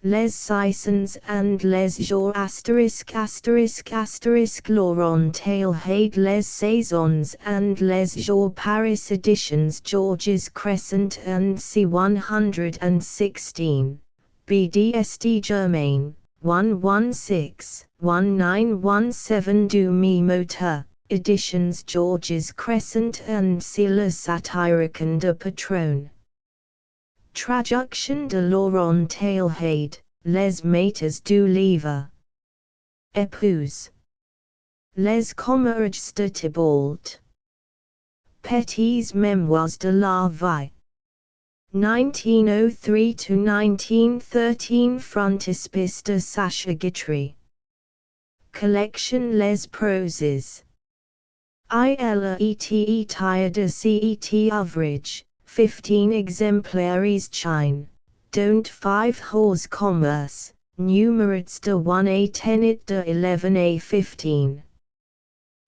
les saisons and les jours **** Laurent Tailhade Les Saisons and Les Jours Paris Editions Georges Crescent and C116, BDSD Germain, 116-1917 du Moteur, Editions Georges Crescent and C Le Satirican de Patron. Traduction de Laurent Tailhade, Les Maîtres du Livre. Épouse. Les Commerces de Thibault. Petits Mémoires de la Vie. 1903–1913 Frontispice de Sacha Guitry. Collection Les Proses. ILETE Tire de Cet Ouvrage, 15 exemplaires Chine, dont 5 hors commerce, numérats de 1 à 10 et de 11 à 15.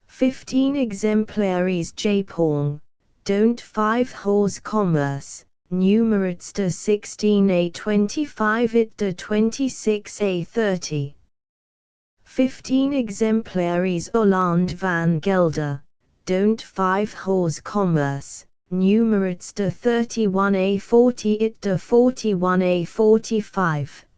15 exemplaires Japon, dont 5 hors commerce, numérats de 16 à 25 et de 26 à 30. 15 exemplaires Hollande van Gelder, dont 5 hors commerce, numérats de 31 à 40 et de 41 à 45.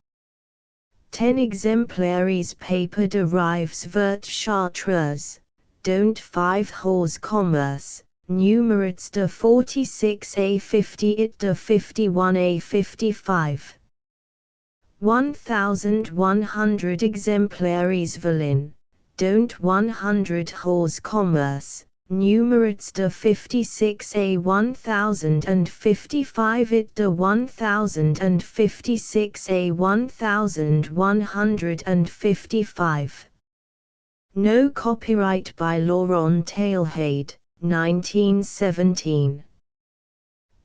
10 exemplaires Paper de Rives Vert Chartreuse, dont 5 hors commerce, numérats de 46 à 50 et de 51 à 55. 1,100 exemplaires Velin, dont 100 hors commerce, numérats de 56 à 1055 et de 1056 à 1155. No copyright by Laurent Tailhade, 1917.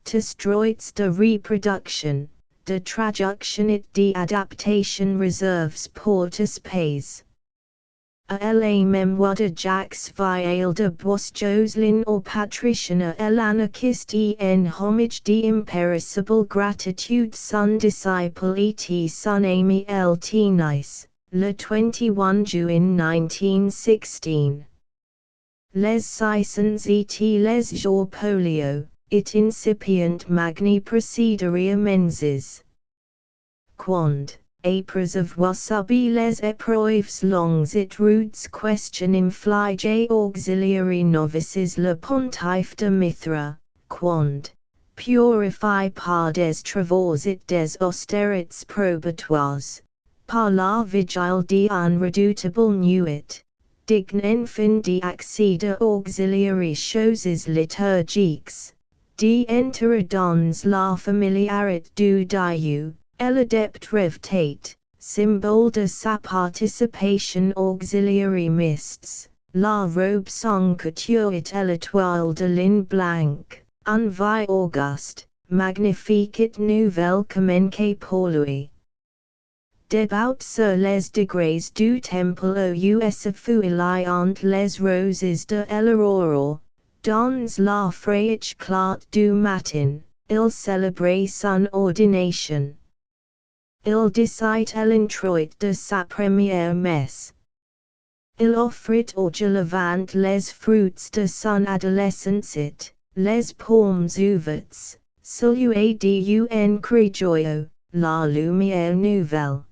Destroits de reproduction, de traduction et d'adaptation reserves pour espace. A la mémoire de Jacques Vial de Bois Jocelyn or Patrician a l'anarchiste en homage d'impérissable gratitude son disciple et son ami Lt Nice, le 21 juin 1916. Les saisons et les jours polio, it incipient magni procederia menses. Quand, apres of wasabi les épreuves longues it rudes question inflige auxiliary novices le pontife de Mithra, quand, purify par des travaux et des austérités probatoires, par la vigile d'un redoutable nuit, digne fin d'accéder auxiliary choses liturgiques, d'entrer dans la familiarité du Dieu. L'adepte revetate, symbole de sa participation auxiliary mists, la robe sans couture et l'étoile de lin blanc, un vie auguste, magnifique et nouvelle commencée pour lui. Débout sur les degrés du temple aux fouillant les roses de l'aurore, dans la fraîche clarté du matin, il célébrait son ordination. Il décide l'introit de sa première messe. Il offrit au Levant les fruits de son adolescence, les pommes ouvertes, celui d'un cri joyeux, la lumière nouvelle.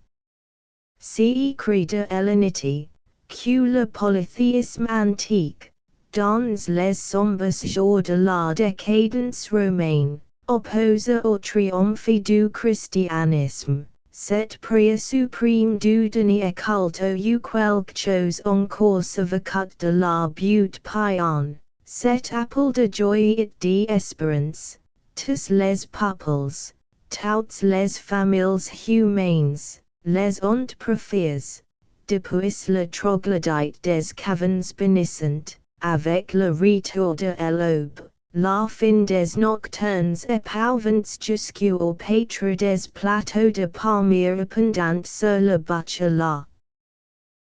C'est cri de Hellénité, que le polythéisme antique, dans les sombres jours de la décadence romaine, oppose au triomphe du christianisme. Cette prière suprême du dernier culte ou quelque chose encore s'avocate de la butte païenne, cet appel de joie et d'espérance, tous les peuples, toutes les familles humaines, les entreprises, depuis le troglodyte des cavernes bénissantes, avec le retour de l'aube. La fin des nocturnes épouvants jusqu'au pétri des plateaux de palmyre pendant sur le bachelor.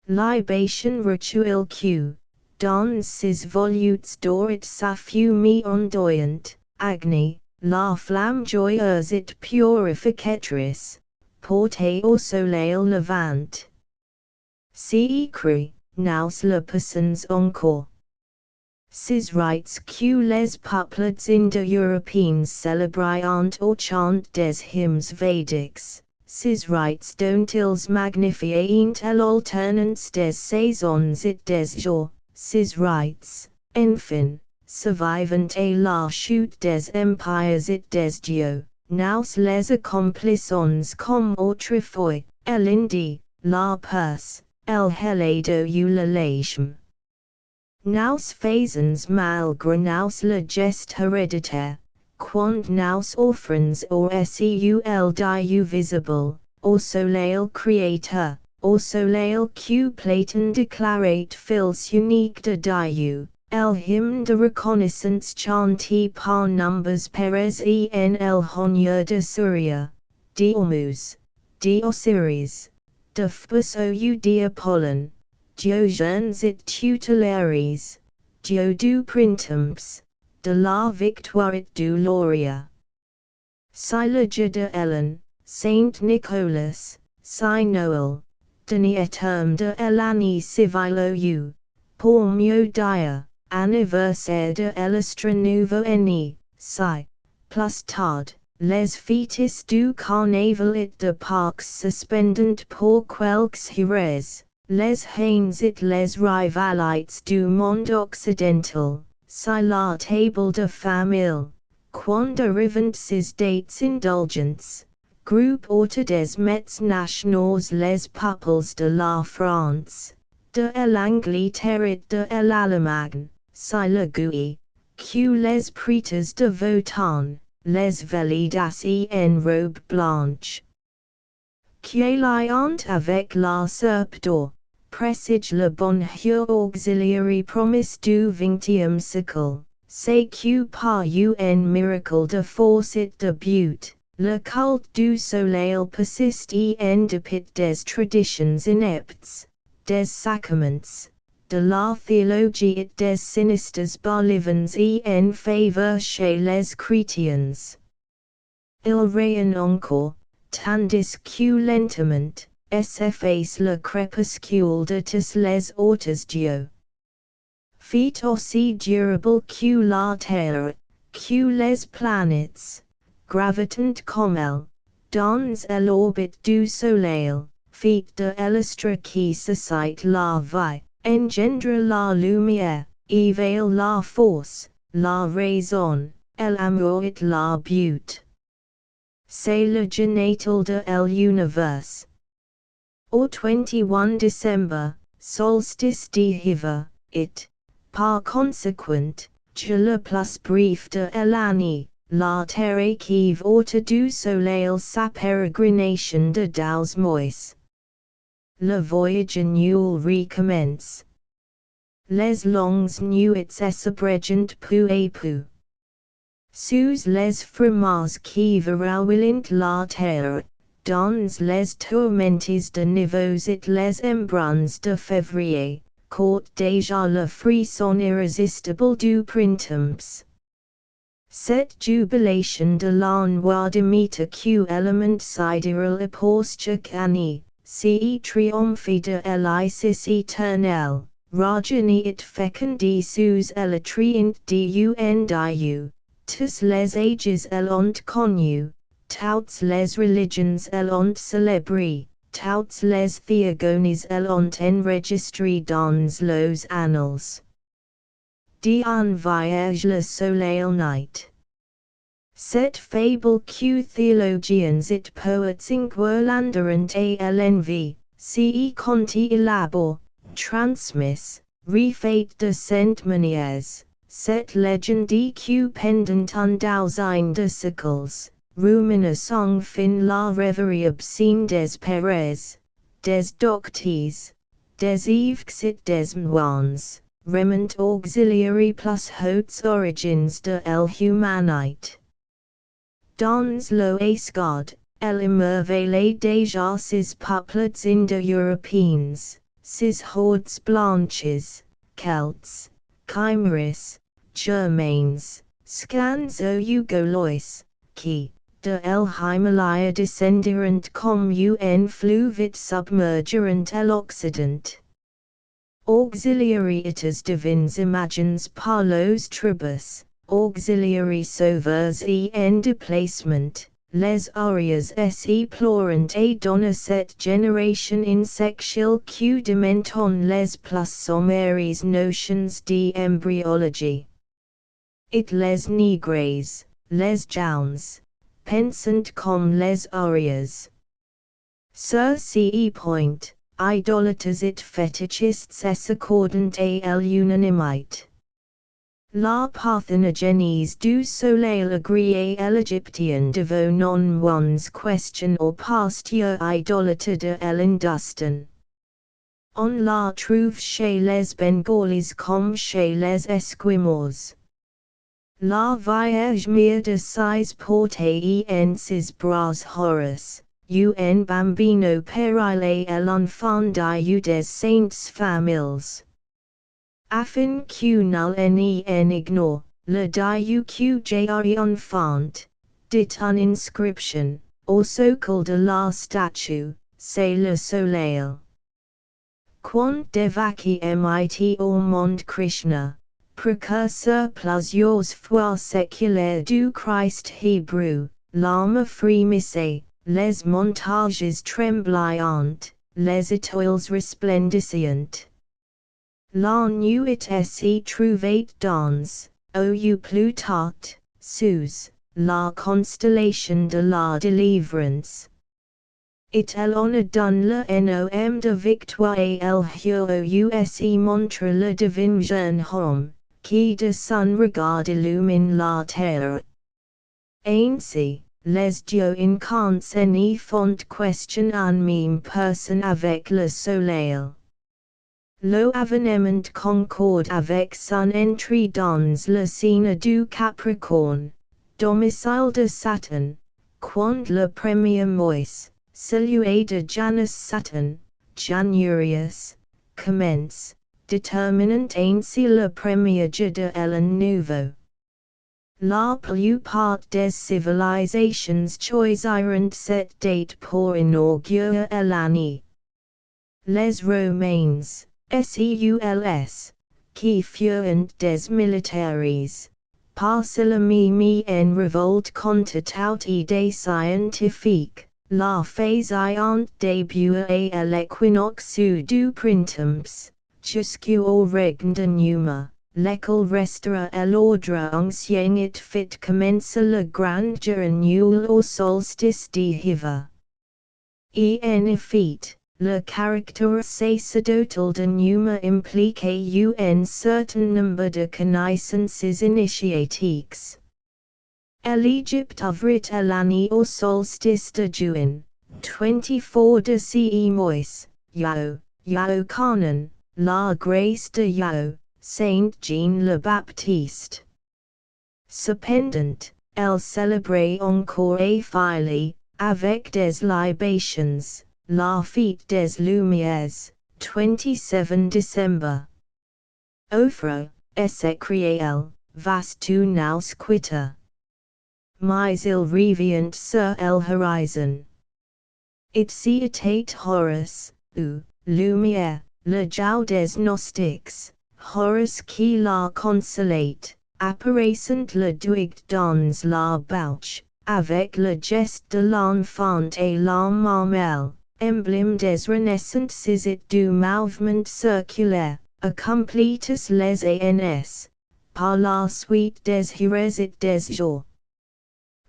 Libation rituel Q, dans ses volutes d'or et sa fumée ondoyante, Agni, la flamme joyeuse et purificatrice, porte au soleil levant. Si écrit, nous le passons encore. Ces rites que les peuples indo-européens célébrent au chant des hymnes védiques, ces rites dont ils magnifient l'alternance des saisons et des jours, ces rites, enfin, survivant à la chute des empires et des dieux, nous les accomplissons comme autrefois, l'Indie, la Perse, el Helado ou le Lachme. Nous faisons malgré nous le geste héréditaire, quand nous offrons au seul Dieu visible, au soleil créateur, au soleil que Platon déclarait fils unique de Dieu, el hymne de reconnaissance chanté par nombres peres en el honneur de Surya, d'Ormuz, d'Osiris, de Phobos ou d'Apollon. Diogenes et tutelaires, Dieu du printemps, de la victoire et du lauréat. Si le jour de Hélène, Saint Nicolas, si Noël, dernier terme de l'année civile ou, pour mieux dire, anniversaire de l'astre nouveau né, si, plus tard, les fêtes du carnaval et de Pâques suspendent pour quelques heures. Les haines et les rivalités du monde occidental, si la table de famille, quand arrivent ces dates indulgentes, groupe autour des mets nationaux les peuples de la France, de l'Angleterre et de l'Allemagne, si le goût, que les prêtres de Votan, les validas en robe blanche, qui liant avec la serpe d'or, présage le bonheur auxiliary promise du XXe siècle, c'est que par un miracle de force et de but, le culte du soleil persiste en dépit des traditions ineptes, des sacraments, de la théologie et des sinistres balievans en faveur chez les chrétiens. Il rayonne encore, tandis que lentement, s'efface le crépuscule de tous les autres dieux. Fait aussi durable que la Terre, que les planètes, gravitant comme elle, dans l'orbite du Soleil, fait de l'astre qui suscite la vie, engendre la lumière, éveille la force, la raison, l'amour et la beauté. C'est le génital de l'univers. Au 21 décembre, solstice d'hiver, et, par conséquent, jour le plus bref de l'année, la terre équive autour du soleil sa pérégrination de 12 mois. Le voyage annuel recommence. Les longues nuits s'abrègent peu à peu. Sous les fromages qui verrouillent la terre, dans les tourmentes de niveaux et les embruns de février, court déjà le frisson irrésistible du printemps. Cette jubilation de l'envoi de méta que élément sidéral apporte chaque année, si triomphe de l'Isis éternel, rajeunit et fécondit sous le trient du. Tous les ages l'ont connu, toutes les religions l'ont célébré, toutes les théogonies l'ont enregistré dans los annales. Un voyage le soleil night. Cette fable que théologiens et poètes inguirlanderont à l'envie, si conti élabore, transmis, refait de cent manières. Cette légende que pendant un douzaine de siècles, ruminations fin la rêverie obscène des pères, des doctes, des évêques et des moines, remont auxiliary plus hautes origines de l'humanité. Dans l'Escode, elle émerveille déjà ces peuples indo-européens, ces hordes blanches, Celtes, Chimeris, Germains, Scans ou Gaulois, qui, de el Himalaya descenderant com un fluvit submergerant el Occident. Auxiliary itas divins imagines parlos tribus, auxiliary sauveurs en déplacement, les arias se plorant et donna cette generation insexual q dementon les plus sommaires notions d'embryologie. It les négres, les jaunes, pensant comme les arias. Sur ce point, idolaters it fetishists es accordant à l'unanimite. La parthenogénèse du soleil agree à l'Égyptien devant non one's question or pasture idolâtre de l'Industan. On la trouve chez les Bengalis comme chez les Esquimaux. La Vierge mère de ses portées en ses bras Horus. Un bambino perile et l'enfant Dieu des saints familles. Afin que nul en ignore, le Dieu que j'ai enfant, dit une inscription, au socle de la statue, c'est le soleil. Quant devaki mit au monde Krishna, précurseur plusieurs fois séculaire du Christ hébreu, l'âme frémissait. Les montages tremblantes, les étoiles resplendissantes. La nuit s'y trouvait dans, au plus tard, sous, la constellation de la délivrance. Et elle en a donné le nom de victoire et elle y montre le divin jeune homme, qui de son regard illumine la terre. Ainsi, les dieux incarnés n'y font question en même personne avec le soleil. Lo avenement concorde avec son entrée dans le signe du Capricorne, domicile de Saturne, quand le premier mois, celui de Janus Saturne, Janurius, commence, déterminant ainsi le premier jour de l'an nouveau. La plupart des civilisations choisiront cette date pour inaugurer l'année. Les Romains, seuls, qui furent des militaires, parcellemi en révolte contre toute idée scientifique, la faisaient débuter à l'équinoxe du printemps, jusqu'au règne de Numa. L'école restera à l'ordre ancien et fit commencer le grand jour annuel au solstice d'hiver. En effet, le caractère sacerdotal de Numa impliquait un certain nombre de connaissances initiatiques. L'Égypte ouvrit l'année au solstice de juin, 24 de ce mois, Yao canon, la grâce de Yao. Saint Jean le Baptiste. Cependant, elle célébrait encore et file, avec des libations, la fête des Lumières, 27 décembre. Offre, s'écria-elle, vas-tu nous quitter? Mais il revient sur l'horizon. It était Horus, ou, lumière, le jour des Gnostiques. Horus qui la consolate, apparaissant le doigt dans la bouche, avec le geste de l'enfant et la mamelle, emblème des renaissances et du mouvement circulaire, accomplites les ans, par la suite des heures et des jours.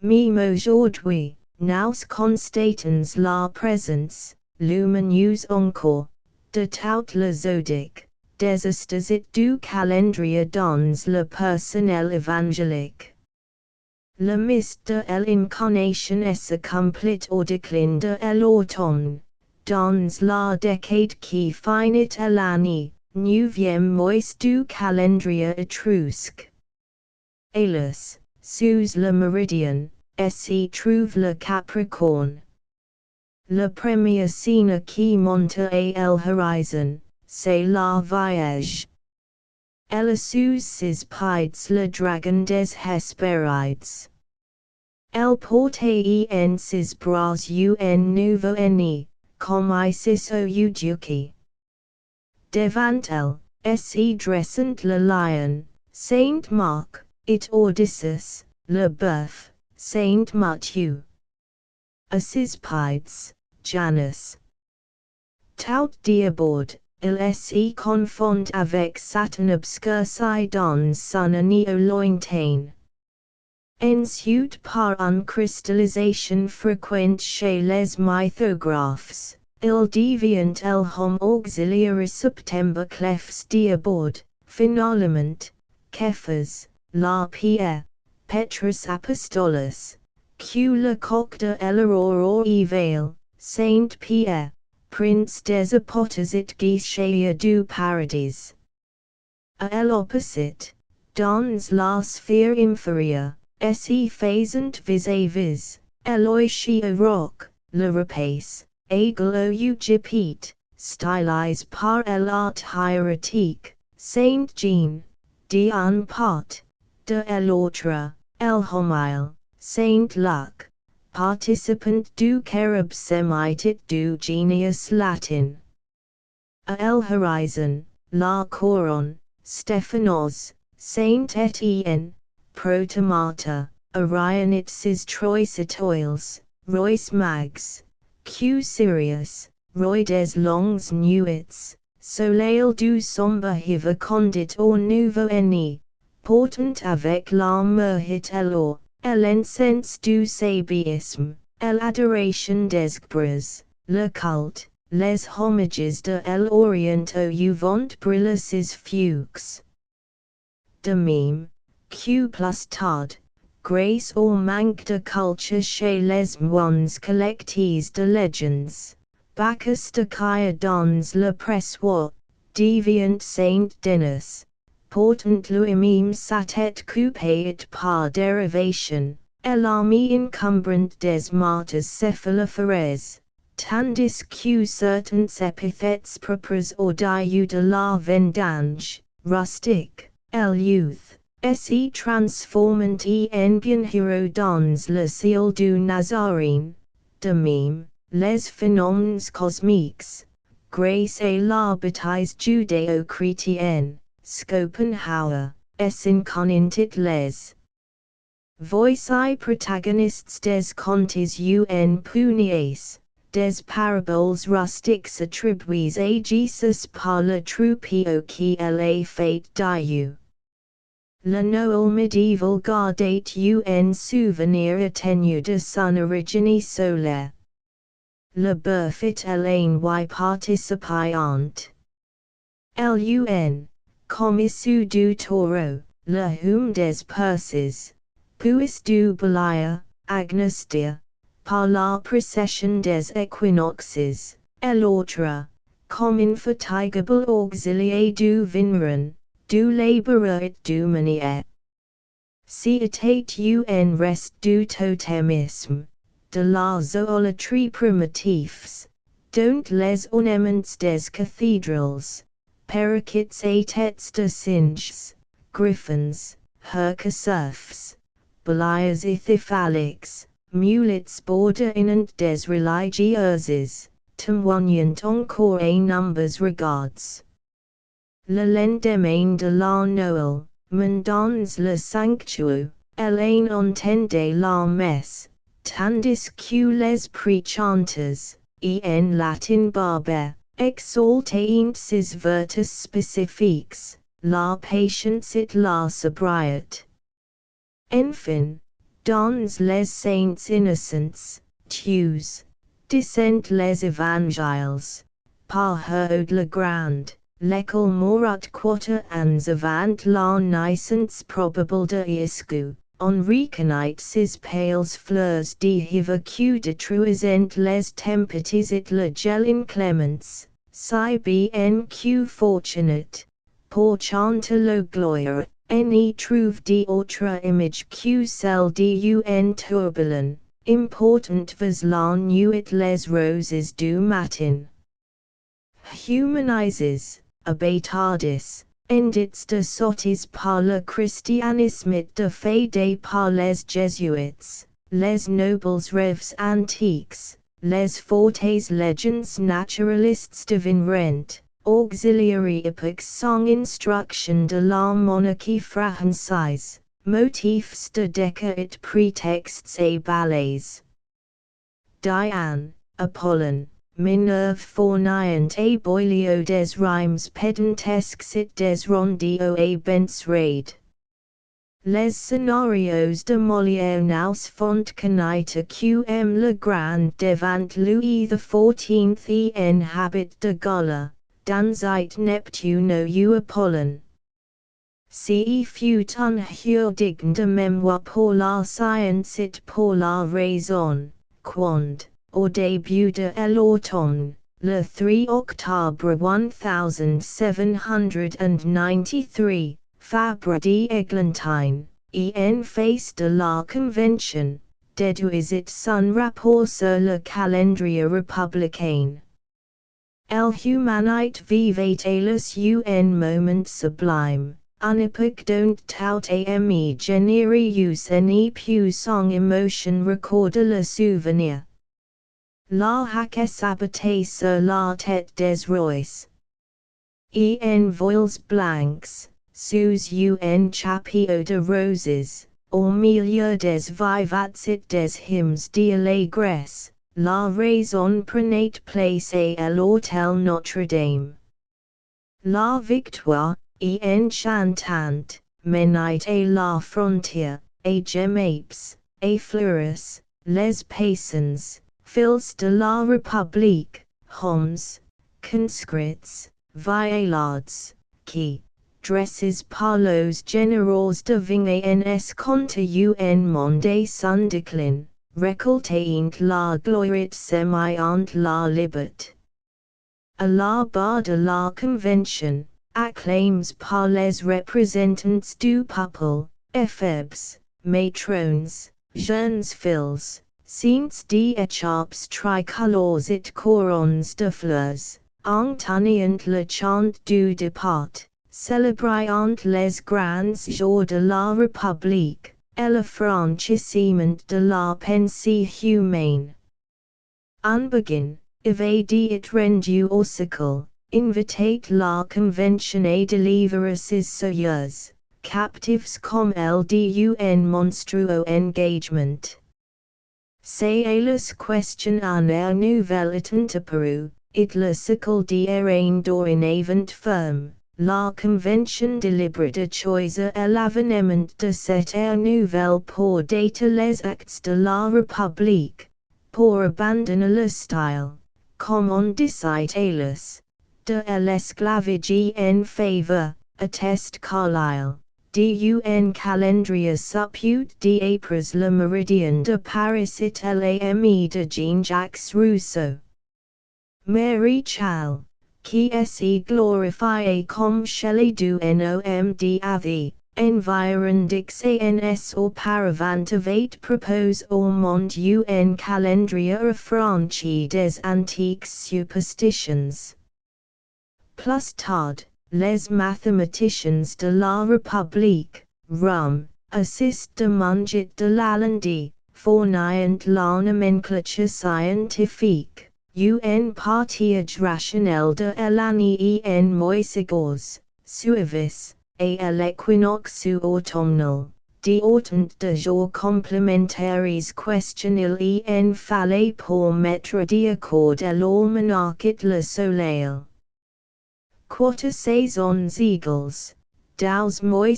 Même aujourd'hui, nous constatons la présence, lumineuse encore, de tout le zodiaque. Des astres et du calendrier dans le personnel évangélique. Le mystère de l'incarnation s'accomplit au déclin de l'automne, dans la décade qui finit l'année, 9e mois du calendrier étrusque. Hélas, sous le méridien, s'y trouve le Capricorne. Le premier signe qui monte à l'horizon. C'est la Vierge. Elle sous ses pieds le dragon des Hespérides. El portaensis bras un nouveau eni, com isis o uduki. Devant el, se dressant le lion, Saint Mark, it Odysseus, le boeuf, Saint Matthew. Assis pides, Janus. Tout d'abord, il se confond avec Satan obscurci dans son anneau lointain. Ensuite par une cristallisation fréquente chez les mythographes, il devient el homme auxiliaire septembre clefs d'abord, finalement, Cephas, la pierre, Petrus Apostolos, que le coq de l'aurore éveille, Saint Pierre, prince des apotheoses guichets du paradis. À l'opposite, dans la sphère inférieure, se faisant vis-à-vis, Eloïchi roc, le rapace, égal au Ugipete, stylise par l'art hiératique, Saint Jean, d'un part, de l'autre, el homile, Saint Luc, participant du Carib Semitique du genius latin. À el horizon, la couronne, Stéphanos, Saint Etienne, Protomata, Orionites trois étoiles, Rois mags, Q Sirius, Roy des longues nuits, Soleil du sombre hiver condit au nouveau ennemi, portant avec la merhit l'or, l'encens du sabisme, l'adoration des gbres, le culte, les homages de l'Orient au vent brille ses fuchs. De même, Q plus tard, grâce au manque de culture chez les moines collectés de legends, Bacchus décaille dans le pressoir, devient Saint Denis, portant lui-même sa tête coupée par dérivation, l'ami incombrant des martyrs céphalophores, tandis que certains épithètes propres au dieu de la vendange, rustique, el youth, se transformant en bienheureux dans le ciel du Nazarene, de même, les phénomènes cosmiques, grâce à la bêtise judéo-chrétienne, Schopenhauer, inconintit les voici protagonistes des contes un punies, des paraboles rustiques attribuées à Jesus par le troupeau qui est fait Dieu. Le Noël médiéval gardait un souvenir atténué de son origine solaire. Le bœuf est y participant. L'un, comme issu du taureau, le hum des perses, puis du bélier, agnostia, par la précession des équinoxes, l'autre, comme infatigable auxiliaire du vigneron, du laboureur et du meunier. Si était un reste du totémisme, de la zoologie primitifs, dont les ornements des cathédrales, parakeets et têtes de singes, griffins, hercacerfs, béliers éthyphaliques, mulets borderinant des religieuses, témoignant encore à nombres regards. Le lendemain de la Noël, dans le sanctuaire, l'un entendait la messe, tandis que les préchanteurs, en latin barbare, exaltaient ses vertus spécifiques, la patience et la sobriété. Enfin, dans les saints innocents, tues, descend les évangiles, par Herode le Grand, l'école morat quarter ans avant la naissance probable de Iescu, on reconnaît ses pales fleurs d'hiver que détruisent les tempêtes et le gel inclémence, si bien que fortunate, pour chanter le gloire, n'y trouve d'autre image que celle d'un turbulent, important vers la nuit les roses du matin. Humanises, abatardis, indits de sottis par le christianisme et de fede par les jésuites, les nobles rêves antiques, les fortes legends naturalistes devinrent, auxiliary epochs song instruction de la monarchie française, motifs de déca et prétextes et ballets. Diane, Apollon, Minerve fourniant et boilio des rhymes pedantesques et des rondeaux et bents raid. Les scénarios de Molière nous font connaître qm le grand devant Louis XIV en habit de gala, dans it Neptuno u Apollon. Ce fut un heure digne de mémoire pour la science et pour la raison, quand, au début de l'automne, le 3 octobre 1793, Fabre d'Eglantine, en face de la Convention, déduisit son rapport sur le calendrier républicain. L'humanité vivait hélas un moment sublime, une époque dont tout ami générieuse et puissant émotion recorde le souvenir. La hâte s'abattait sur la tête des rois. En voiles blancs, sous un chapeau de roses, au milieu des vivats et des hymnes d'allégresse, la raison prenait place à l'hôtel Notre-Dame. La victoire, enchantante, menait à la frontière, et gemapes, et fleurs, les paysans, fils de la République, hommes, conscrits, vieillards, qui, dressés par los généraux devingaient contre un monde sans déclin, récoltaient la gloire semant la liberté. À la barre de la Convention, acclaims par les représentants du peuple, éphèbes, matrons, jeunes filles, saints d'écharpes tricolores et couronnes de fleurs, entonnant le chant du départ, célébrant les grands jours de la République, et le franchissement de la pensée humaine. En begin, évadé et rendu au siècle, invitait la Convention à délivrer ses soeurs, captifs comme elle d'un monstrueux engagement. C'est la question en air nouvelle étant apparue, et le siècle d'Irène dorénavant ferme, la Convention délibère de choisir l'avènement de cette ère nouvelle pour dater les actes de la République, pour abandonner le style, comme on décide hélas, de l'esclavage en faveur, atteste Carlyle, d'un calendrier supput d'après le méridien de Paris et l'ami de Jean-Jacques Rousseau. Mary Chal, qui s'y glorifiait comme Shelley du nom d'Avi, environnix ans auparavant avait proposé au monde un calendrier affranchi des antiques superstitions. Plus tard, les mathématiciens de la République, Rome, assistent de manger de l'alandi, fournissant la nomenclature scientifique, un partage rationnel de l'année en mois suivis, et à l'équinoxe automnal, d'autant de jours complémentaires questionnels en fallait pour mettre d'accord l'almanach et le soleil. Quarter saisons égales, 12 mois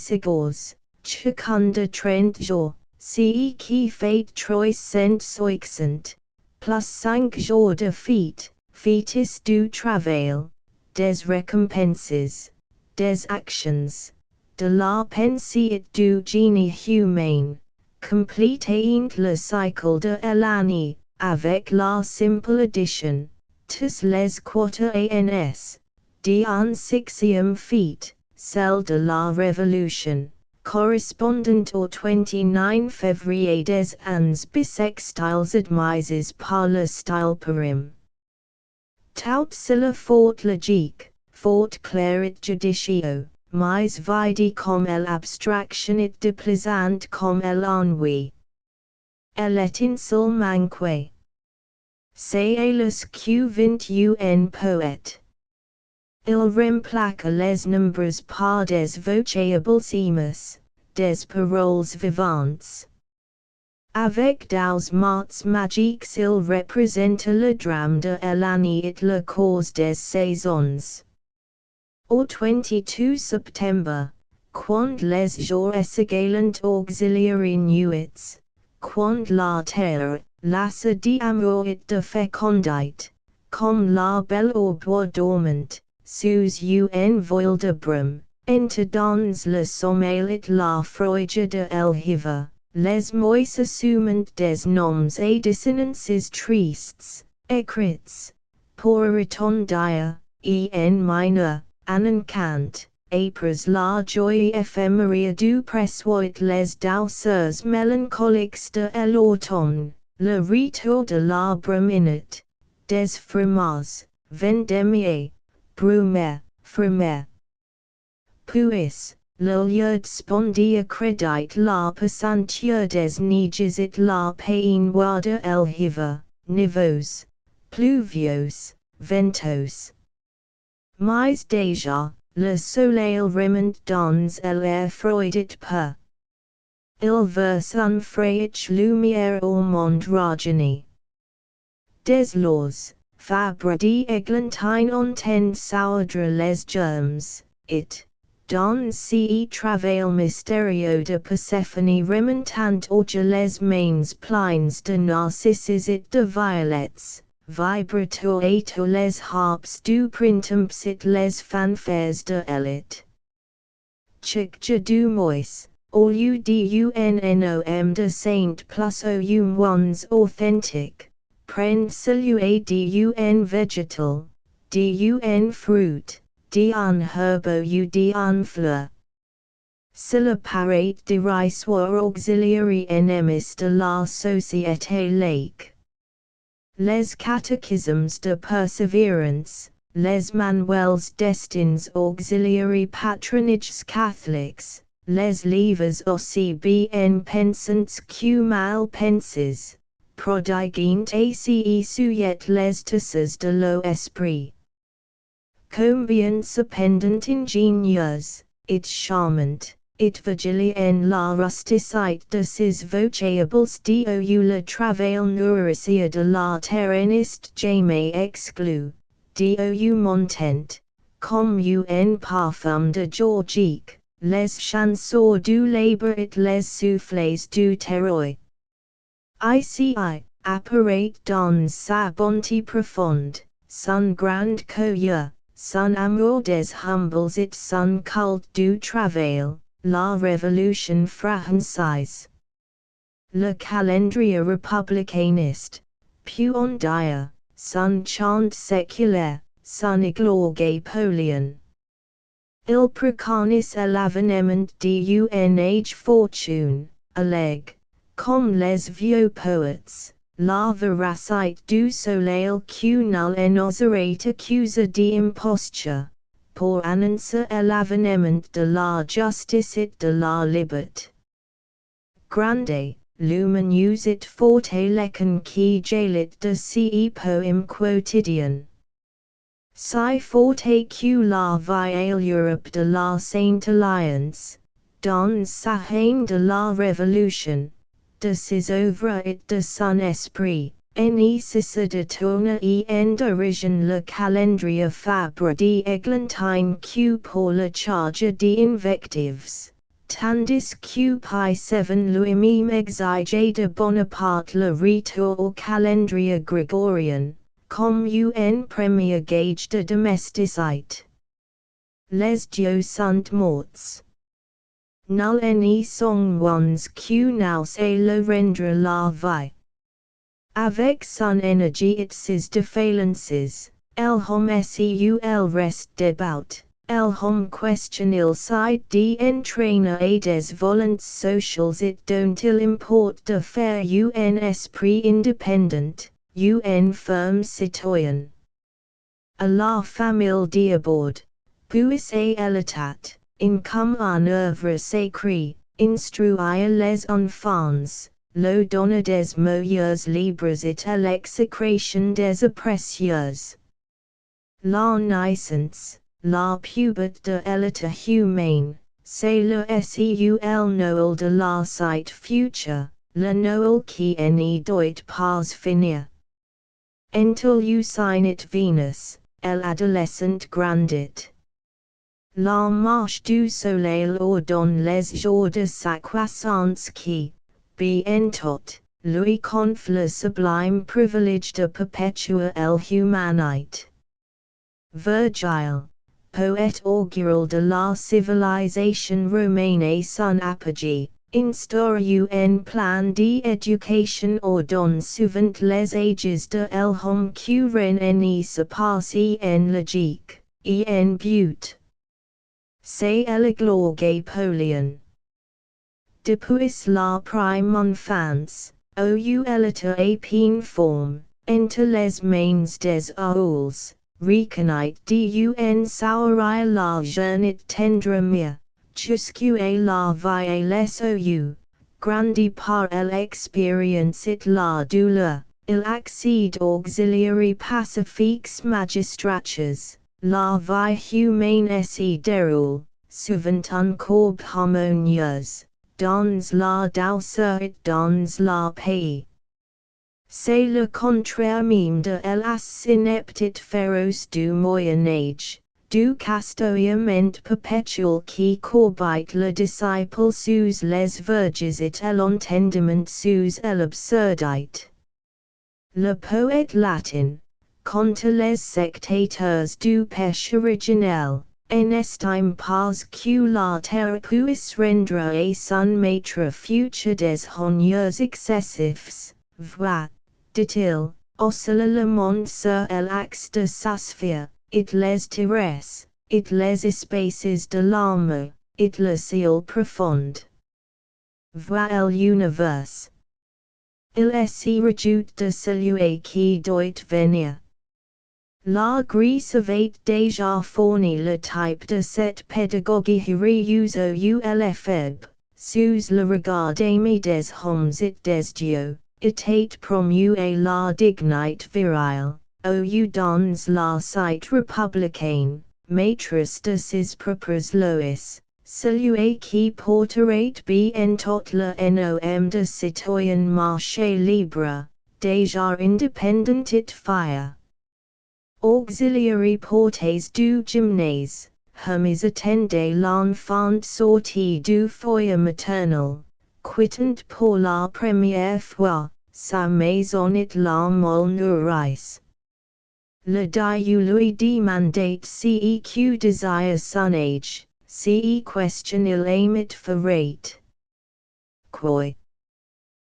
chacun de 30 jours, ce qui fait 360, plus 5 jours de fête, fêtes du travail, des récompenses, des actions, de la pensée et du génie humain, complétant le cycle de l'année, avec la simple addition, tous les quarters ans, d'un sixième fête, celle de la Révolution, correspondant au 29 février des ans bissextiles admises par le style Purim. Tout cela fort logique, fort clair et judicieux, mais vide comme l'abstraction et déplaisant comme l'ennui. elet insul manque. Se alus q vint un poet. Il remplaca les nombres par des vocables imus, des paroles vivantes. Avec dos mots magiques il représente le drame de l'année et la cause des saisons. Au 22 septembre, quand les jours s'égalent auxiliary nuits, quand la terre, lasse d'amour et de fécondité, comme la belle au bois dormant, sous un voile de brume, entre dans le sommeil et la froide de l'hiver, les mots assument des noms et dissonances tristes, écrits, pour retendir, en mineur, un encant, après la joie éphémère du pressoit les douceurs mélancoliques de l'automne, le retour de la bruminette, des fromages, vendémiaires, brumaire, fermier. Puis, le lieu spondia crédit la passantia des neiges et la peignoir de l'hiver, niveaux, pluvieux, ventos. Mais déjà, le soleil remonte dans l'air froid et pur. Il verse une fraîche lumière au monde rajeuni. Des lors, fabredi églantine ont sourdre les germes, et, dans ce travail mystérieux de Perséphone remontant auge les mains pleines de narcisses et de violettes, vibrato et les harps du printemps et les fanfares de l'élite. Chic du mois, au lieu d'un de saint plus ones authentique, prend celui d'un végétal, d'un fruit, d'un herbe ou d'un fleur. Cela paraît dérisoire auxiliary ennemis de la société laïque. Les catechismes de persévérance, les manuels destins auxiliary patronages catholiques, les livres aussi bien pensants que mal pensés, prodiguent ace sujet les tisses de l'esprit. Combien cependant ingénieux, et charmant, et vigile en la rusticité de ces vocables dou le travail nourricier de la terre n'est jamais exclu, dou montent, comme un parfum de Georgique, les chansons du labor et les souffles du terroir. Ici apparaît dans sa bonté profonde, son grand cœur, son amour des humbles et son culte du travail, la révolution française. Le calendrier républicaniste, peut on dire, son chant séculaire, son églogue Napoléon. Il préconise l'avènement d'une age fortune, allègue, comme les vieux poètes, la véracité du soleil que nul n'oserait accuser d'imposture, pour annoncer l'avènement de la justice et de la liberté. Grande, lumineuse et forte l'écon qui jaillit de ce poème quotidien. Si forte que la vieille Europe de la Sainte Alliance, dans sa haine de la Révolution, de ses œuvres et de son esprit, nécessite de tourner en dérision le calendrier fabredi églantine que pour la charge d'invectives, tandis que P7 lui-même exige de Bonaparte le retour au calendrier grégorien, comme un premier gage de domesticité. Les dieux sont morts. Nul n'y sont ones que nous et le rendre la vie. Avec son énergie et ses défaillances, l'homme seu el reste débat, l'homme questionne il side d'entraîner et des volontés sociales et dont il importe de faire un esprit indépendant, un firme citoyen. À la famille d'abord, puis à l'état, in comme en œuvre sacrée, instruire les enfants, lo donna des moyeurs libres et l'exécration des oppresseurs. La naissance, la puberté de l'état humain, c'est le seul Noël de la cite future, le Noël qui ne doit pas finir. Until you sign it Venus, l'adolescent grandit. La marche du soleil ordonne les jours de sa croissance qui, bientôt, lui confie le sublime privilège de perpétuer l'humanité. Virgile, poète augural de la civilisation romaine et son apogée, instaure un plan d'éducation ordonne souvent les ages de l'homme qui règne se passe en logique, en but. C'est le glorgue Polion. Depuis la prime enfance, ou l'état épine forme, entre les mains des aouls, reconnaît d'un saurai la jeune tendrement, jusqu'à la vie et les ou, grandi par l'expérience et la douleur, il accède auxiliaires pacifiques magistratures, la vie humaine se déroule, souvent encore harmonieuse, dans la douceur et dans la paix. C'est le contraire même de l'ineptitude féroce du Moyen Âge, du castoyement perpétuel qui courbait le disciple sous les verges et l'entendement sous l'absurdité. Le poète latin, contre les sectateurs du péché originel, n'estime pas que la terre puisse rendre à son maître futur des honneurs excessifs, voit, dit-il, osciller le monde sur l'axe de sa sphère, et les terrestres, et les espaces de l'âme, et le ciel profond. Voit l'univers. Il se rejoute de celui qui doit venir. La Grèce avait déjà fourni le type de cette pédagogie heureuse au l'ephèbe, sous le regard aimé des hommes et des dieux, était promu à la dignité virile, ou dans la cite républicaine, maîtresse de ses propres lois, celui qui porterait bientôt le nom de citoyen marché libre, déjà indépendant et fier. Auxiliary portes du gymnase, hermes attendez l'enfant sorti du foyer maternel, quittant pour la première fois, sa maison et la mal nourrice. Le dieu lui demandait si que désire son âge, si question il aimait ferait. Quoi?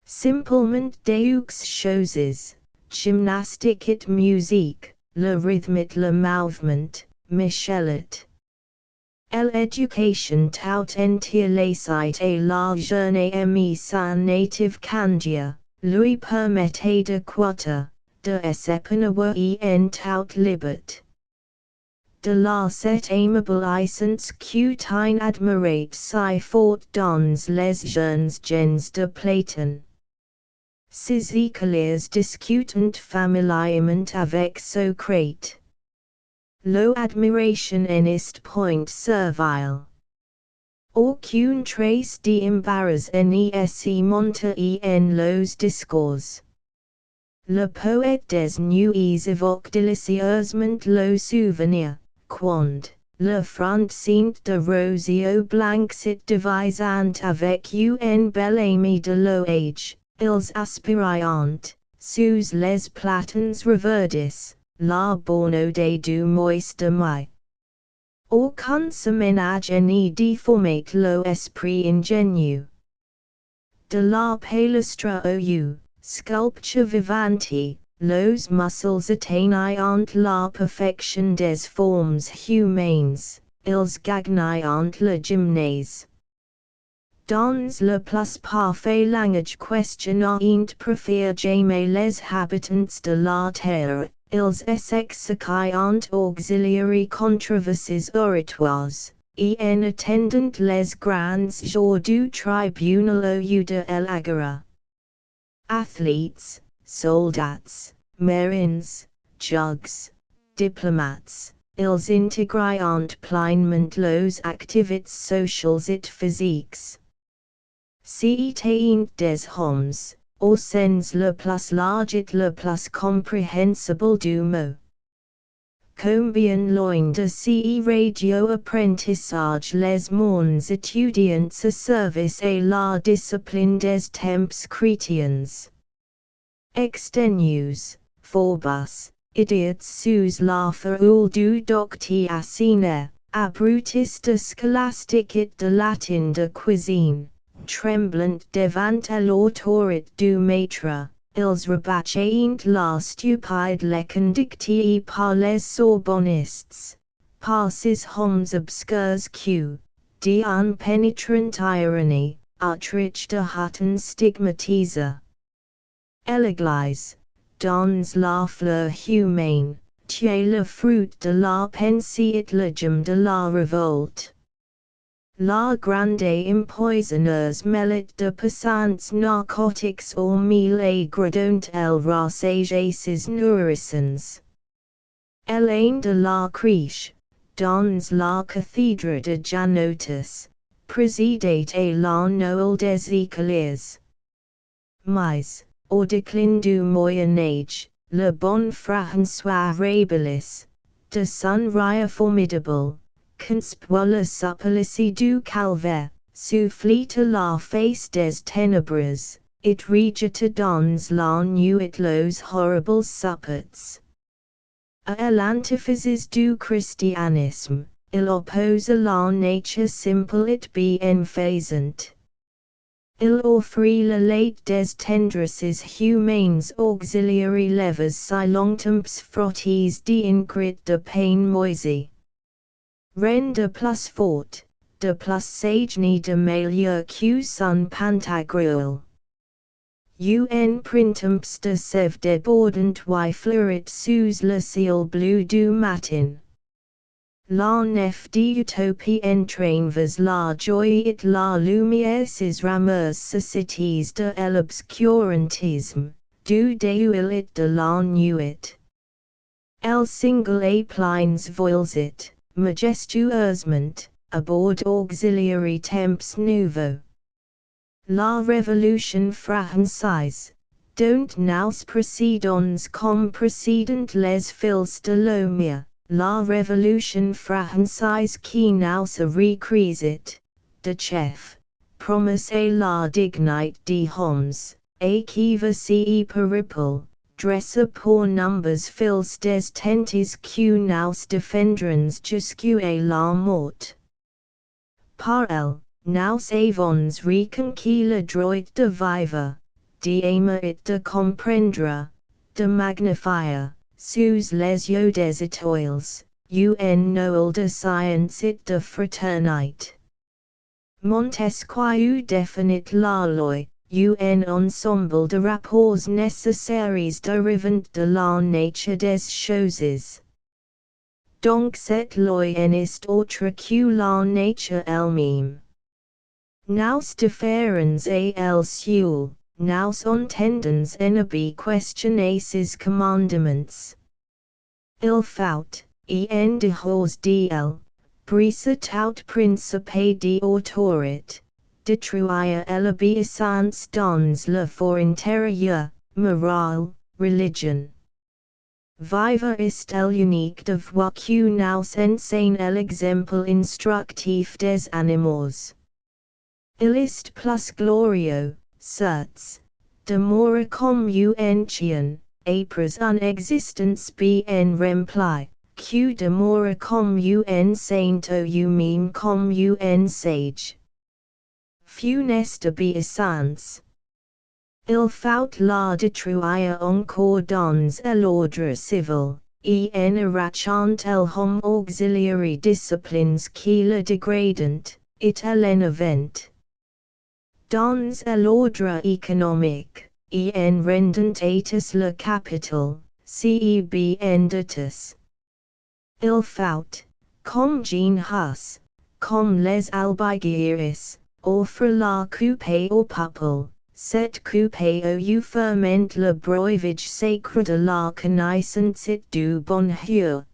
Simplement deux choses, gymnastique et musique. Le rythme et le mouvement, Michelet. L'éducation tout entière laissait à la jeune amie sa native candia, lui permettait de croître, de s'épanouir en toute liberté. De là cette aimable essence qu'un admirait si fort dans les jeunes gens de Platon. Ces écoliers discutant familièrement avec Socrate. L'admiration n'est point servile. Aucune trace d'embarras ne se monte en los discours. Le poète des nuits évoque délicieusement le souvenir, quand, le front ceint de rosio blanc sit divisant avec un bel ami de l'âge. Ils aspirant, sous les platans reverdis, la bonne ode du mois de mai. Aucun ménage ne déformait l'esprit ingénu. De la palustre au sculpture vivante, los muscles atteignant la perfection des formes humaines, ils gagnant le gymnase. Dans le plus parfait langage questionnant préfèrent jamais les habitants de la terre, ils s'exécutent auxiliary controversies oratoires, et en attendant les grands jours du tribunal au de l'agora. athletes, soldats, marines, jugs, diplomats, ils integriant pleinement los activits socials et physiques. C'étaient des hommes, au sens le plus large et le plus comprehensible du mot. Combien loin de ce radio apprentissage les mondes étudiants à service et la discipline des temps chrétiens. Extenues, Forbus, idiots sous la foule du doctiacinaire, abrutis de scolastique et de latin de cuisine, tremblant devant l'autorité du maître. Ils rebattaient la stupide lécondictie par les sorbonnistes, par ces hommes obscurs qui, d'un pénétrant ironie, outrage de hatin stigmatise. L'Église, dans la fleur humaine, tuait le fruit de la pensée et le germe de la révolte. La grande empoisonneuse mêlée de puissants narcotiques aux mille gradont elle rassager ses nourrissons. Hélène de la Crèche, dans la cathédrale de Janotus, présidait à la Noël des écoliers. Mais, au déclin du Moyen Âge, le bon François Rabelais, de son rire formidable, conspoit le supplice du calvaire, soufflit à la face des ténèbres, et rejeta dans la nuit los horribles supports. À l'antiphysis du christianisme, il oppose la nature simple et bienfaisante. Il offrit la lait des tendresses humaines auxiliary levers si longtemps frottis d'incrit de pain moisi. Ren de plus fort, de plus sage ni de meilleur que son pantagruel. Un printemps de sève débordant y fleurit sous le ciel bleu du matin. La nef d'utopie entraîne vers la joie et la lumière ces rameurs sociétés de l'obscurantisme, du déuil et de la nuit. El single et pleins voiles majestueusement, à bord auxiliary temps nouveau. La Révolution française, dont nous précédons comme précédent les fils de l'Omia, la Révolution française qui nous recrésit, de chef, promise la dignité des hommes, et qui va se périple, dresse pour numbers fils des tentes que nous défendrons jusqu'à la mort. Par elle, nous avons reconquis le droit de vivre, d'aimer et de comprendre, de magnifier, sous les yeux des étoiles, un Noël de science et de fraternité. Montesquieu définit la loi, un ensemble de rapports nécessaires dérivant de la nature des choses. Donc cette loi n'est autre que la nature elle-même. Nous différents à elle seul, nous entendons en questionner ses commandements. Il faut, en dehors d'elle, briser tout principe d'autorité, détruire l'obéissance dans le fort intérieur, morale, religion. Vivre est l'unique devoir que nous enseigne l'exemple instructif des animaux. Il est plus glorieux, certes, de mourir comme un chien, après une existence bien remplie, que de mourir comme un saint ou même comme un sage. Funeste obéissance. Il faut la détruire encore dans l'ordre civil, en arrachant l'homme auxiliary disciplines qui le dégradent, et l'enavent. Dans l'ordre économique, en rendant atus le capital, ce bien datus. Il faut, comme Jean Hus, comme les albigueries, offrir la coupe au peuple, Cette coupe au ferment le breuvage sacre de la connaissance et du bonheur.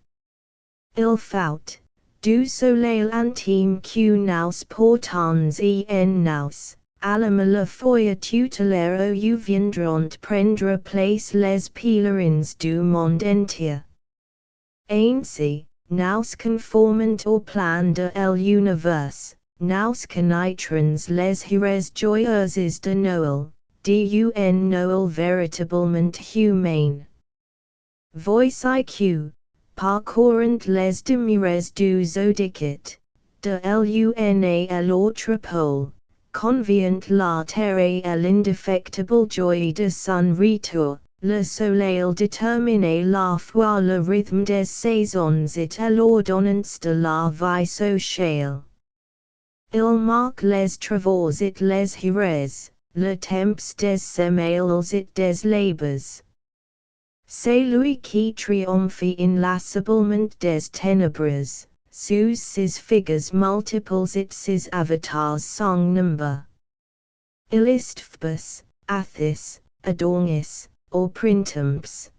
Il faut, du soleil intime que nous portons en nous, allume la feuille tutélaire où viendront prendre place les pèlerins du monde entier. Ainsi, nous conformant au plan de l'univers, nous connaîtrons les heures joyeuses de Noël, d'un Noël véritablement humain. Voici parcourant les demeures du zodiaque, de luna à l'autre pôle, convient la terre à l'indéfectible joie de son retour. Le soleil détermine la fois le rythme des saisons et l'ordonnance de la vie sociale. Il marque les travaux et les heures, le temps des semaines et des labors. C'est lui qui triomphe inlassablement des ténèbres, sous ses figures multiples et ses avatars sans number. Il est Phobos, Athis, Adonis, au printemps.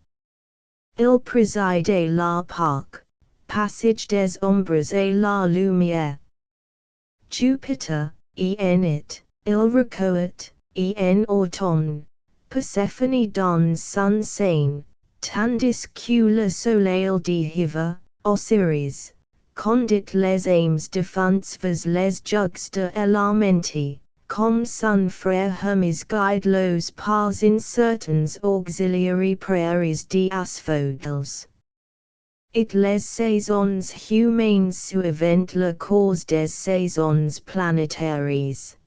Il préside la Pâque, passage des ombres et la lumière. Jupiter, en it, il recourt, en automne. Perséphone dans son sein, tandis que le soleil d'hiver, Osiris, conduit les âmes défensives les jugs de elementi. Comme son frère Hermes guide los pas incertains auxiliary prairies d'asphodels. It les saisons humaines suivent le cours des saisons planétaires.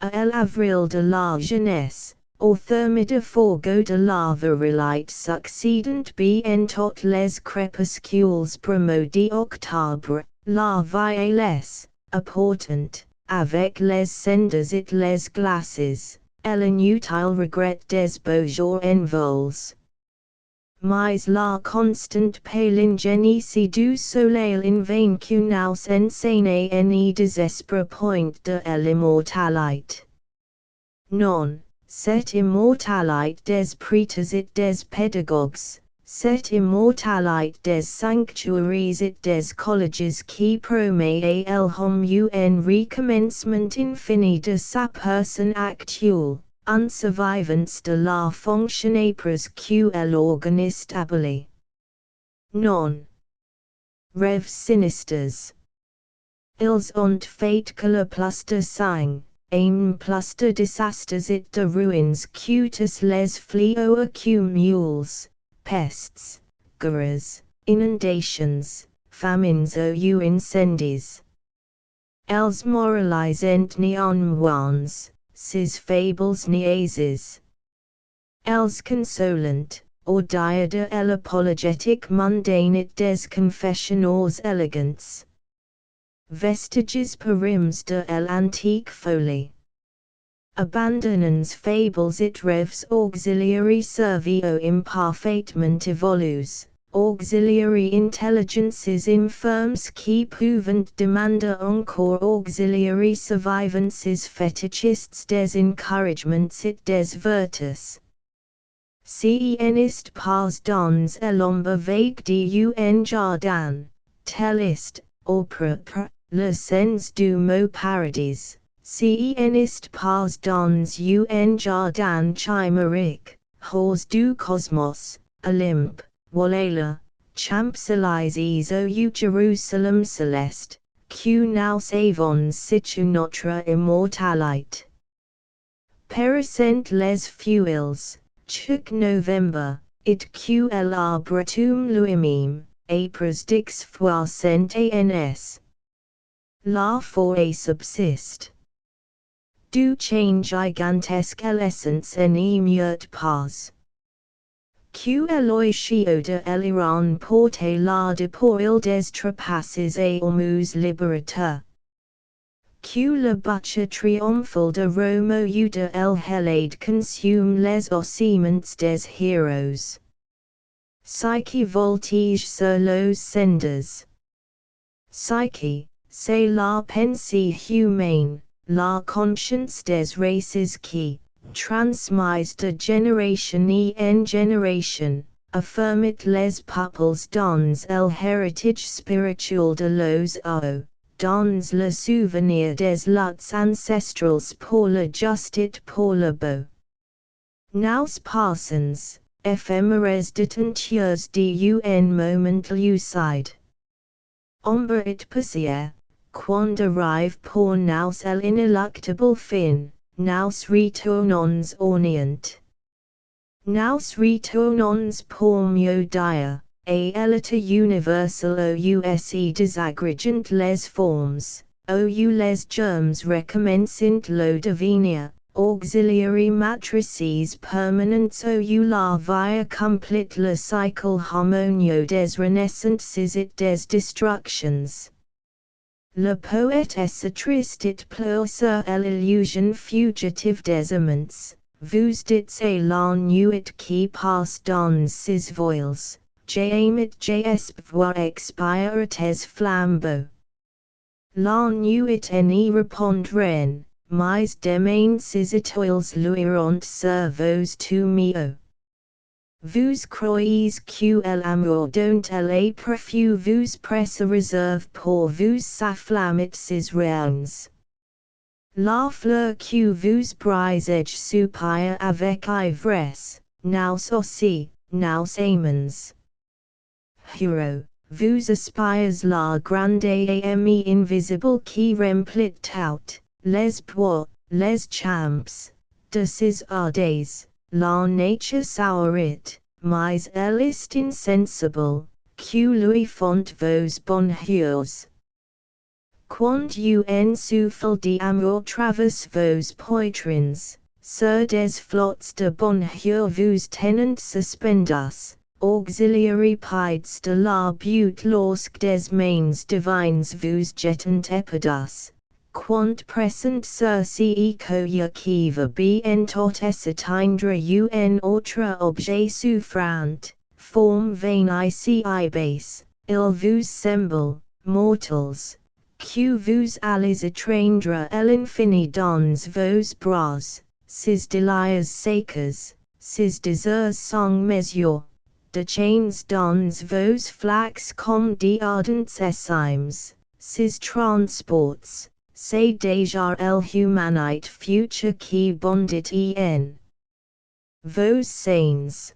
À l'avril de la jeunesse, au terme de fourgo de la virilité succédant bientôt les crépuscules primo d'octobre, la vie laisse, apportant, avec les cendres et les glaces, l'inutile regret des beaux jours en vols. Mais la constante palingénie du soleil invaincu nous enseigne en y désespère point de l'immortalité. Non, cette immortalité des prêtres et des pédagogues, cette immortalité des sanctuaries et des collèges qui promet à l'homme un recommencement infini de sa personne actuelle, en survivance de la fonctionnaire que l'organiste abolit. Non. Rêves sinistres. Ils ont fait que le plus de sang, un plus de désastres et de ruines que tous les fléaux accumulés, pestes, guerres, inondations, famines ou incendies. Els moralisent néanmoins, ces fables niaises. Els consolent, au dire de l'apologétique mondaine et des confessionals élégants. Vestiges perims de l'antique folie. Abandonnans fables et rêves auxiliary servio imparfaitement évolus, auxiliary intelligences infirmes qui pouvant demander encore auxiliary survivances fétichistes des encouragements et des vertus. Si n'est pas dans l'ombre vague d'un jardin, tel est, au propre, le sens du mot paradis. Si n'est pas dans un jardin chimérique, hors du cosmos, Olympe, Walhalla, Champs-Élysées ou Jérusalem céleste, que nous avons situ notre immortalité. Perissent les fuels, chaque Novembre, et que l'arbre tombe lui-même, après dix fois cent ans. La forêt subsiste. Du change gigantesque l'essence n'émeute pas. Que l'oiseau de l'Iran porte la de pour il des trapasses et almus libérateur. Que le butcher triomphal de Rome ou de Tailhade consume les ossements des héros. Psyche voltige sur los cendres. Psyche, c'est la pensée humaine, la conscience des races qui, transmise de generation en generation, affirmit les peuples dans el héritage spirituel de los o, dans le souvenir des luttes ancestrales pour la justice pour le beau. Nous passons, éphémères détentures d'un moment lucide. Ombre et poussière, quand arrive pour nous l'inéluctable fin, nous retournons orient. Nous retournons pour mieux dire, et l'état universel aussi désagrégant les formes, ou les germes recommencent le devenir, auxiliary matrices permanentes ou la vie complète le cycle harmonieux des renaissances et des destructions. Le poète est triste et pleure sur l'illusion fugitive des amants, vous dites et la nuit qui passe dans ses voiles, j'aimais voir expirer tes flambeaux. La nuit n'y répondront, mais demain ces étoiles luiront sur vos tourmeaux. Vous croyez que l'amour dont elle perfus vous presse réserve pour vous s'afflammer ses rayons. La fleur que vous brisez soupire avec ivresse, nous aussi, nous aimons. Hero, vous aspires la grande et aimée invisible qui remplit tout, les bois, les champs, de ces ardés. La nature sourit, mais elle est insensible, que lui font vos bonheurs. Quand un souffle d'amour traverse vos poitrines, sur des flots de bonheur vous tenant suspendus, auxiliary pides de la butte lorsque des mains divines vous jettent épidus. Quant pressant sur ce qui va bientôt s'éteindre un autre objet souffrant, forme vaine et si basse, il vous semble, mortals, que vous allez étreindre l'infini dans vos bras, ces délires secs, ces désirs sans mesure, de chains dans vos flaques comme d'ardents essaims, ces transports. C'est déjà l'humanité future qui bondit en vos seins.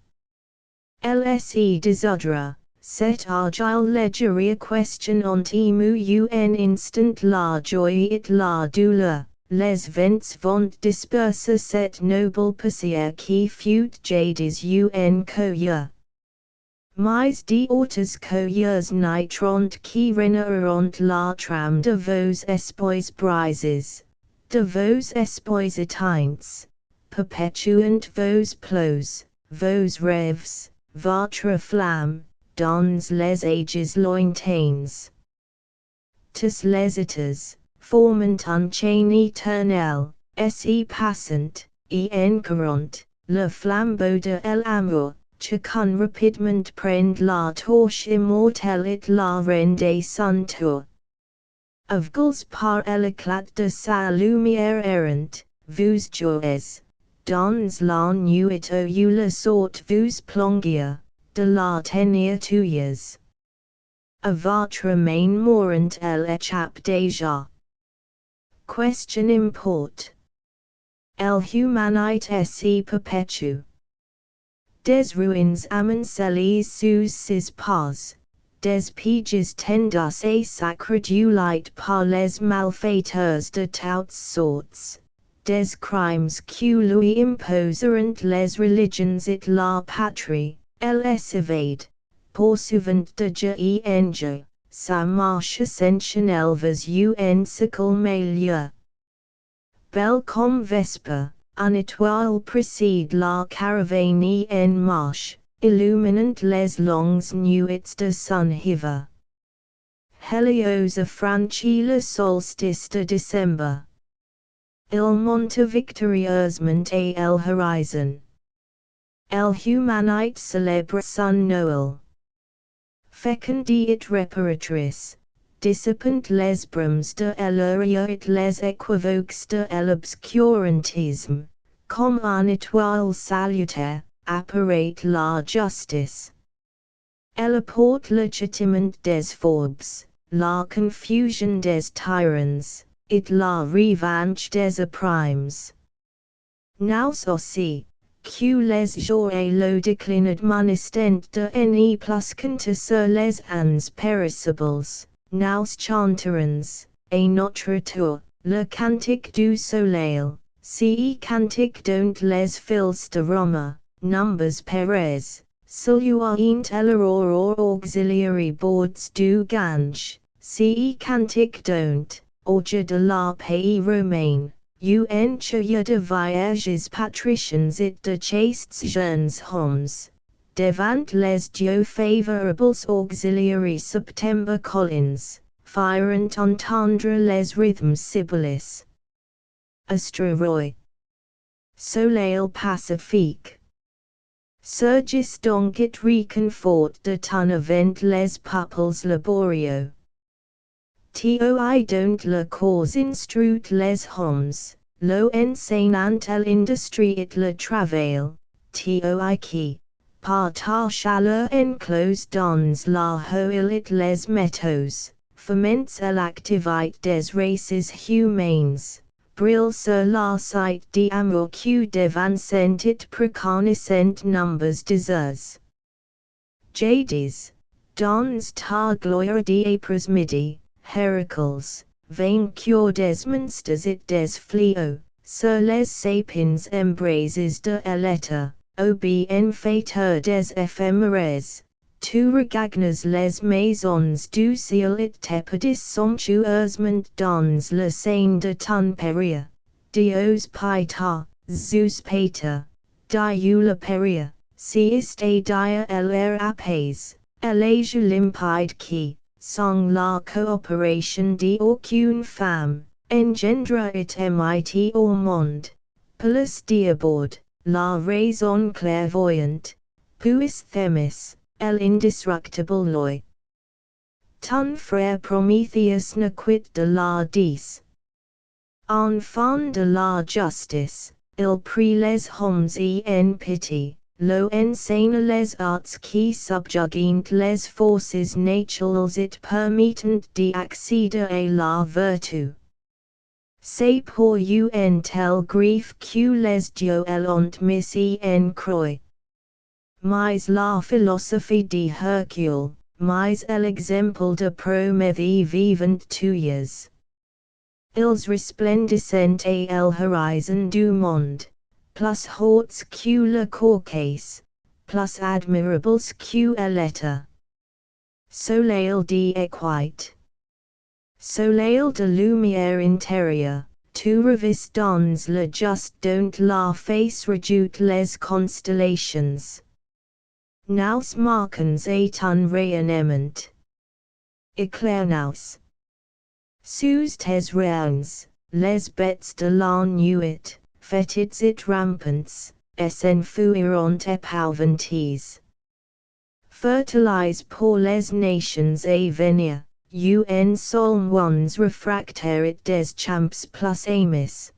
LSE désordre, cette agile légerie questionnant emu un instant la joie et la douleur, les vents vont disperser cette noble poussière qui fut jadis un coeur. Mais d'autres coeurs naîtront qui renoueront la trame de vos espoirs brises, de vos espoirs éteints, perpétuant vos plots, vos rêves, votre flamme, dans les ages lointains. Tous les états, formant un chaîne éternel, et passant, et encourant, le flambeau de l'amour. Chacun rapidement prend la torche immortelle et la rende son tour. Aveugles par l'éclat de sa lumière errante, vous jouez, dans la nuit où la sorte vous plongia, de la tenir tuyas. A votre main mourante elle échappe déjà. Question importe. L'humanité se perpétue. Des ruines amoncellées sous ses pas, des pièges tendus et sacrés par les malfaiteurs de toutes sortes, des crimes que lui imposeront les religions et la patrie, elle s'évade, poursuivant de Dieu et en Dieu, sa marche ascensionnelle vers un cycle meilleur. Belle comme vesper. Une étoile précède la caravane en marche, illuminant les longues nuits de son hiver. Helios affranchit le solstice de décembre. Il monte victorieusement à l'horizon. L'humanité célèbre son Noël. Féconde et réparatrice, dissipant les brumes de l'auria et les équivoques de l'obscurantisme, comme un étoile salutaire, apparate la justice. Elle apporte le châtiment des forbes, la confusion des tyrans, et la revanche des opprimes. Nous aussi, que les jours et le déclin admonestent de ne plus compter sur les ans périssables, nous chanterons, à notre tour, le cantique du soleil, ce cantique dont les fils de Roma, nombres Perez, saluant l'aurore auxiliary boards du Gange, ce cantique dont, auge de la pays romain, un chaya de voyages patricians et de chastes jeunes hommes, devant les dieux favorables auxiliary September Collins, firent entendre les rythmes sibyllis. Astroroy. Soleil pacifique. Surgis donc et réconfort de ton event les peuples laborieux. Toi dont le cause instruit les hommes, lo enseignant l'industrie et le travail, toi qui, par ta chaleur enclose dans la houle et les métaux, foments l'activité des races humaines, brille sur la site d'amour que devancent et préconissent nombres désirs. Jadis, dans ta gloire d'après midi, Heracles, vainqueur des monstres et des fléaux, sur les sapins embrases de l'éther, au bienfaiteur des éphémères, tu regagnes les maisons du ciel et t'épidis somptueusement dans le sein de ton péria, Dios Pieta, Zeus Pater, Dieu Peria, seist et dia l'air apaise, l'âge limpide qui, sans la coopération d'aucune femme, engendre et mit au monde, plus d'abord, la raison clairvoyante, puis Thémis, l'indestructible loi. Ton frère Prométhéeus ne quitte de la 10. Enfant de la justice, il prit les hommes en pitié, lo enseigne les arts qui subjuguent les forces naturelles et permettent d'accéder à la vertu. C'est pour un tel grief que les dieux l'ont mis en croix. Mais la philosophie de Hercule, mais l'exemple de Prométhée vivant tuyas. Ils resplendissent à l'horizon du monde, plus hauts que le Caucase, plus admirables que l'éther. Soleil d'équite. Soleil de lumière intérieure, tu revis dans le juste dont la face redoute les constellations. Nous marquons à ton rayonnement. Éclaire-nous. Sous tes rayons, les bêtes de la nuit, fétides et rampantes, s'enfuiront épouvantés. Fertilise pour les nations à venir, un seul ones refractaire et des champs plus amis.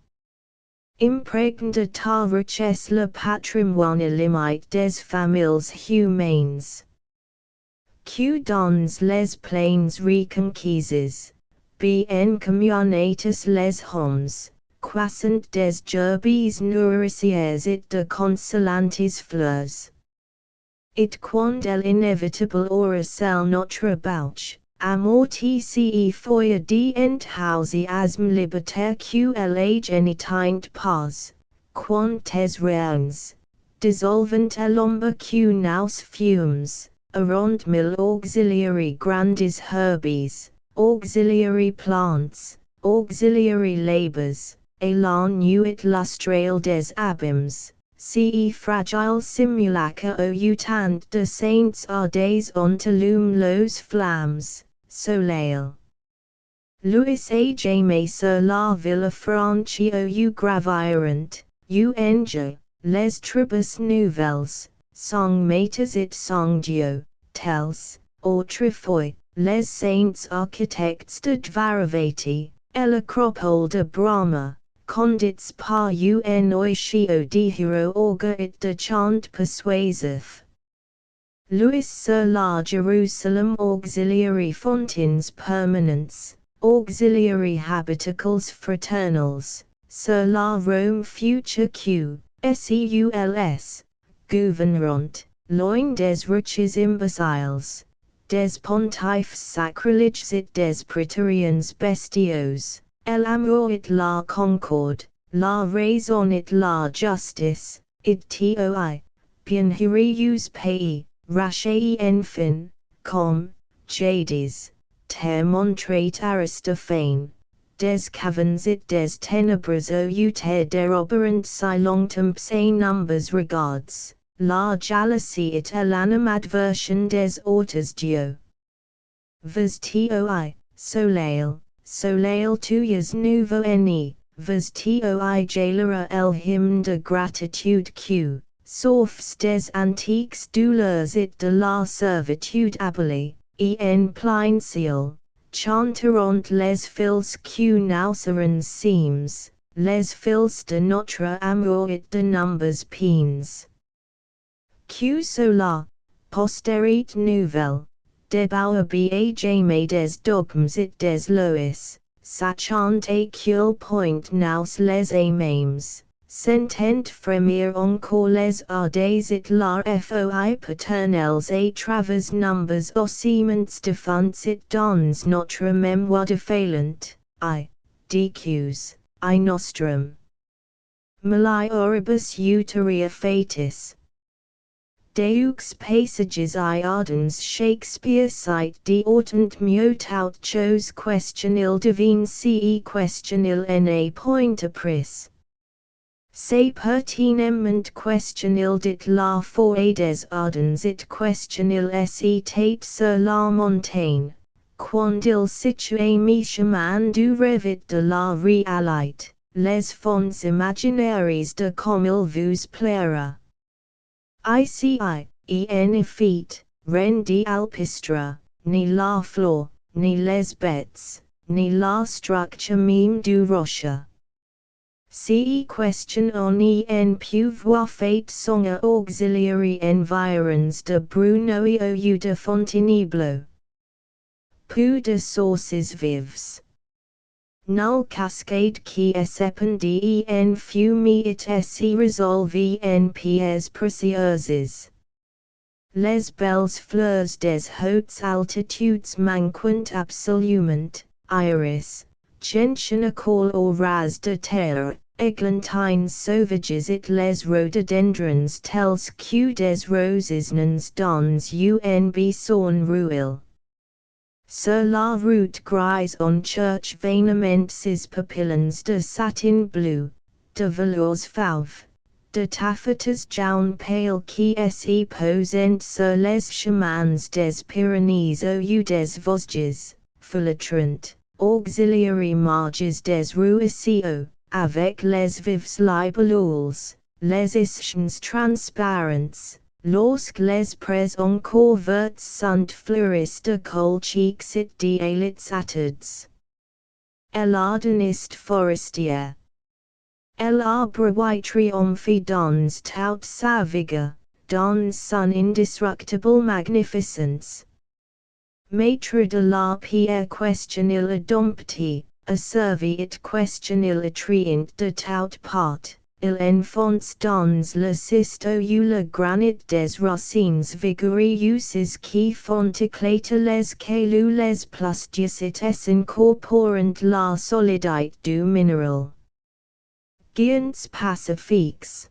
Imprègne de ta richesse le patrimoine illimité des familles humaines. Que dans les plaines reconquises, bien communatus les hommes, croissant des gerbes nourricières et de consolantes fleurs. Et quand l'inévitable aura celle notre bouche, amorti foyer d'enthousiasme libertaire que l'âge n'éteint pas, quand tes rayons, dissolvant à l'ombre que nous fumes, around mille auxiliary grandes herbes, auxiliary plants, auxiliary labors, et la nuit lustrale des abîmes, ce fragile simulacre au tant de saints à des ontalum los flammes, soleil. Louis a jamais sur la ville franche au graviront, enge, les tribus nouvelles, sont maîtres et sont dieux, tels, autrefois, les saints architectes de Dvaravati, et l'acropole de Brahma, condits par un oishio de hero augur it de chant persuaseth. Louis sur la Jerusalem auxiliary fontins permanents, auxiliary habitacles fraternals, sur la Rome future Q, seuls, gouverneront, loin des riches imbeciles, des pontifes sacrileges et des praetorians bestiaux, l'amour et la concorde, la raison et la justice, id toi, bienheureux pays, racheter enfin, comme, jadis, ter montrait Aristophane, des caverns et des ténèbres ou ter déroberant si longtemps ses numbers regards, la jalousie et l'animadversion des autres dieux. Vos toi, soleil tuyas nouveau ennemi, vos toi jailera el hymne de gratitude q. Sauf des antiques douleurs et de la servitude abolie, en plein ciel, chanteront les fils que nous serons seems, les fils de notre amour et de nombres peines. Que cela, postérité nouvelle, débat ba jamais des dogmes et des lois, sachant à quel point nous les aimons. Sentent frémir encore les ardés et la foi paternels à travers nombres ossements défunts et dans notre mémoire défaillante, dqs, nostrum. Melioribus uteria fatis. Deux passages ardens Shakespeare cite de autant mieux tout chose question il devine ce question il n'a point appris. C'est pertinemment question il dit la foi des ardens et question il était sur la montagne, quand il situe mi chemin du rêve et de la réalité, les fonds imaginaires de comme il vous plaira. Ici, en effet, rien d'alpistre, ni la fleur, ni les bêtes, ni la structure même du rocher. Ce question on en pouvoir fait sont auxiliary environs de Bruno et ou de Fontainebleau. Peu de sources vives. Nulle cascade qui s'épandit en fumée et se résolve en pierres précieuses. Les belles fleurs des hautes altitudes manquent absolument, iris, gentianacole au ras de terre, églantines sauvages et les rhododendrons tels que des roses nans dans un buisson ruelle. Sur la route grise on cherche vainement ses papillons de satin bleu, de velours fauve, de taffetas jaune pale qui se posent sur les chemins des Pyrénées ou des Vosges, folâtrant, auxiliary marges des ruisseaux, avec les vives libellules, les ischions transparents. Lorsque les prés encore verts sont fleuris de colchiques et d'élites attades. L'ardeniste forestier. L'arbre white triomphe dans toute sa vigueur, dans son indestructible magnificence. Maître de la pierre question il a dompté, a servi it question il attrayant de toute part. Il enfonce dans le schiste ou le granit des racines vigoureuses qui font éclater les cailloux les plastiicités incorporant la solidité du minéral. Giants pacifiques.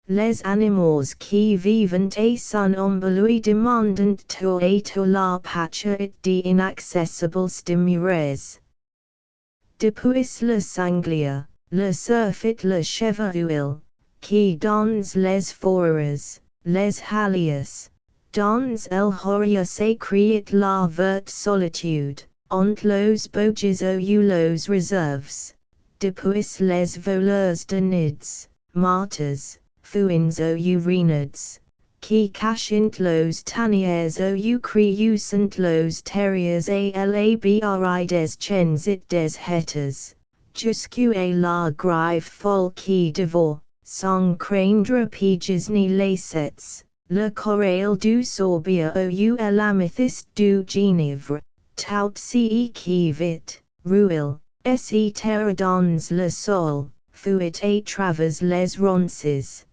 Les animaux qui vivent et sont embellis demandant tout et tout la pâture et d'inaccessibles demeures. Depuis le sanglier. Le cerf et le chevreuil, qui dans les forêts, les halliers, dans el horia s'écrit la verte solitude, entre los bosques ou los réserves, depuis les voleurs de nids, martyrs, fouins ou renards, qui cachent los tanières ou creussent los terriers et labri des chiens et des hetters. jusque la grive fol qui devant, sans craindre piges ni lacets, le corail du sorbia ou l'amethyste du Ginevre, tout ce qui vit, ruil, se terre dans le sol, fuit à travers les ronces.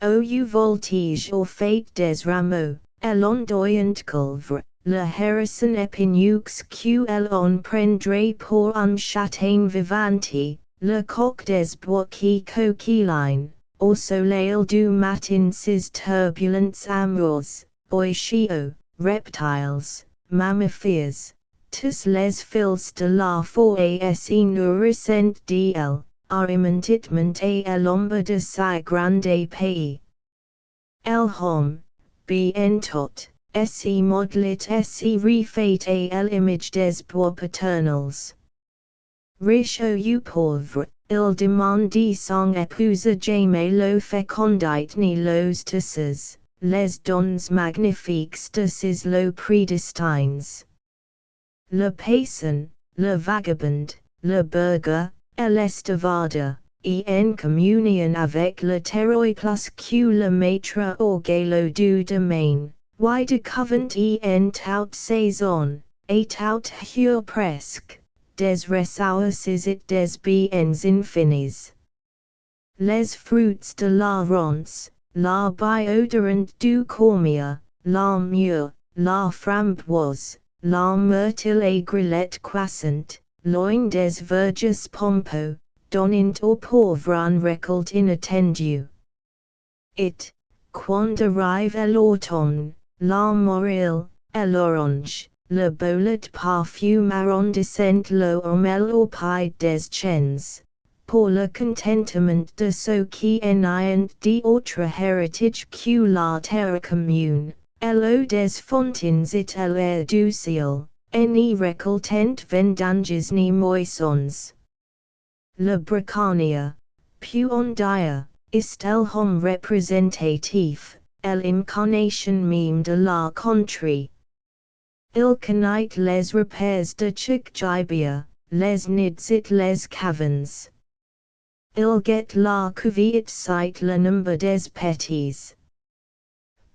Au voltige au fait des rameaux, l'ondoyant culvre, le harrison épineux qu'elle en prendrait pour un châtain vivanti, le coq des bois qui coquilline, au soleil du matin ses turbulents amours, oiseaux, reptiles, mammifères, tous les fils de la forêt se nourrissent d'elle, alimentement à l'ombre de si grande pays. El homme, bientôt, se modelit se refait à l'image des bois paternels. Riche ou pauvre, il demande son épouse jamais lo fécondite ni los tisses, les dons magnifiques de ses lo prédestines. Le paysan, le vagabond, le burger, l'estivade, en communion avec le terroir plus que le maître orgueilleux du domaine, y de couvent en tout saison, et tout hure presque, des ressources et des biens infinis. Les fruits de la ronce, la biodorant du cormier, la mûre, la framboise, la myrtille et grillette croissante, loin des verges pompeux, donnant aux pauvres un récolte inattendue. Et, quand arrive l'automne, la morille, l'orange, le boulet parfum arrondissant le hommel au pied des chênes, pour le contentement de ceux qui n'ayant d'autre héritage que la terre commune, l'eau des fontaines et l'air du ciel, ni récoltant vendanges ni moissons. Le braconnier, puant dire, est l'homme représentatif, l'incarnation même de la contrée. Il connaît les repères de chaque gibier, les nids et les cavernes. Il guette la cuvée et cite le nombre des petits.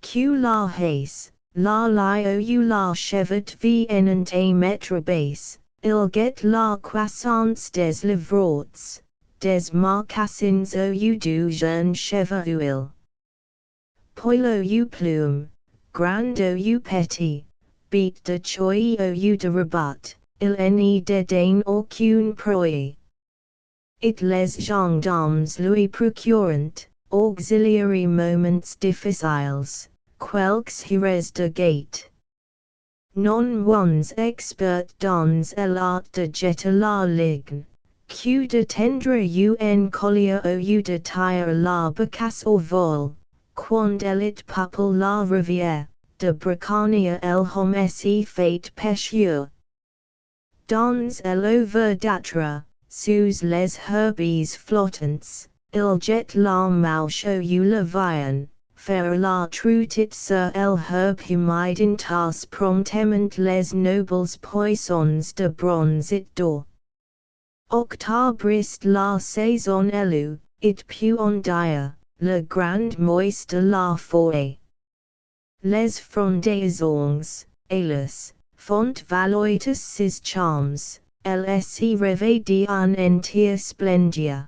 Que la haisse, la lie ou la chevette viennent à mettre basse, il guette la croissance des livrots, des mocassins ou du jeune cheval. Poilo ou plume, grand ou petit, beat de choy ou de rabat, il n'y dédaine aucune proie. It les gendarmes lui procurant, auxiliary moments difficiles, quelques heures de gate. Non ones expert dans l'art de jeter la ligne, que de tendre un collier ou de tire la becasse au vol, quand elle peuple la rivière, de braconnier el homme se fait pêcheur. Dans l'eau verdâtre, sous les herbies flottants, il jette la mouche ou le vian, faire la truite sur el herbe humide entasse promptement les nobles poissons de bronze et d'or. Octobre est la saison élu, it puant dire, le grand mois de la forêt. Les frondaisons, hélas, font valoitus ses charmes, se réveille en entière splendeur.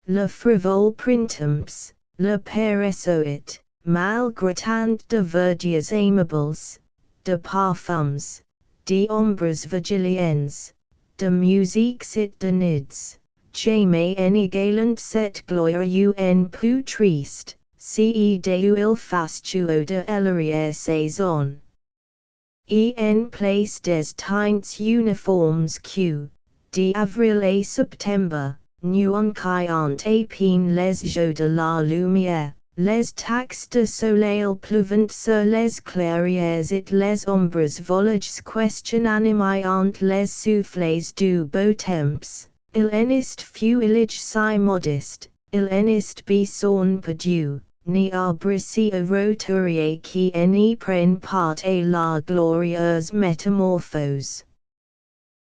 Le frivole printemps, le paresseux, malgré tant de verdures aimables, de parfums, d'ombres vigiliennes, de musiques et de nids, jamais inégalant cette gloire un peu triste, ce deu il fastueux de l'arrière saison. En place des teintes uniformes que, d'avril à septembre, nuanquillant à peine les jeux de la lumière, les taxes de soleil pleuvant sur les clairières et les ombres volages questionnant les souffles du beau temps, il n'est feuillage si modeste, il n'est besoin perdu, ni arbre si roturier qui n'y prenne part à la glorieuse métamorphose.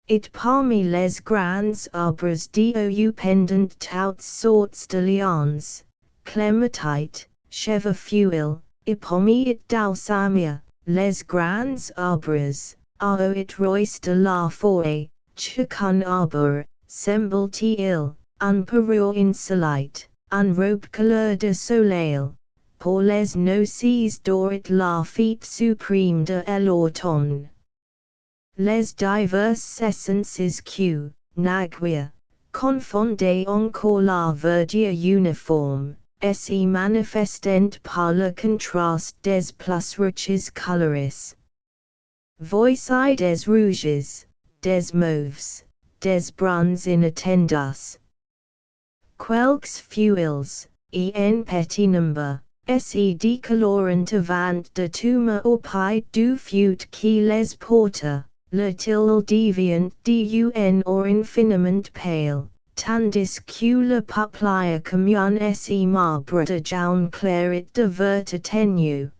it parmi les grands arbres dou pendant toutes sortes de lianes, clématite, chèvrefuil, et parmi it dalsamia, les grands arbres, ao it roiste de la forêt, chacun arbre, semble-t-il, un parure insolite, un robe couleur de soleil, pour les noces d'or et la fête suprême de l'automne. Les diverses essences que, naguère, confondent encore la verdure uniforme, et se manifestent par le contraste des plus riches couleurs. Voici des rouges, des mauves, des bruns inattendus. Quelques fuels, en petit nombre, se décolorent avant de tomber au pied du feu qui les porte. Le-t-il deviant d'un or infiniment pale, tandis que le peuple commun se marbre de jaune clair et de vert ténu.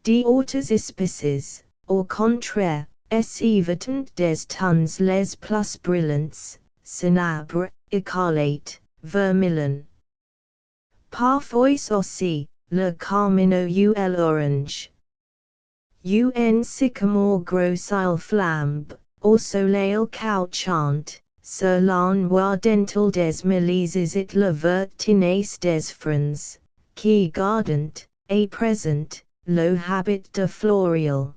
D'autres espèces, au contraire, se vêtent des tons les plus brillants, cinabre, écarlate, vermilion. Parfois aussi, le carmine ou l'orange. Un sycamore gros il flambe, au soleil couchant, sur l'envoi dental des mélises et le vert tenace des frons, qui gardent, et présent, le habit de floréal.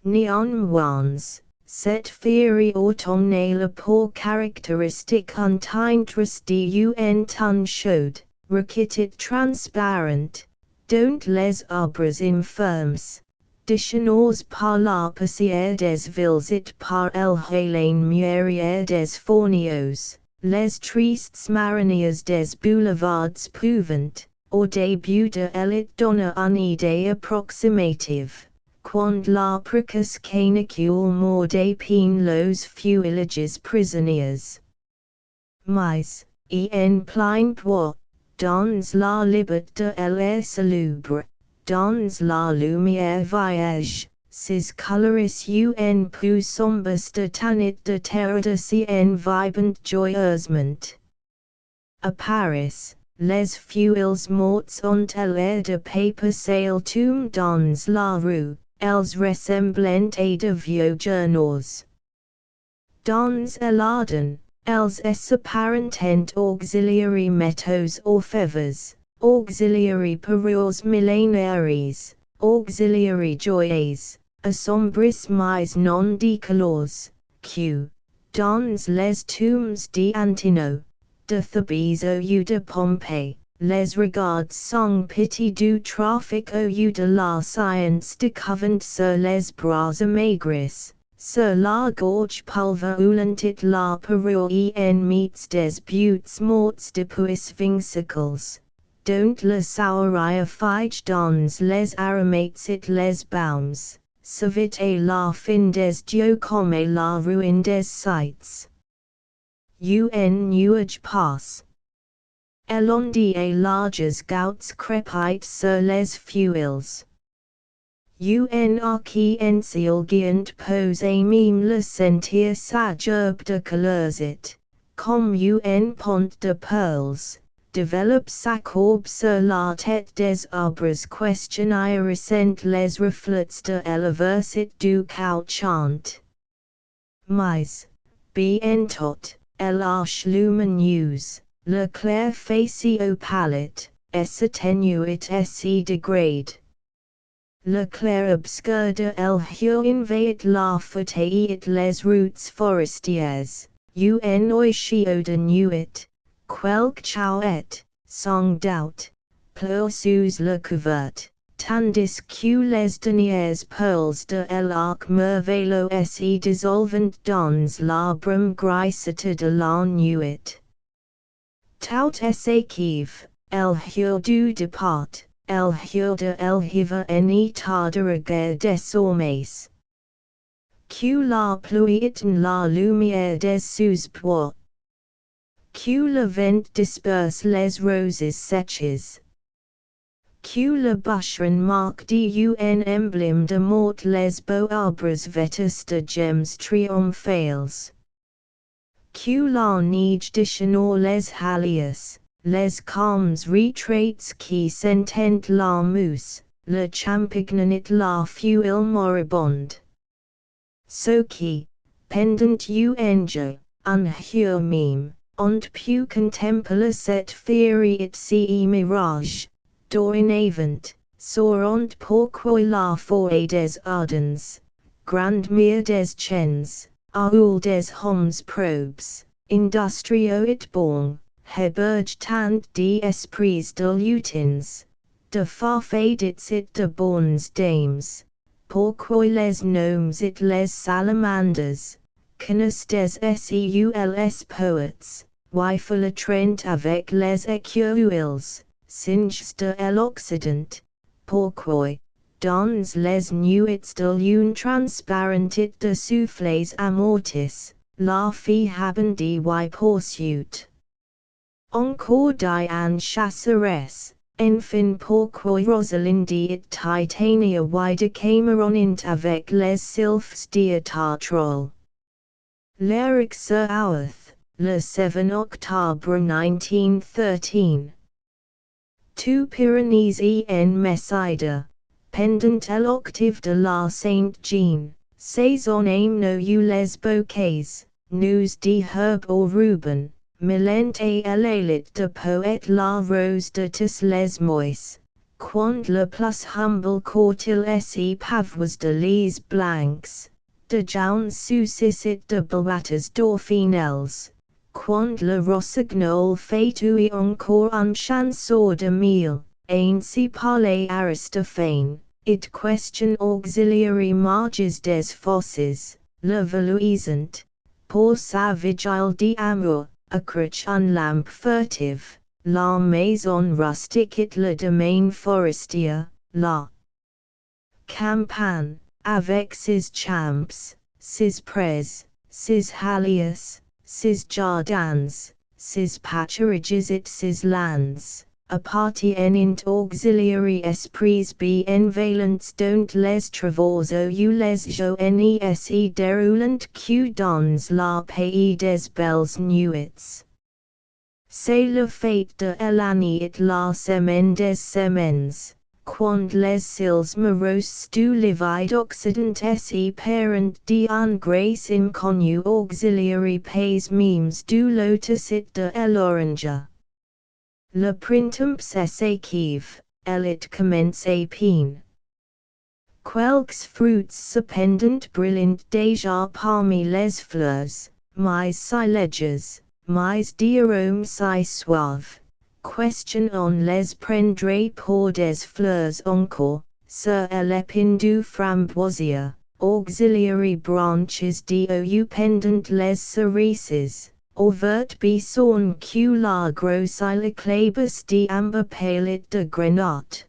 Néanmoins, cette féerie automnale pour caractéristique un teint d'un ton chaud, raquetté transparent, dont les arbres infirmes, déchaînés par la poussière des villes et par el haleine mûrière des fourneaux, les tristes mariniers des boulevards pouvant, au début de l'it donner une idée approximative, quand la précoce canicule mordait peine los feuillages prisonniers. Mais, en plein bois, dans la liberté de l'air salubre, dans la lumière voyage, ces couleurs un peu sombres de tanit de terre de cien vibrant joyeusement. À Paris, les feuilles mortes ont l'air de paper sail tombent dans la rue, elles ressemblent à de vieux journaux. Dans l'Ardenne, elles s'apparentent auxiliary métaux orfèvres, auxiliary parures millénaires, auxiliary joyeuses, assombris mais non décolores, que, dans les tombes d'Antino, de Thebes ou de Pompée, les regards sans pitié du trafic ou de la science découvert sur les bras maigres, sur la gorge pulverulente et la parure en meets des buttes mortes depuis 20 siècles, dont la saurerie fige dans les aromates et les baumes, savait à la fin des dieux comme la ruine des sites. Un nuage passe. Elondi et larges gouttes crépitent sur les feuilles. Un arc-en-ciel guiant pose et même le sentir sa gerbe de couleurs et, comme un pont de perles, développe sa courbe sur la tête des arbres questionnaires ressentent les reflets de l'avers et du couchant. Mais, bientôt, l'arche lumineuse, le clair facé au palette, s'atténue et se dégrade. Le clair obscur de l'hieu invade la forêt et les routes forestières, un oiseau de nuit, quelque chouette, sans doute, pleure sous le couvert, tandis que les dernières perles de l'arc merveilleux se dissolvent dans la brume grisâtre de la nuit. Tout s'équive, l'heure du départ, l'heure de l'hiver en état de regard désormais. Que la pluie éteint la lumière des sous-bois. Que le vent disperse les roses sèches. Q le bûcheron marque d'un emblème de mort les beaux arbres vetus de gems triomphales. Q la neige dichenor les halliers, les calmes retraits qui sentent la mousse, le champagnonit la fuel moribonde. So qui, pendant enge, un hur mime, ont pu contempler cette féerie et ce mirage, dorénavant, sauront pourquoi la forêt des ardens, grande mire des chens, aoul des hommes probes, industrieux et bons, héberge tant d'esprits de lutins, de farfadets et de bonnes dames, pourquoi les gnomes et les salamandres, connaissent des seuls poètes, wife le trent avec les écureuils, singes de l'Occident, pourquoi, dans les nuits de lune transparente et de souffles amortis, la fille habandi y poursuit. Encore Diane chasseresse, enfin pourquoi Rosalinde et Titania y decameront avec les sylphes diatartrol. Lyric Sir Howarth, le 7 octobre 1913. Two Pyrenees en Messida, pendant l'octave de la Sainte-Jean, saison no you les bouquets, nous dit Herb or Reuben, Milent et l'alit de poète la rose de tis les mois, quand le plus humble courtil se pavois de les blancs, de jaunes soucis de beates dauphinelles, quand le rossignol fait ouï encore un chanson de mille, ainsi parlait Aristophane, it question auxiliary marges des fosses, le veluisant, pour sa vigile d'amour, accroche un lampe furtive, la maison rustique et le domaine forestier, la campagne, avec ses champs, ses prés, ses halliers, ses jardins, ses pâturages et ses lands, appartiennent auxiliary esprits bienveillants dont les travaux ou les journées se déroulent que dans la pays des belles nuits. C'est le fait de l'année et la semaine des semaines, quand les cils moroses du livide occident se parent d'un grace inconnu auxiliary pays mimes du lotus et de l'orange. Le printemps s'esquive, elle commence pine. Quelques fruits cependant brillant déjà parmi les fleurs, mais si légers, mais d'arôme si suave. Question on les prendrait pour des fleurs encore, sur l'épine du framboisier, auxiliary branches d'où pendant les cerises. Au vert bison que la grosse la clabus d'amber pale de grenat.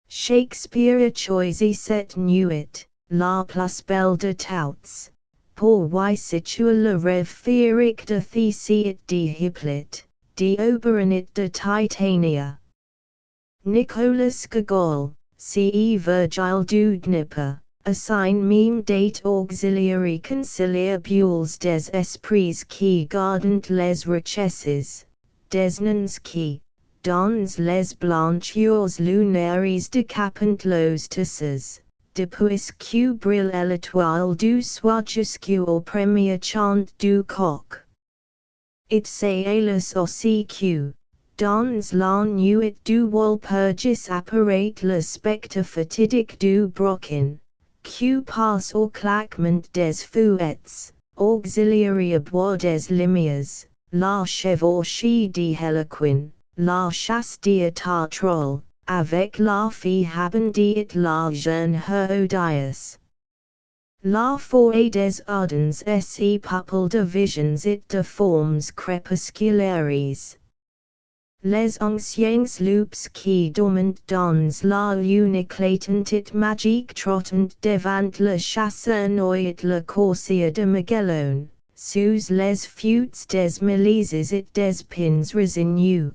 Shakespeare a choisi cette nuit, la plus belle de toutes, pour y situer le rêve féerique de Thésie et d'Hippolyte, d'Oberon et de Titania. Nicolas Gogol, ce Virgile du Dnieper, assign meme date auxiliary conciliabules des esprits qui gardent les richesses, des noms qui, dans les blanchures lunaires décapent los tisses, depuis que brille l'étoile du soir jusqu'au premier chant du coq. Et c'est hélas aussi que, dans la nuit du Walpurgis apparaît le spectre fatidique du brocken, que passe au claquement des fouettes, auxiliary abois des limiers, la chevauchée d'Hélequin, la chasse diatartrole, avec la fille habandie et la jeune Hérodias. La forêt des ardens se peuple de visions et de formes crépusculaires. Les anciens loups qui dorment dans la lune éclatante et magique trottent devant le chasseur noyé le corsaire de Magellan, sous les fuites des milices et des pins résigneux.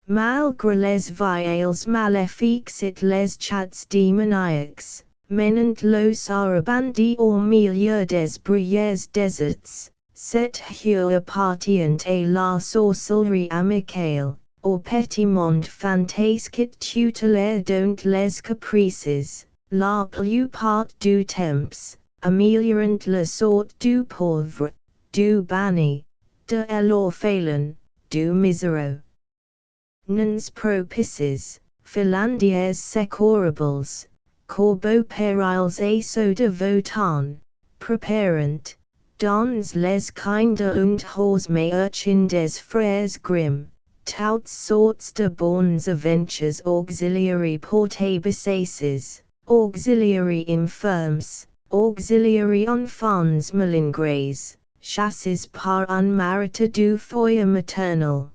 malgré les viales maléfiques et les chats démoniaques, menant los arabandi au milieu des bruyères déserts, cette heure appartient à la sorcellerie amicale, au petit monde fantasque tutélaire dont les caprices, la plupart du temps, améliorant la sorte du pauvre, du banni, de l'orphelin, du miséreux. Nuns propices, Finlandiers secourables, corbeaux périls et soda votant, préparant, dans les kindes und hors urchin des frères Grimm, toutes sortes de bonnes aventures auxiliary portabaces, auxiliary infirms, auxiliary enfants malingres, chasses par un marita du foyer maternel.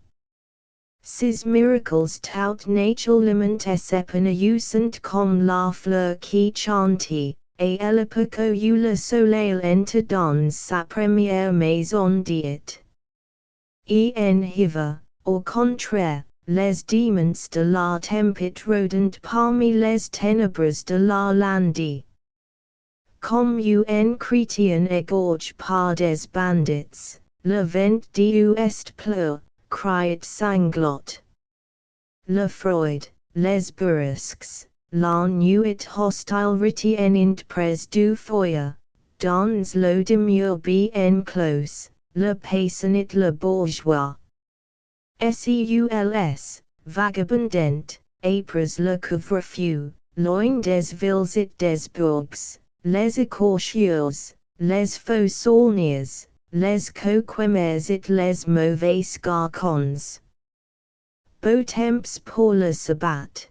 Ces miracles tout naturellement s'épanouissent comme la fleur qui chante, et à l'époque où le soleil entre dans sa première maison diète. En hiver, au contraire, les démons de la tempête rôdent parmi les ténèbres de la lande. Comme un chrétien égorgé par des bandits, le vent Dieu est pleur, criait sanglote. Le froid, les bourrasques, la nuit hostile retiennent près du foyer, dans l'eau de mur bien close, le paysan et le bourgeois. Seuls, vagabondent, après le couvre-feu, loin des villes et des bourgs, les écorchures, les faux saulniers, les coquemers et les mauvais garçons. Beau temps pour le sabbat.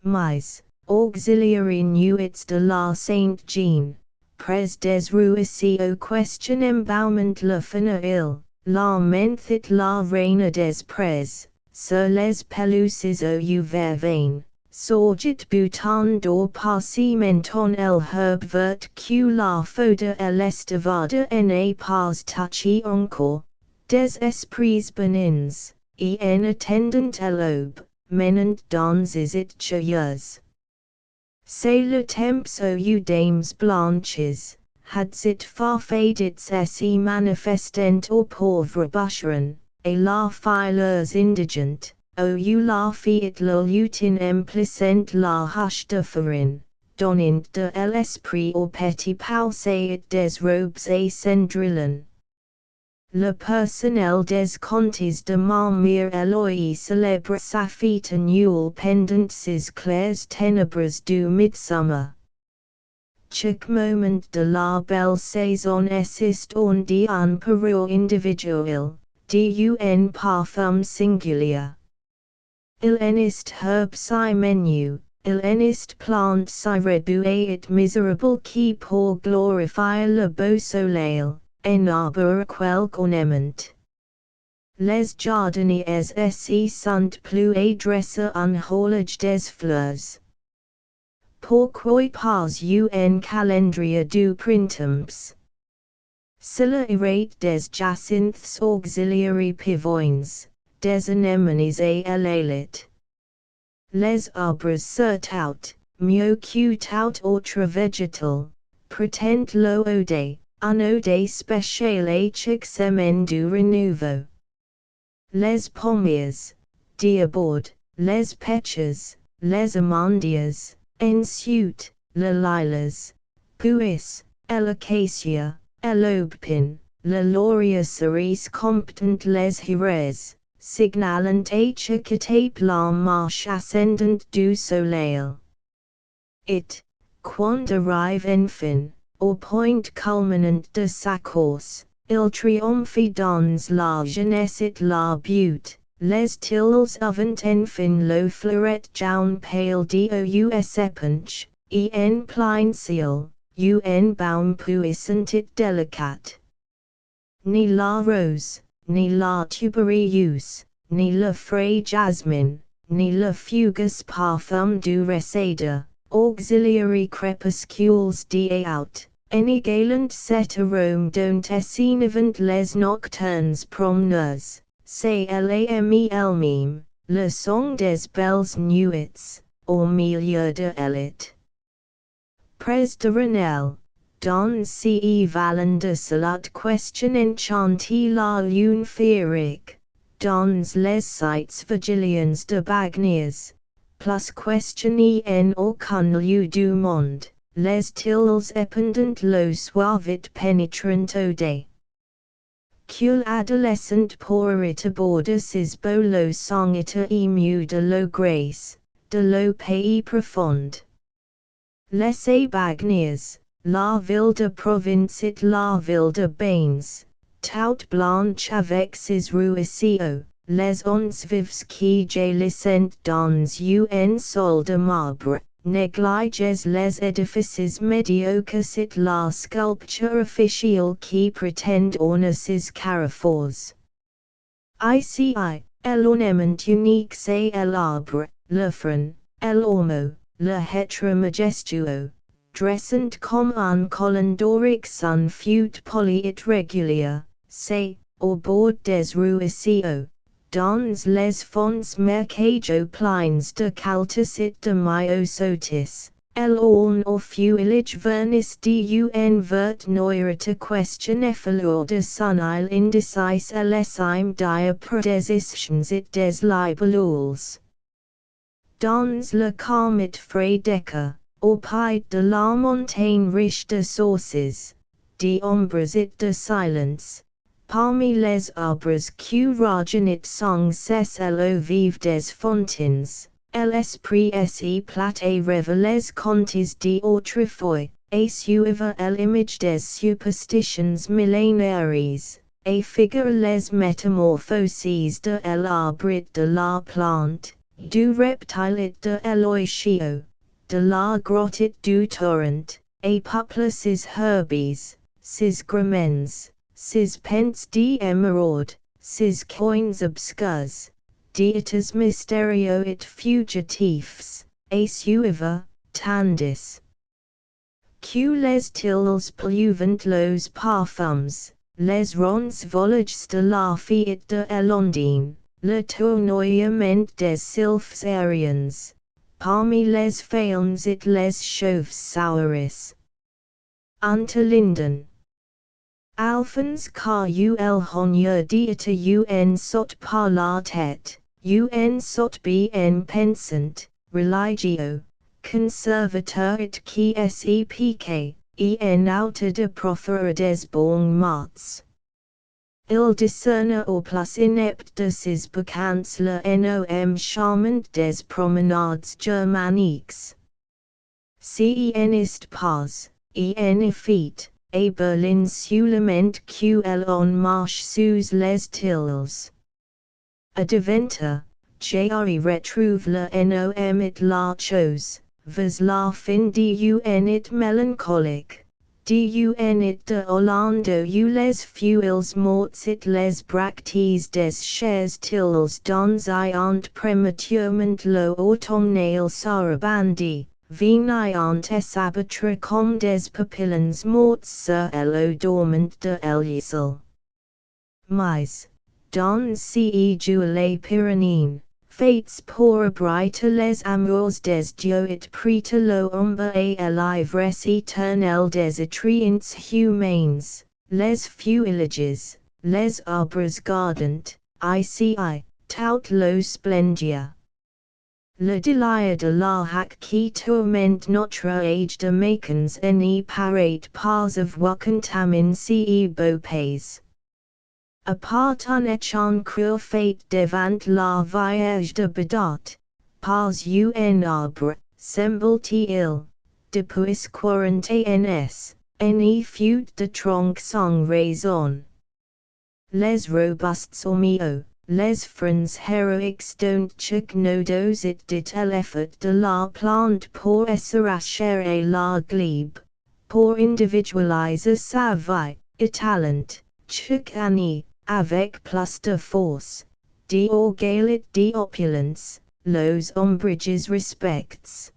Mais, auxiliary nuits de la Sainte-Jeanne, près des ruisseaux question embaument le fenouil, la menthe et la reine des prés, sur les pelouses au vervain, sorgit bouton d'or par cimenton el herbe verte que la faude l'estevade n'est pas touché encore, des esprits benins, en attendant à l'aube, menant danses et joyeuses. C'est le temps où dames blanches, hads it farfadits se manifestent aux pauvres bûcherons, et la fileuse indigente, où la fille le lutin implicent la hache de farine, donnant de l'esprit aux petits paus et des robes et cendrillon. Le personnel des contes de ma mère Eloï célèbre sa fête annuelle pendant ces clairs ténèbres du midsummer. Chaque moment de la belle saison assiste on dit un parure individuel, d'un parfum singulier. Il en est herbe si menu, il en est plante si rebue et misérable qui pour glorifier le beau soleil, en arbre quelque ornement. Les jardiniers se sont plus adressés un horloge des fleurs. Pourquoi pas un calendrier du printemps? Cela irait des jacinthes auxiliary pivoines, des anémones et l'élite. Les arbres surtout, mieux que tout autre végétal, prétendent l'ode, un ode spécial à chaque semaine du renouveau. Les pommiers, d'abord, les pêchers, les amandiers, ensuite, le lilas, puis, l'acacia, l'aubepine, le laurier cerise comptant les hirés, signalant à chaque étape la marche ascendante du soleil. Et, quand arrive enfin, au point culminant de sa course, il triomphe dans la jeunesse et la beauté, les tilles avant enfin le fleuret jaune pale d'ou épanche, en plein ciel, un baum puissant et délicat. Ni la rose, ni la tuberose, ni le frais jasmin, ni le fugace parfum du reseda, auxiliary crépuscules d'août, inégalant cet arôme dont s'énervent les nocturnes promeneurs, c'est l'ami elle-même, le son des belles nuits, au milieu de l'élite. Près de Renel, dans ce vallon de salut question enchanté la lune féerique, dans les sites vigiliens de Bagniers, plus question en aucun lieu du monde, les tilles épandant l'eau suavit pénétrant au day. Qu'ul adolescent pourrait aborder ses beaux sangita ému de l'eau grace, de l'eau pays profonde. Laissez Bagniers, la ville de province et la ville de Bains, tout blanche avec ses ruisseaux, les ons vives qui jaillissent dans un sol de marbre, négligez les édifices médiocres et la sculpture officielle qui prétend orner ses carrefours. Ici, l'ornement unique c'est l'arbre, le frêne, l'ormeau, le hêtre majestueux, dressant comme un colonne dorique sun fut poli et régulier, c'est, au bord des ruisseaux, dans les fonds mercageux pleins de caltus et de myosotis, l'orne au feuillage vernis d'un vert noirite question effleure de son île indécis l'essime dia per des ischions et des libelules. Dans le calme frais d'éca, au pied de la montagne riche de sources, d'ombres et de silence, parmi les arbres qui rajeunit sans cesse l'eau vive des fontaines, l'esprit s'y plate et rêve les contes d'autrefois, et suivre l'image des superstitions millénaires, et figure les métamorphoses de l'arbre et de la plante, du reptile et de l'oiseau, de la grotte et du torrent, et peuple ses herbes, ses gramens, ses pentes d'émeraude, ses coins obscurs, d'états mystérieux et fugitifs, et suivre, tandis que les tilles pleuvent los parfums, les ronces volages de la fille et de l'ondine, le tournoiement des sylphes aériens, parmi les faons et les chauves souris. Ante linden. Alphonse car honneur dieta sot par la tête, sot bien pensant, religio, conservateur et qui sepique, auteur de profere des bons mots. Il discerne au plus inepte de ses bouquins le nom charmant des promenades germaniques. Si en est pas, en effet, et Berlin seulement qu'elle marche sous les tilles. A deventer, j'y retrouve le nom et la chose, vers la fin d'un et mélancolique, d'un et de Hollande où les feuilles mortes et les bracteaux des chaises tilles dans un prématurement l'automnal sarabandi, venant s'abattre comme des papillons morts sur l'eau dormante de l'isle. Mais, dans ce jour les Pyrénées, fates pour abriter les amours des dieux et prêter l'ombre et l'ivresse éternelle des attriants humains, les feuillages, les arbres gardants, ici, tout l'eau splendide. Le délire de la hack qui tourmente notre age de mécans n'y paraît pas avoir contamine ce beau pays. A part un échange creux fait devant la vierge de Bedot, pas un arbre, semble-t-il, depuis 40 ans, n'y fut de tronc sans raison. Les robustes ormeaux, les frênes héroïques dont chaque nodos et dit l'effort de la plante pour s'arracher la glebe, pour individualiser sa vie, et talent, chaque année, avec plus de force, d'orgueil et d'opulence, los ombrages respects.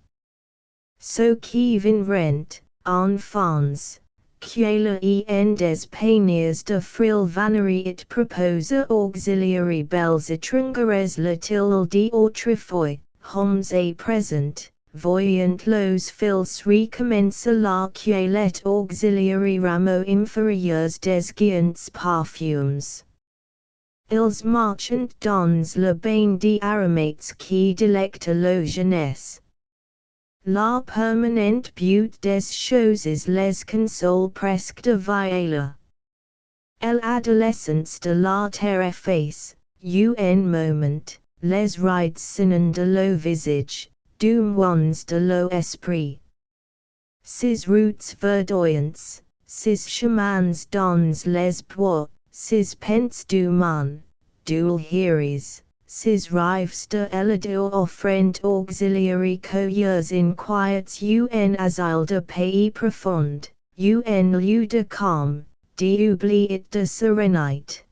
Ce qui viendront, enfants, Cuela en des paniers de fril vannerie it proposa auxiliary bells etrungeres la til de autrefoy, homs a present, voyant los fils recommença la cuelet auxiliary ramo inferieurs des giants parfums. Ils marchant dans le bain d'aromates qui délecte la jeunesse. La permanente beauté des choses les console presque de vieillir. L'adolescence de la terre face, un moment, les rides sinon de lo visage, du moins de lo esprit. Ces routes verdoyants, ces chemins dans les bois, ces pentes du man, dul heries, ces rives de l'Elador offrent auxiliary coeurs inquiets un asile de pays profond, un lieu de calme, d'oubli et de sérénité.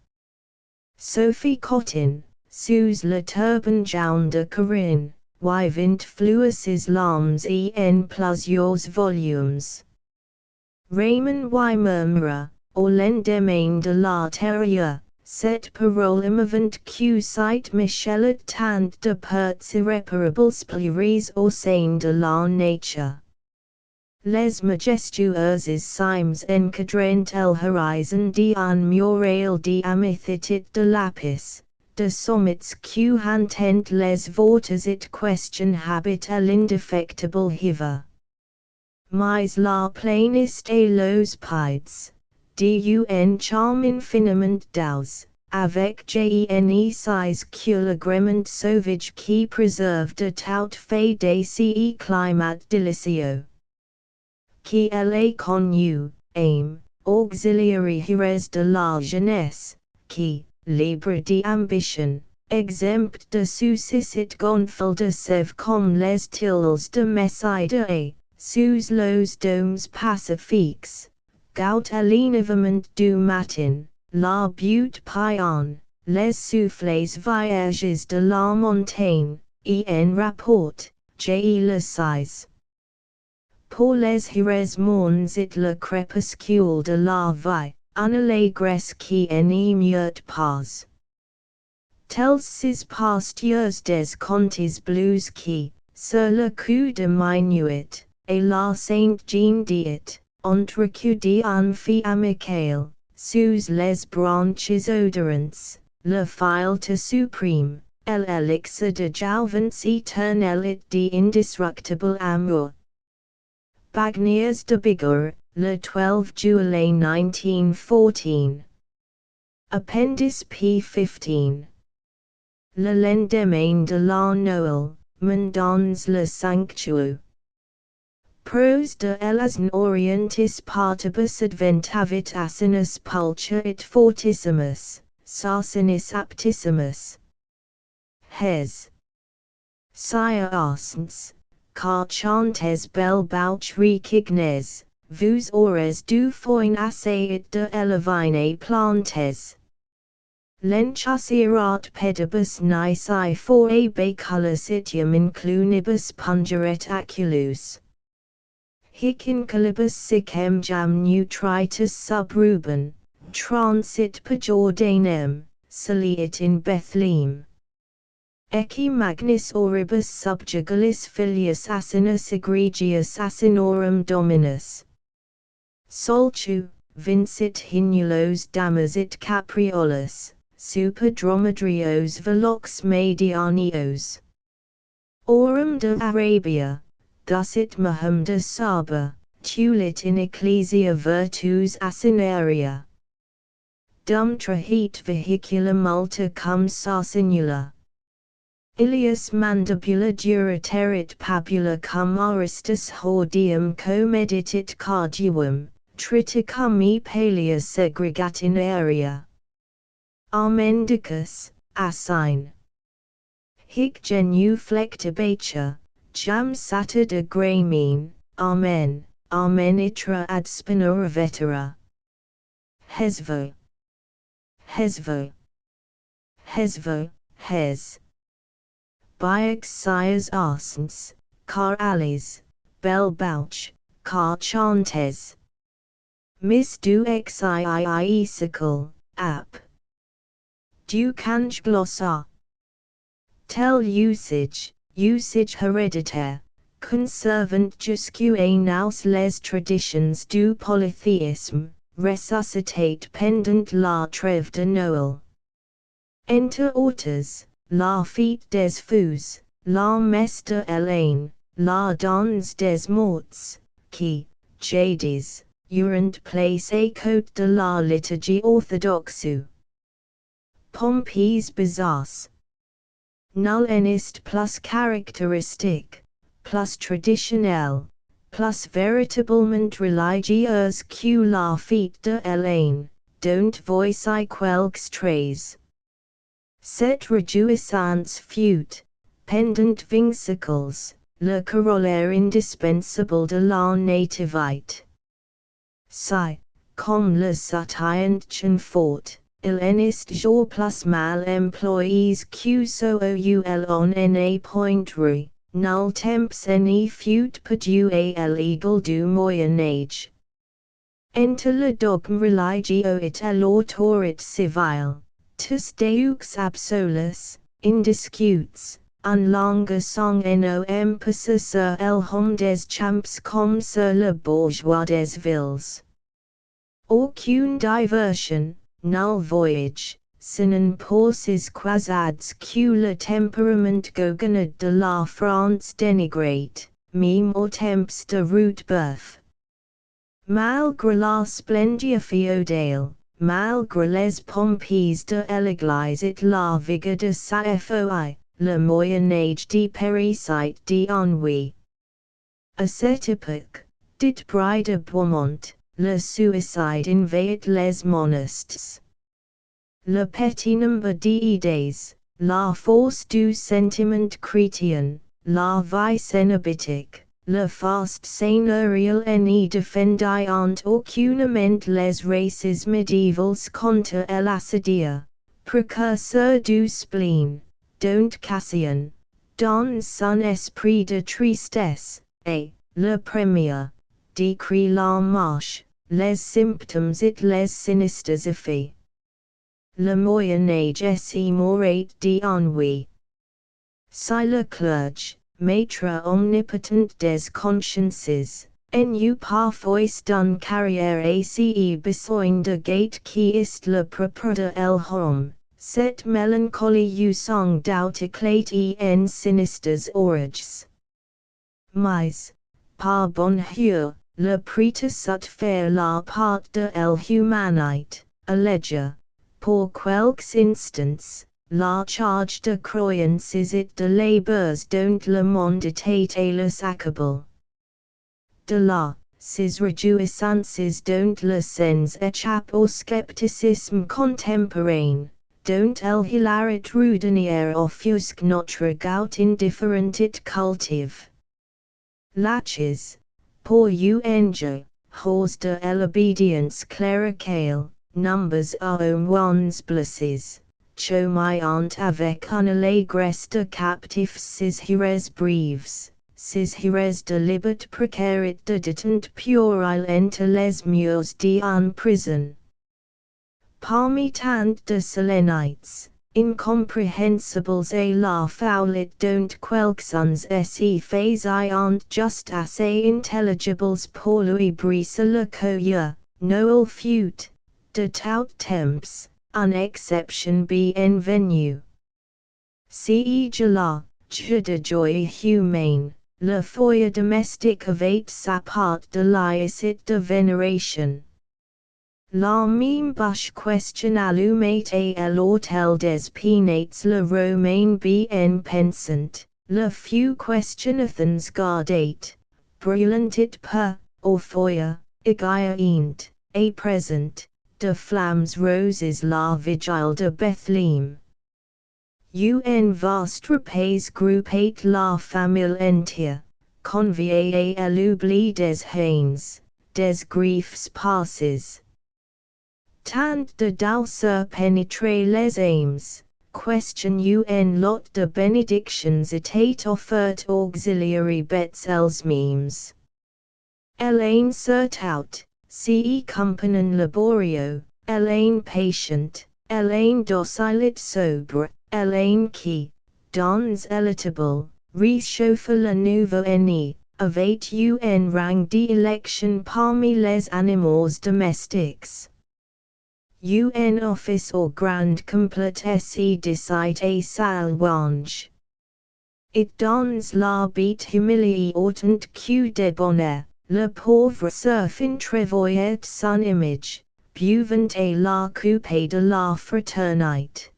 Sophie Cottin, sous le turban jaune de Corinne, vivent fluices larmes en plusieurs volumes. Raymond murmura, au lendemain de la terreur, cette parole émouvante que cite Michelet tant de pertes irréparables pleuris au sein de la nature. Les majestueuses cimes encadrent el horizon d'un mural d'amethyst et de lapis, de sommets que hantent les vortes et question habit l'indéfectible hiver. Mais la planiste et los pides, d'un charme infiniment doux, avec geni size que l'agrément sauvage qui préserve de tout fait de ce climat délicieux. Qui est connu, auxiliary heures de la jeunesse, qui, libre d'ambition, exempt de soucis et gonfle de sève comme les tils de Messide et, sous los domes pacifiques, gout à l'énervement du matin, la butte païenne, les souffles voyages de la montagne, en rapport, le 6. Pour les heures mornes et le crépuscule de la vie, un allégresse qui n'y meurt pas. Tels ces pastures des contes bleus qui, sur le coup de minuit, et la Sainte Jean dit, entrecoudé en fille amicale, sous les branches odorantes, le philtre suprême, l'élixir de jouvence éternelle et d'indestructible amour. Bagniers de Bigorre, le 12 juillet 1914. Appendice P15. Le lendemain de la Noël, dans le sanctuaire. Prose de elas orientis partibus adventavit asinus pulcher et fortissimus, sarsinis aptissimus. Hes. Sire Arsens. Car chantes belle bouche recignes, vous aurez du foin assez et de elevine plantes. Lenchassirat pedibus nisi for a baculus itium inclunibus pungeret aculus. Hic incalibus sicem jam nutritus sub Ruben, transit per Jordanem, saliit in Bethlehem. Ecce magnis oribus subjugalis filius asinus egregius asinorum dominus. Soltu, vincit hinulos damas it capriolas, super dromedarios velox medianios. Aurum de Arabia, thus it mahum de Saba, tulit in ecclesia virtus asinaria. Dum trahit vehicula multa cum sarsinula. Ilius mandibula duraterit pabula cum aristus hordium comeditit cardium, triticum e palea segregat in area. Armendicus, assign. Hic genu flectibatur, jam sata de gramine, amen, amen itra ad spinora vetera. Hesvo. Hesvo. Hesvo, hes. Biax sires arsens, car alis, bel bouch, car chantes. Miss du xiiisical, app. Du kanske glossa. Tell usage, usage hereditaire, conservant jusqu'à nous les traditions du polythéisme, ressuscitate pendant la trêve de Noël. Enter auteurs, la fête des fous, la messe de Hélène, la danse des morts, qui, jadis, eurent place à côte de la liturgie orthodoxe. Pompées bizarres. Nul est plus caractéristique, plus traditionnel, plus véritablement religieuse que la fête de Hélène, dont voici quelques traits. Cette réjouissance fut, pendant 20 siècles, le corollaire indispensable de la nativité. Si, comme le soutient fort, il n'est jour plus mal employés que soul on n'a point rue, nul temps n'y fut perdu à l'égal du Moyen Âge. Entre le dogme religieux et l'autorité civile, tous deux absolus, indiscutes, en langue sont no emphasis sur el homme des champs comme sur le bourgeois des villes. Aucune diversion, nul voyage, sinon pour ces croisades que le tempérament goguenard de la France dénigrate, même au temps de Rudebeuf. Malgré la splendeur féodale, malgré les pompes de l'Église et la vigueur de sa foi, le Moyen Âge dépérissait d'ennui. À cette époque, dit Bry de Beaumont, le suicide invade les monastes. Le petit nombre d'idées, la force du sentiment chrétien, la vie cénobitique, le faste seigneurial n'y défendant aucunement les races médiévales contre l'assadia, précurseur du spleen, dont Cassian, dans son esprit de tristesse, et, le premier, décrit la marche, les symptômes et les sinistres effets. Le Moyen Âge est mourant d'ennui. Si le clergé, maître omnipotent des consciences, n'eut parfois d'une carrière assez besoin de gate qui est le propre de l'homme, cette mélancolie eut sans doute éclaté en sinistres orages. Mais, par bonheur, le prêtre sut faire la part de l'humanité, alléger, pour quelques instants, la charge de croyances et de labeurs dont le monde était les accable. De là, ces réjouissances dont le sens échappe au scepticisme contemporain, dont el hilarit roudinière offusque notre gout indifferent et cultive. Laches, pour unger, hors de l'obédience cléricale, numbers aux ones blesses, chômant avec une allégresse de captifs ces heures brives, ces heures de liberté précaire et de détente puérile entre les murs d'une prison. Parmi tant de solennités, incomprehensibles à la foulée dont quelques-uns s'y faisaient just assez intelligibles pour lui briser le cœur, Noël fut, de tout temps, une exception bienvenue. Si là, jeu de joie humaine, le foyer domestique avait sa part de liesse et de vénération. La même bûche question allumée à l'hôtel des Penates le romain bien pensant, le feu question Athens gardait, brûlant it peu, au foyer, égayant, à présent, de flammes roses la vigile de Bethléem. Un vaste repas groupait la famille entière, conviée à l'oubli des haines, des griefs passés. Tant de douceur pénétrait les âmes, question lot de bénédictions était offerte auxiliary bêtes elles mêmes. Hélène surtout, ce componen laborio, elaine patient, elaine docilit sobre, elaine qui, dons elitable, réchauffe la nouveau ennemi, avait un rang d'élection parmi les animaux domestiques. Un office or grand complétesse décide et salwange. It dons la bête humiliée autant que de bonheur, le pauvre surf in travaillet son image, buvant et la coupe de la fraternité.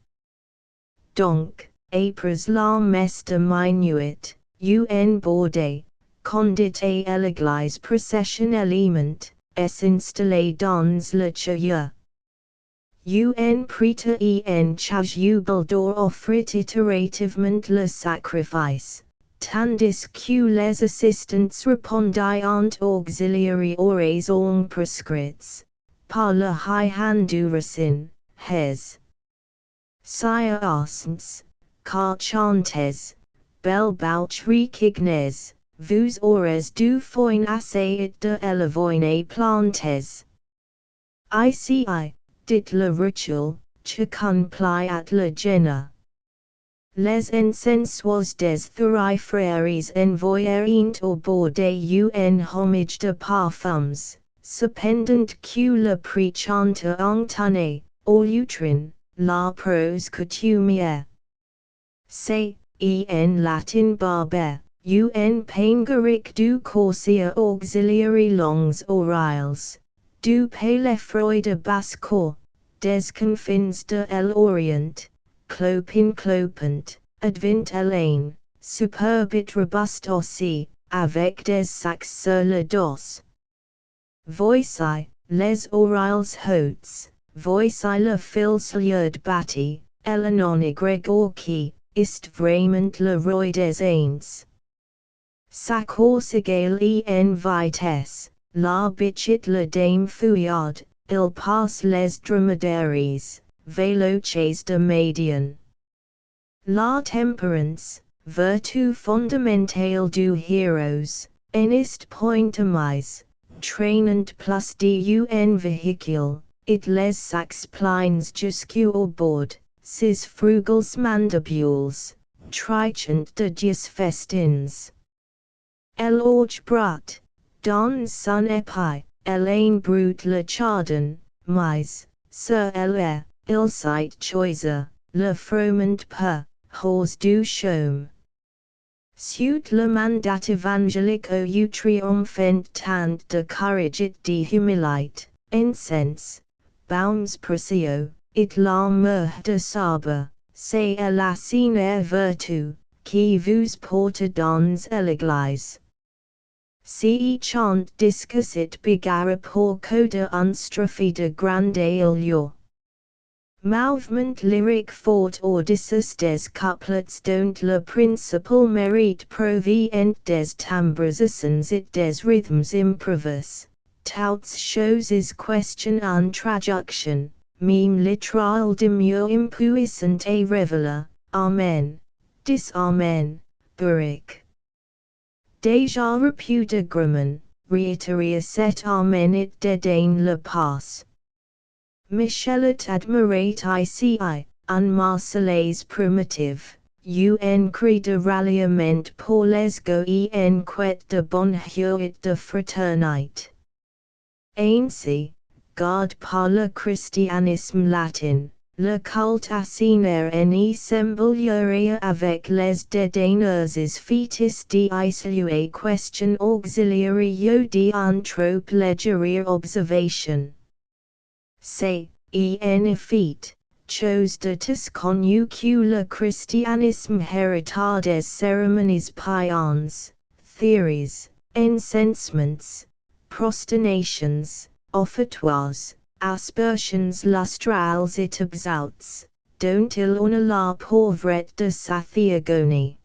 Donc, après la messe de minuit, un bordé, condit et l'église procession élément, est installé dans le chœur. Un prêtre en chasuble d'or offrit itérativement le sacrifice, tandis que les assistants répondaient en auxiliary oraisons prescrites, par le high handuracin, hes. Sire Arsens, car chantes, belle bouche recignes, vous aurez du foin assez de élevoine plantes. Ici, dit le rituel, circonplie at la gena. Les encensoirs des thurai frères envoyèrent au bordé un homage de parfums, cependant que le prêchant entonné, au lutrin, la prose coutumière. C'est, en latin barber, un panegyric du corsaire auxiliary longs oreilles, du palefroid de basse-cour, des confins de l'Orient, clopant, advint Elaine, superbit robuste aussi, avec des sacs sur le dos. Voici, les oreilles hautes, voici le fil slurde bâti, Eleanor Gregor qui, ist vraiment le roi des Ains. Sa course égale en vitesse, la bichette la dame fouillarde, il passe les dromedaries, véloces de médian. La tempérance, vertu fondamentale du héros, en est point amise, trainant plus d'un véhicule, it les sacs pleins jusqu'au bord, ses frugales mandibules, trichant de dies festins. L'orge brat, dans son épée, Elaine brute le chardon, mais, sur l'air, il cite choiser, le froment peu, hors du chaume. Suit le mandat évangélique au triomphant tant de courage et de humilité, incense, baumes précieux, it la myrrhe de sabre, c'est la sincère vertu, qui vous porte dans l'église. Si chant discussit bigara pour coda unstrophe de grande allure. Mouvement lyrique fort audacieux des couplets dont le principal mérite provient des timbres essence et des rythmes improvés, toutes choses question en traduction, mime littéral de mieux impuissant et révéla, amen, dis amen, buric. Déjà repude grammon, reiteria cet amen et dédain le passe. Michelet admirate ici, un Marseillais primitive, un cri de ralliement pour les go en quête de bonheur et de fraternité. Ainsi, guard par le christianisme latin, le culte ascinaire en semblerait avec les dédaineuses fétis d'isolée question auxiliary de trop légère observation. C'est, en effet, chose de tis connu que le christianisme hérita des cérémonies païennes, theories, encensements, prosternations, offertoires, aspersions lustrales et exalts, dont il orne la pauvrette de sa théogonie.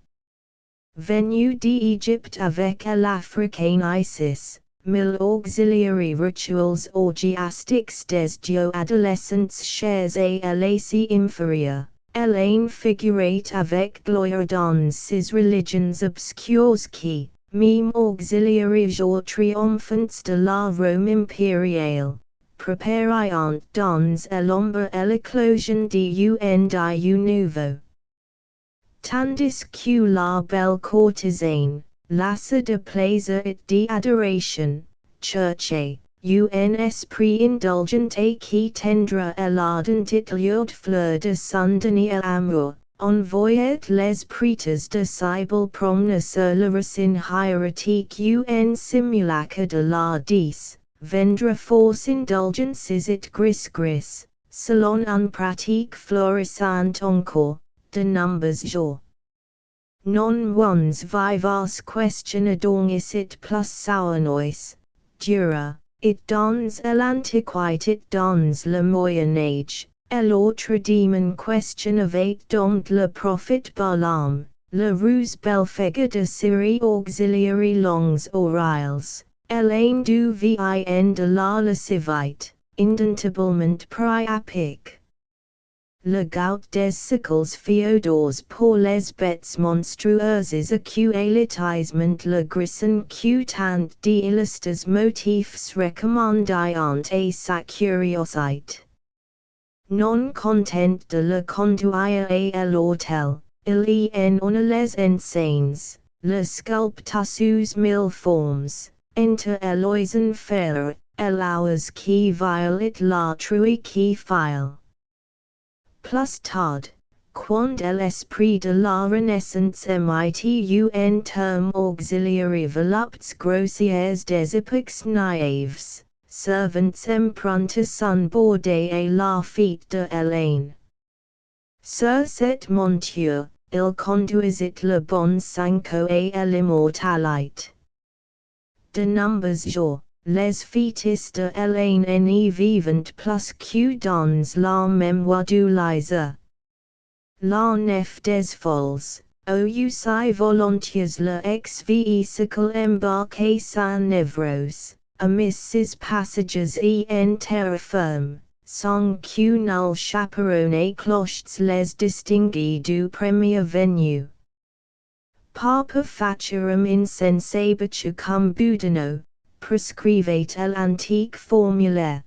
Venu d'Égypte avec l'Africain Isis, mille auxiliary rituals orgiastiques des dieux adolescents chez et l'Asie inférieure, Elaine figurate avec gloire dans ces religions obscures qui, Meme auxiliary jours triomphants de la Rome impériale. Prepariant dans l'ombre l'éclosion du nouveau. Tandis que la belle courtisane, lasse de plaisir et d'adoration, cherche, un esprit indulgent et qui tendra l'ardent et lured fleur de son dernier amour, envoyait les prêtres de Cybele promener sur la racine hiératique un simulacre de la 10, vendre force indulgences et gris, selon un pratique florissant encore, de nombreux jours. Non ones vivas questionadongis it plus sauernois, dura, it dans l'antiquité it dans le Moyen Age, l'autre demon question of eight domed le prophète Balaam, le ruse belfega de Syrie auxiliary longs orales, l'ain du vin de la lascivite, indentablement priapique. Le gout des siècles féodaux pour les bêtes monstrueuses accumulatisement le grisson que tant d'illustres motifs recommandant et sa curiosité. Non content de le conduire à l'hôtel, il y en les enseignes, le sculpte sous mille formes, entre l'oison faire, l'hours qui violet la truie qui file. Plus tard, quand l'esprit de la Renaissance mit un terme auxiliary voluptes grossières des époques naïves, servants empruntent son bordé et la fête de Hélène. Sur cette monture, il conduisit le bon Sancho et l'immortalité. De nombreux jours, les fêtes de Hélène n'y vivent plus que dans la mémoire du liseur. La nef des folles, aussi volontiers le ex-véhicule embarqué sans névrose, amid ses passages en terre ferme, sans que nul chaperon et cloches les distinguent du premier venu. Par faturum insensabitur cum Boudinot, prescrivait l'antique formulaire.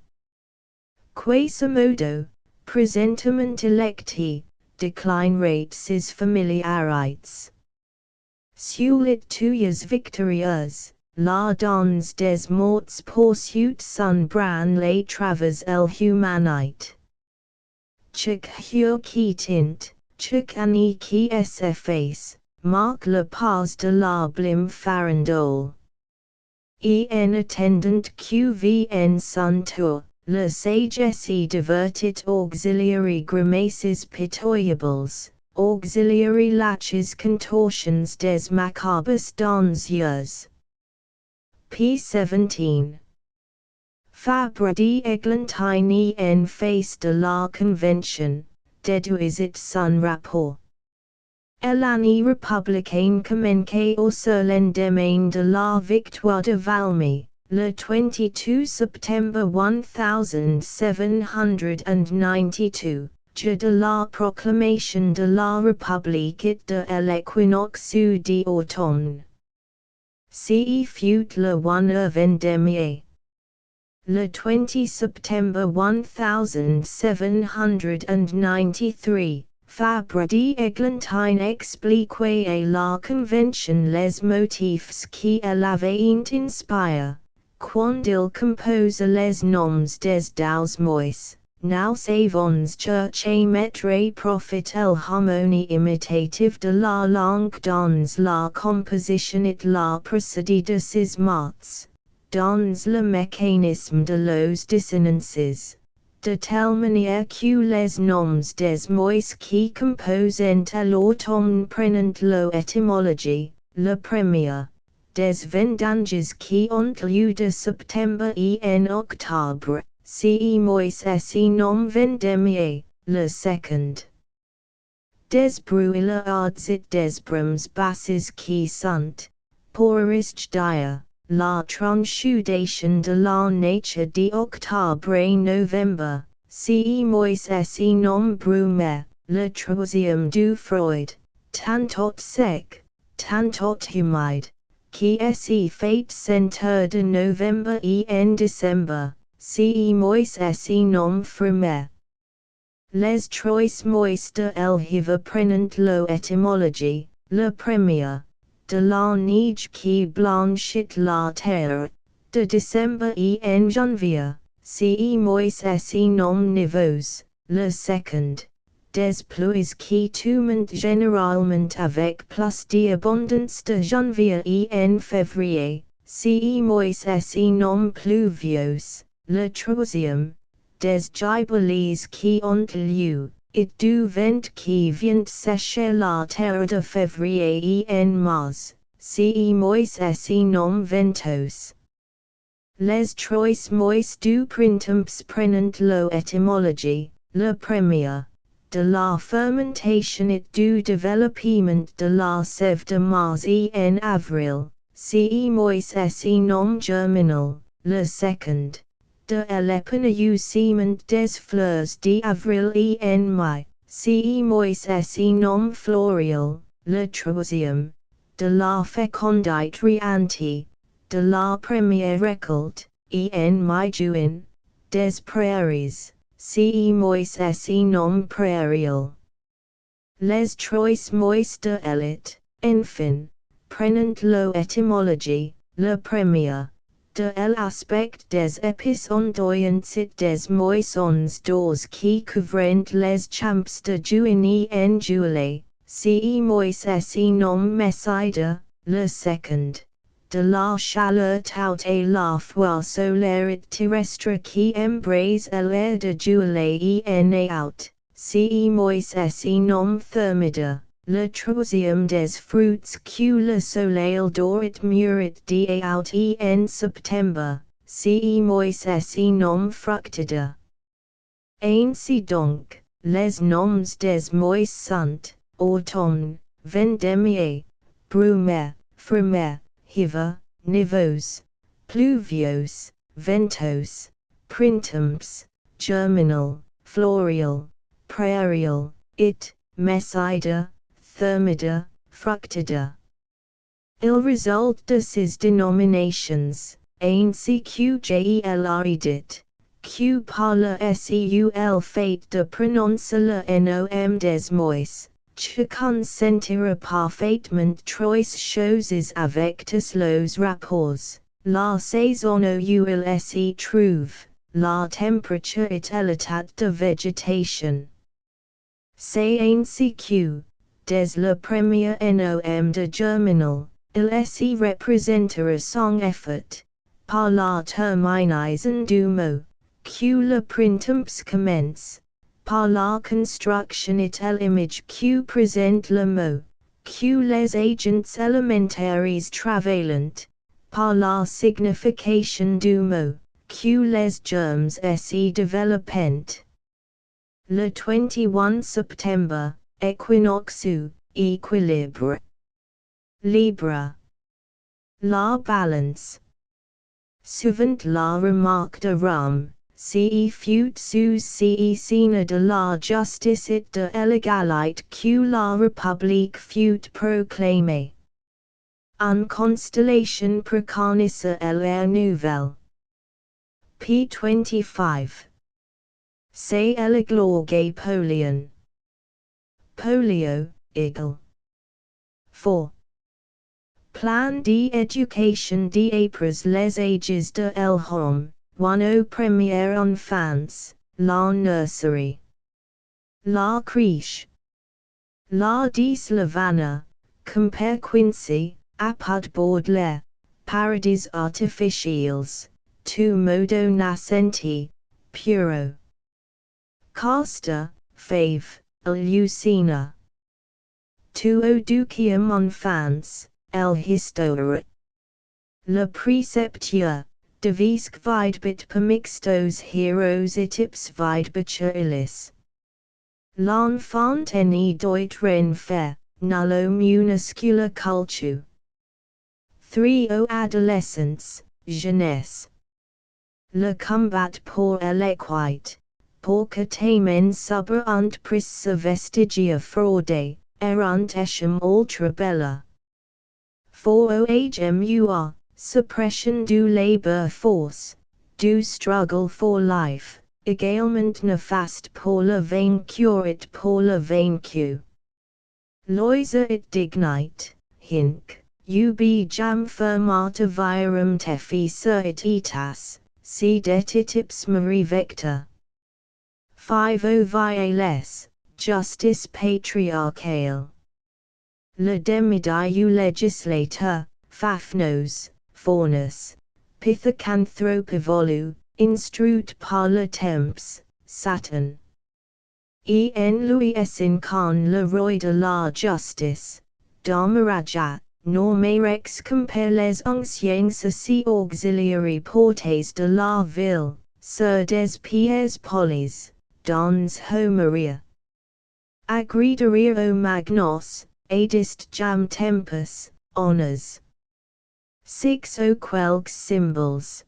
Quasimodo, presentement electi, declinerate ses familiarités. Sulit tuyas victorieuses, la dans des morts poursuit son bran les travers l'humanité. Chic hur qui tint, chic ani qui s'efface, marque le pas de la blime farandole. En attendant que vienne son tour, le sagesse divertit auxiliary grimaces pitoyables, auxiliary laches contortions des macabres dans yeux. P. 17. Fabre d'Eglantine en face de la Convention, déduisit son rapport. L'année républicaine commence sur l'endemain de la victoire de Valmy, le 22 septembre 1792, jour de la proclamation de la République et de l'équinoxe d'automne. Ce fut le 1 vendémiaire. Le 20 septembre 1793, Fabre d'Eglantine expliquait à la Convention les motifs qui l'avaient inspiré, quand il compose les noms des deux mois, now savons chercher mettre profit l'harmonie imitative de la langue dans la composition et la procédé de ses mots, dans le mécanisme de los dissonances. De telle manière que les noms des mois qui composent l'automne prennent leur étymologie, le premier, des vendanges qui ont lieu de septembre et en octobre, ces mois se nomment vendémiaire, le second. Des brûlades et des brumes basses qui sont, pour dire, la transudation de la nature d'octobre et novembre, ces mois se nomment brume, le troisième du Freud, tantôt sec, tantôt humide, qui se fate center de November en December, ce mois se nom frimer. Les trois mois de l'hiver prenant lo étymologie, le premier, de la neige qui blanchit la terre, de décembre en janvier, ce mois se nom nivos, le second, des pluies qui tombent généralement avec plus d'abondance de janvier en février, ce mois se nom pluvieux, le troisième, des gibelets qui ont lieu, et du vent qui vient sécher la terre de février en mars, ce mois se nom ventos. Les trois mois du printemps prenant lo étymologie, le premier, de la fermentation et du développement de la sève de mars en avril, ce mois se nom germinal, le second, de l'épanouissement des fleurs d'avril en mai, ce mois se nom floral, le troisième, de la fécondité riante, de la première récolte, en mai-juin, des prairies, ce mois se nom prairial. Les trois mois de l'élite, enfin, prenant lo étymologie, le premier, de l'aspect des épices ondoyants et des moissons d'ors qui couvrent les champs de juin en juillet, ce mois se nom meside, le second, de la chaleur tout et la foi solaire terrestre qui embrase l'air de juillet en août, ce mois se nom thermide, le troisième des fruits que le soleil dorit murit d'août en septembre, ce mois se nom fructide. Ainsi donc, les noms des mois sont, automne, vendémiaire, brumaire, frimaire, hiver, nivos, pluvios, ventos, printemps, germinal, floral, prairial, it, meside, thermide, fructide. Il résulte de ces dénominations, ainsi que j'el'aidit, que par le seul fait de prononcer le nom des mois, chacun sentira parfaitement trois choses avec tous los rapports, la saison où il se trouve, la température et l'état de végétation. C'est ainsi que, dès le premier nom de germinal, il se représentera son effet, par la terminaison du mot, que le printemps commence, par la construction et l'image que présente le mot, que les agents élémentaires travaillent, par la signification du mot, que les germes se développent. Le 21 septembre, équinoxe, équilibre. Libre. La balance. Souvent la remarque de Rome, ce fut sous ce signe de la justice et de l'égalité que la République fut proclamée. En constellation préconise l'ère nouvelle. P. 25. C'est l'églogue Polion. Polio, eagle. 4. Plan d'éducation d'après les ages de l'homme, one au premier enfance, la nurserie. La crèche. La Slovana, compare Quincy, apud Baudelaire, paradis artificials, tu modo nascenti, puro. Costa, Fave, Lucina. Tu educium enfans, el historia. Le précepteur, devisque videbit permixtos heros et ipse videbituilis. L'enfant tenait doit renfer, nullo minuscula cultu. 3 O adolescence, jeunesse. Le combat pour l'équité, pour que tamen suber und pris vestigia fraude, erant etiam ultra bella. 4ohmur, suppression du labor force, du struggle for life, également néfaste pour le vainqueur et pour le vaincu. Loisa et dignite, hinc, ubi jam firmata virum tefi certitas, si detitips mari vector. 5 viales, justice patriarchale. Le demidiu legislator, Fafnos, Faunus, Pithecanthropivolu, instruit par le temps, Saturn. En Louis incarne le roi de la justice, Dharmaraja, norme rex compare les anciens ceci auxiliary portes de la ville, sur des pieds polis, dans homeria. Agriderir o magnos, adist jam tempus, honors. 6 o quelques symbols.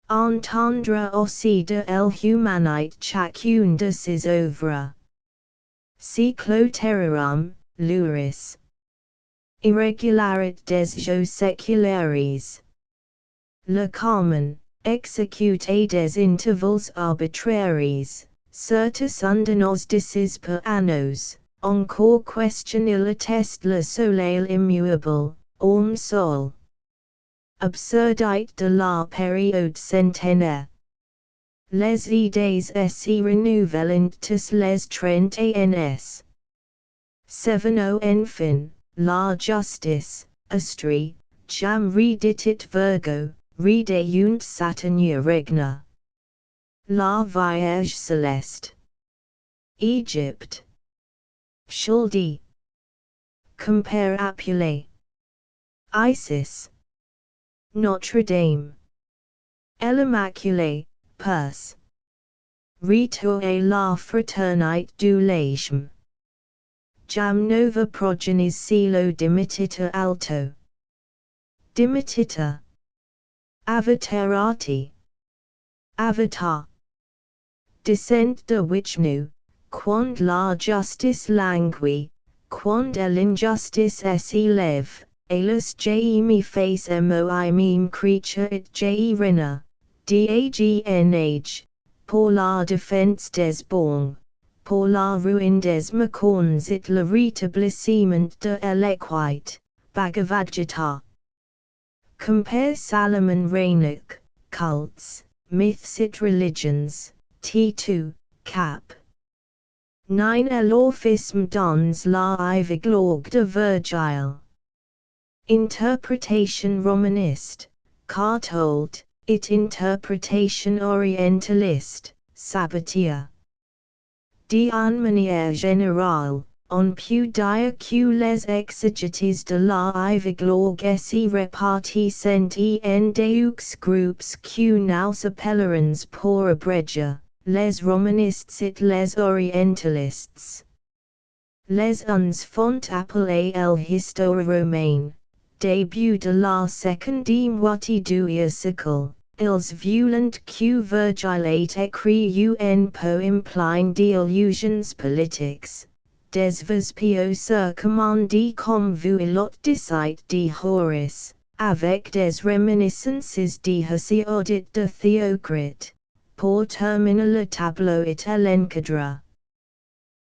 Entendre aussi de el humanite chacune de ses œuvres. Cycloterrarum, luris. Irregularit des jeux séculaires. Le carmen, execute à des intervals arbitraires, certus undinos dices per annos, encore question il atteste le soleil immuable, orme sol. Absurdite de la période centenaire. Les idées si renouvelantes les 30 ans. 7 o enfin, la justice, astri, jam reditit Virgo, redeunt Saturnia regna. La Vierge Céleste. Egypte. Chaldee. Compare Apulée. Isis. Notre Dame. L'Immaculée, Perse. Retour à la fraternité du Lachme. Jam nova progenis silo dimitita alto. Dimitita. Avatarati. Avatar. Descent de Wichnu, quand la justice languit, quand l'injustice s'élève. Alus mi face moi meme creature it rina, dagnh, pour la défense des bons, pour la ruine des macons it le rétablissement de l'équite, Bhagavad Gita. Compare Salomon Reinach, Cults, Myths et Religions, T2, Cap. 9 L'orphisme dans la Iviglogue de Virgile. Interpretation Romanist, Cartold, it interpretation Orientalist, Sabbatia. D'une manière générale, on peut dire que les exégètes de la Iviglogue s'y répartissent en deux groupes que nous appellerons pour abréger, les romanistes et les orientalistes. Les uns font appeler l'histoire romaine. Début de la seconde moitié du siècle, ils violent que Virgile ait écrit un poème plein d'illusions politiques, des vœux sur commande comme vous l'autre disait de Horace, avec des réminiscences de Hesiod et de Théocrite, pour terminer le tableau et l'encadre.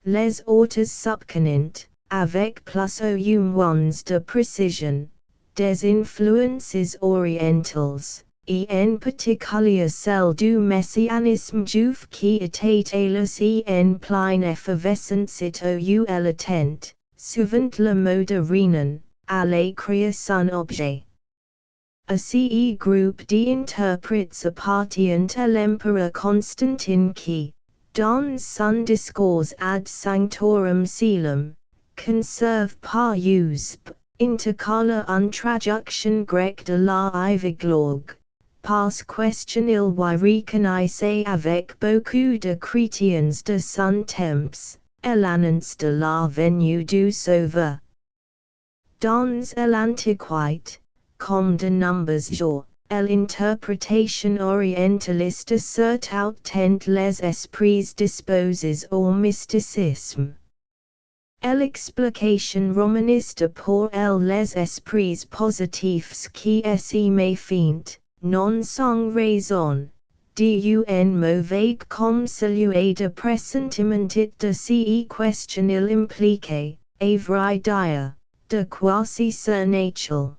Les auteurs subcontinent, avec plus ou moins de précision, des influences orientales, et en particulier celle du messianisme juif qui était alors en pleine effervescence ou latent, suivant le mode renan, à l'écrire son objet. Ce groupe d'interprètes appartient à l'empereur Constantin qui, dans son discours ad sanctorum coelum, conserve par usp, intercala une traduction grecque de la Iviglogue, parce question il y reconnaissait avec beaucoup de chrétiens de son temps, l'annonce de la venue du Sauveur. Dans l'Antiquité, comme de nombreux jours, l'interprétation orientaliste surtout tent les esprits disposés au mysticisme. L'explication romaniste pour les esprits positifs qui s'y fient, non sans raison, d'un mauvais comme celui de pressentiment et de s'y question il implique, à vrai dire, de quasi surnaturel.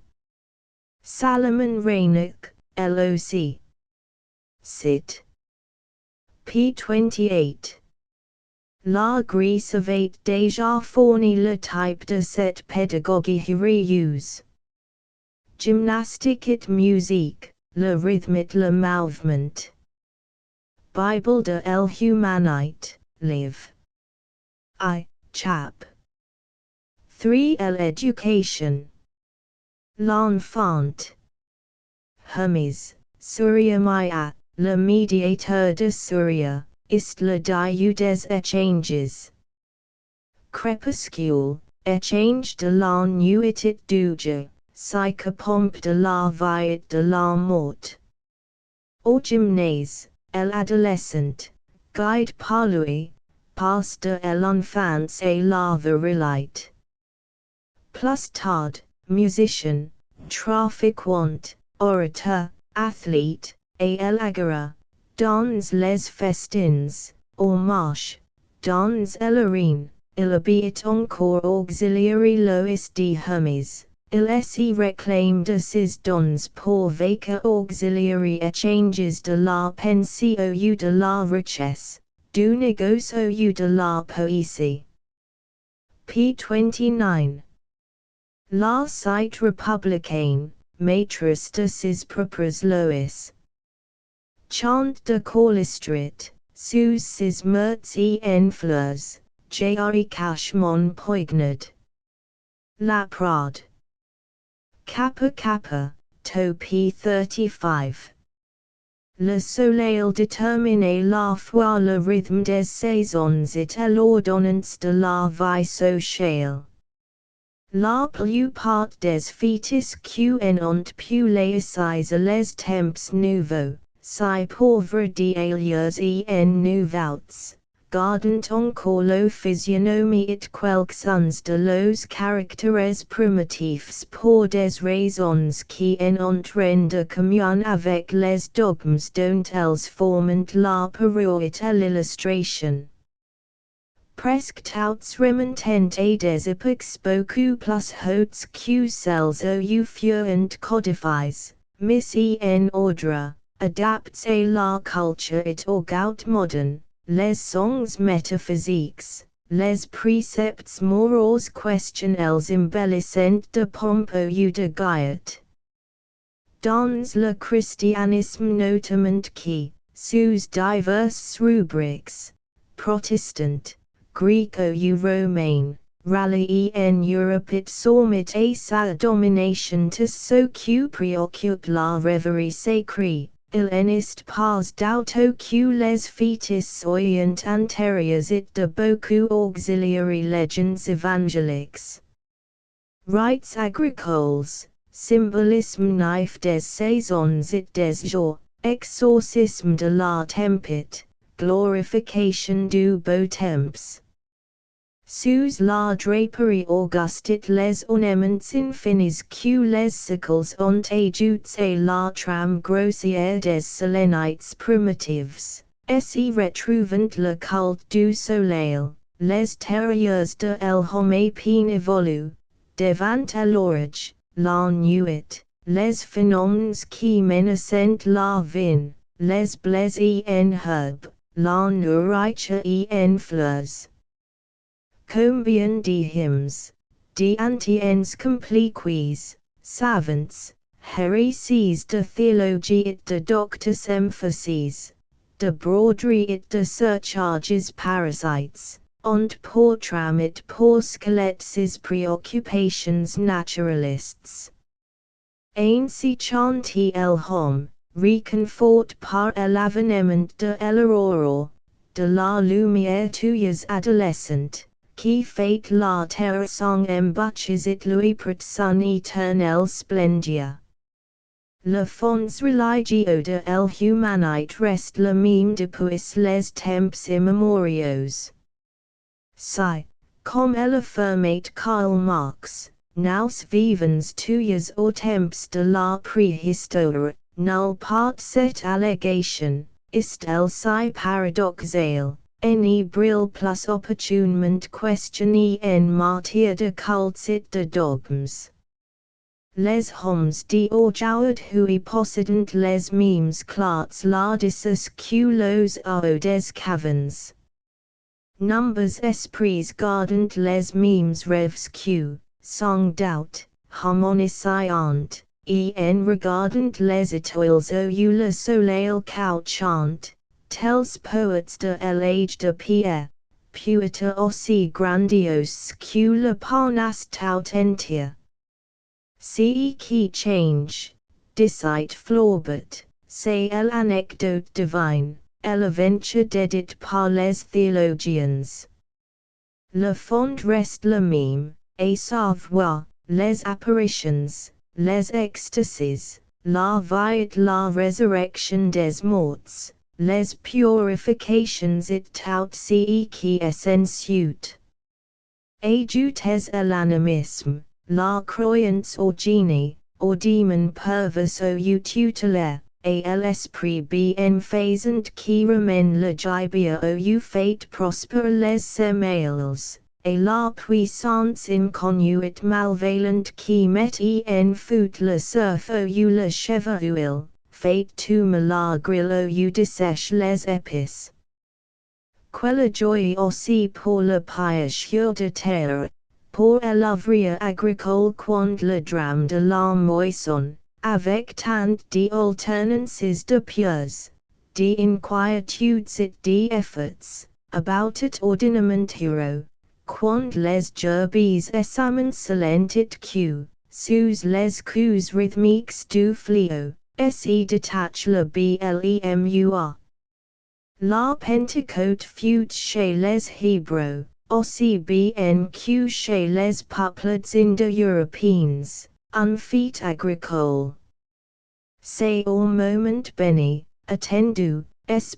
Salomon Reinach, LOC. Cit. p. 28. La Grèce avait déjà fourni le type de cette pédagogie reuse. Gymnastique et musique, le rythme et le mouvement. Bible de l'Humanité, liv. I, chap. 3 L'éducation. L'enfant. Hermes, Surya Maya, le médiateur de Surya. Ist le dieu des échanges. Crépuscule, échange de la nuit et du jour, psychopompe de la vie et de la mort. Au gymnase, l'adolescent, guide par lui, passe de l'enfance à la virilité. Plus tard, musicien, trafiquant, orateur, athlète, et l'agora. Dans les festins, au marche, dans l'arène, il habite encore auxiliary Lois de Hermes, il s'y réclame de ses dons pour vaquer auxiliary échanges de la pensée ou de la richesse, du négoce ou de la poésie. p. 29. La cite républicaine, maîtresse de ses propres lois. Chant de Corlistrit, sous ses merts en fleurs, jre cachemon poignard. La Prade. Kappa Kappa, to p. 35. Le soleil détermine la fois le rythme des saisons et l'ordonnance de la vie sociale. La plupart des fœtus qui ont pu laisser les temps nouveaux, si pauvres d'alias en nouvelles, gardent encore la physionomie et quelques-uns de los caractères primitifs pour des raisons qui en ont de commun avec les dogmes dont elles forment la parure et l'illustration. Presque tous remontent à des époques beaucoup plus hautes que celles où furent codifiées, mis en ordre, adaptés à la culture et au goût moderne, les songs métaphysiques, les préceptes moraux questionnels embellissant de pompe ou de gaieté. Dans le christianisme notamment qui, sous diverses rubriques, protestant, gréco-romain, rallie en Europe it soumet à sa domination to ce qui préoccupe la rêverie sacrée, il n'est pas d'auto que les fœtus soyant antérieurs et de beaucoup auxiliary legends évangéliques. Rites agricoles, symbolisme naïf des saisons et des jours, exorcisme de la tempête, glorification du beau temps. Sous la draperie auguste et les ornements infinis que les siècles ont ajoutés à la trame grossière des solennités primitives, s'y retrouvant le culte du soleil, les terreurs de l'homme peine évolue, devant l'orage, la nuit, les phénomènes qui menacent la vie, les blés en herbe, la nourriture en fleurs. Combien de hymnes, d'anciens compliques, savants, hérésies de théologie et de doctus emphases, de broderie et de surcharges parasites, ont pour trame et pour squelette ces préoccupations naturalistes. Ainsi chantit l'homme, réconfort par l'avènement de l'aurore, de la lumière tous adolescente, qui fait la terre son embûches et lui prête son éternelle splendeur. Le fond religieux de l'humanité reste le même depuis les temps immémoriaux. Si, comme elle affirmate Karl Marx, nous vivons tous au temps de la préhistoire, nulle part cette allégation, est-elle si paradoxale, ni brille plus opportunement questionnée en matière de cultes et de dogmes. Les hommes d'aujourd'hui possédent les mêmes classes lardices que les hauts des cavernes. Nombreux esprits gardent les mêmes rêves que, sans doute, harmonisant, et en regardant les étoiles au le soleil couchant, tels poètes de l'âge de pierre, peut-être aussi grandioses que le panache tout entier. Ce qui change, dit Flaubert, c'est l'anecdote divine, l'aventure dédite par les théologiens. Le fond reste le même, à savoir, les apparitions, les extases, la vie et la résurrection des morts, les purifications et tout ce qui s'ensuit. Ajoutez à l'animisme, la croyance au génie, au démon pervers au tutélaire, et l'esprit bienfaisant qui ramène le gibier au fait prospère les semelles, et la puissance inconnue et malveillante qui met en fout le surf au le chevaruil, fait tumer la grille au dessèche les épices. Quelle joie aussi pour le pêcheur de terre, pour l'ouvrier agricole quand le drame de la moisson, avec tant d'alternances de pieux, d'inquiétudes et d'efforts, abattit ordinairement heureux, quand les gerbes s'amoncelent que, sous les coups rythmiques du fléau, se détache le blemur. La Pentecôte fut chez les Hébreux, aussi bien que chez les peuples indo-européens, un fait agricole. C'est au moment béni, attendu,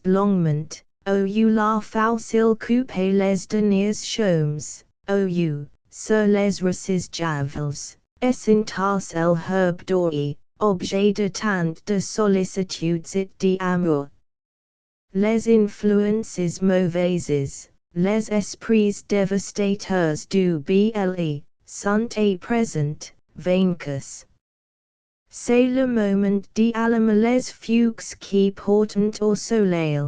longuement, où la facile couper les derniers chaumes, où, sur les rousses javels, s'entasse l'herbe dorée, objet de tant de sollicitudes et d'amour. Les influences mauvaises, les esprits dévastateurs du ble, sont à présent, vaincus. C'est le moment d'allumer les feux qui portent au soleil,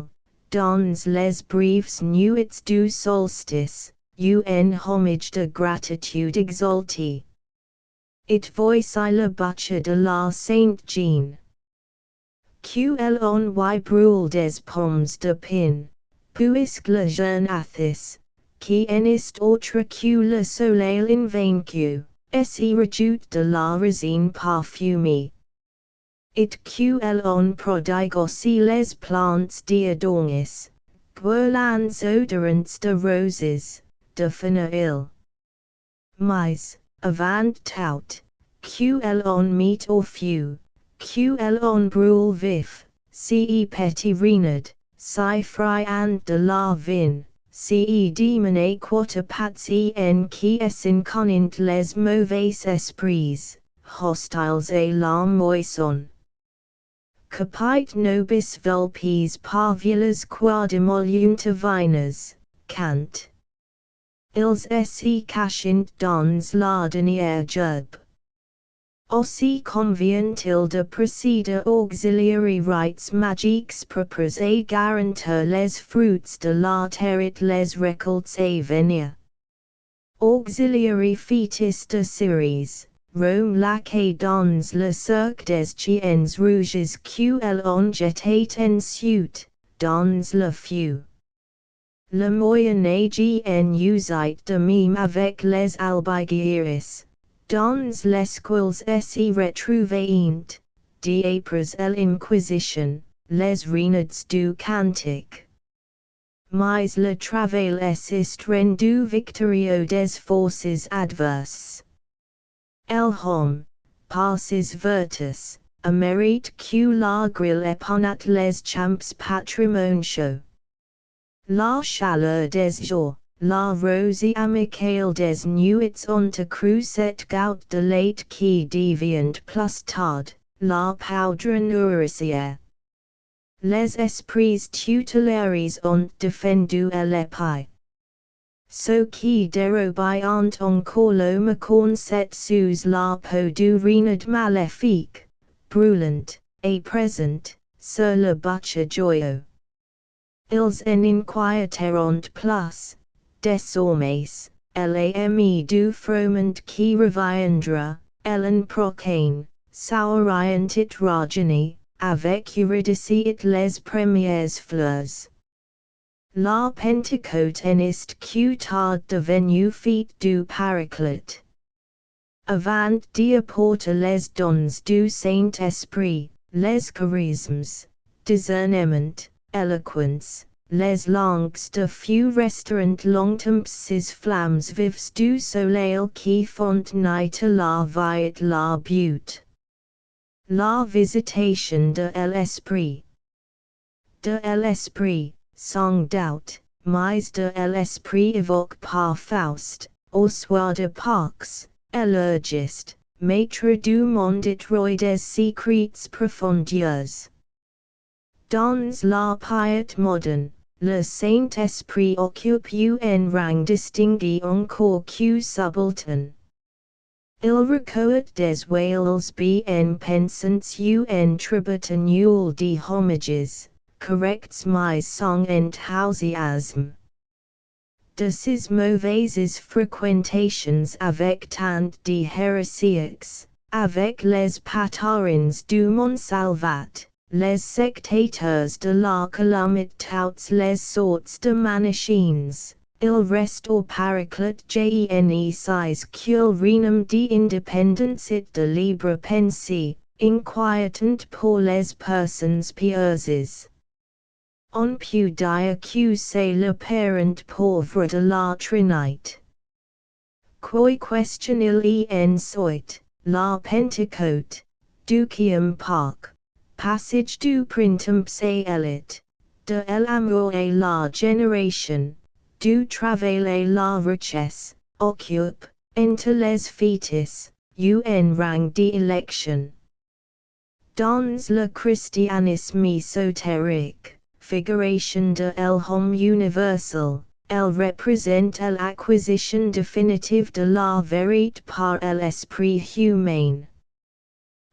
dans les brèves nuits du solstice, un hommage de gratitude exaltée. It voice le butcher de la Sainte Jeanne. Qlon y brûle des pommes de pin, puisque le jeune Athis, qui n'est autre que le soleil invaincu, se réjouit de la résine parfumée. Et qlon prodigue aussi les plantes d'Adonis, guirlandes odorantes de roses, de fenouil. Mais, avant tout, qlon met au feu, qlon brûle vif, ce petit renard, si friand de la vigne, ce démon à quatre pattes en qui s'incarnent les mauvais esprits, hostiles à la moisson. Capite nobis vulpes parvulas quad emolunt vines, cant. Ils se cachent dans la dernière gerbe. Aussi convient-il de procéder auxiliary rites magiques propres à garantir les fruits de la terre et les récoltes à venir. Auxiliary fétis de Ceres, Rome laquée dans le cercle des chiens rouges que l'on jetait ensuite, dans le feu. Le Moyen Âge en usait de même avec les albigüeries. Dans l'esquils se retrouvaient, d'après l'Inquisition, les renards du cantique. Mais le travail est rendu victorieux des forces adverses. L'homme, par ses vertus, a mérite que la grille éponate les champs patrimoniaux. La chaleur des jours, la rosy amicale des nuits onta crucet gout de late qui deviant plus tard, la poudre nourricière. Les esprits tutélaires ont défendu l'épée. Ce qui dérobant encore le macon set sous la peau du renard maléfique, brûlant, et présent, sur le bûcher joyeux. Ils en inquiéteront plus, désormais, l'ami du froment qui reviendra, ellen prochaine, souriant it rajeunit, avec eurydice it les premières fleurs. La Pentecôte en est que tard devenu fête du Paraclete. Avant d'apporter les dons du Saint-Esprit, les charismes, discernement, éloquence, les langues de feu restaurant longtemps ces flammes vives du soleil qui font naître la vie et la beauté. La visitation de l'esprit. De l'esprit, sans doute, mais de l'esprit évoque par Faust, au soir de Pâques, élogiste, maître du monde et roi des secrets profondeurs. Dans la piété moderne, le Saint-Esprit occupe un rang distingué encore que subalterne. Il recueille des whales bien pensants un tribut annuel de homages, corrects mais sans enthousiasme. De ces mauvaises fréquentations avec tant de hérésies, avec les patarins du Mont Salvat, les sectateurs de la calamite toutes les sortes de manichéens, il reste au Paraclete gene qu'il renom d'indépendance et de libre pensée, inquiétant pour les personnes pieuses. On peut dire que c'est le parent pauvre de la Trinité. Quoi question il en soit, la Pentecôte, ducium Pâques, passage du printemps et élite, de l'amour et la génération, du travail et la richesse, occupe, entre les fêtes, un rang d'élection. Dans le christianisme ésotérique, figuration de l'homme universel, elle représente l'acquisition définitive de la vérité par l'esprit humain.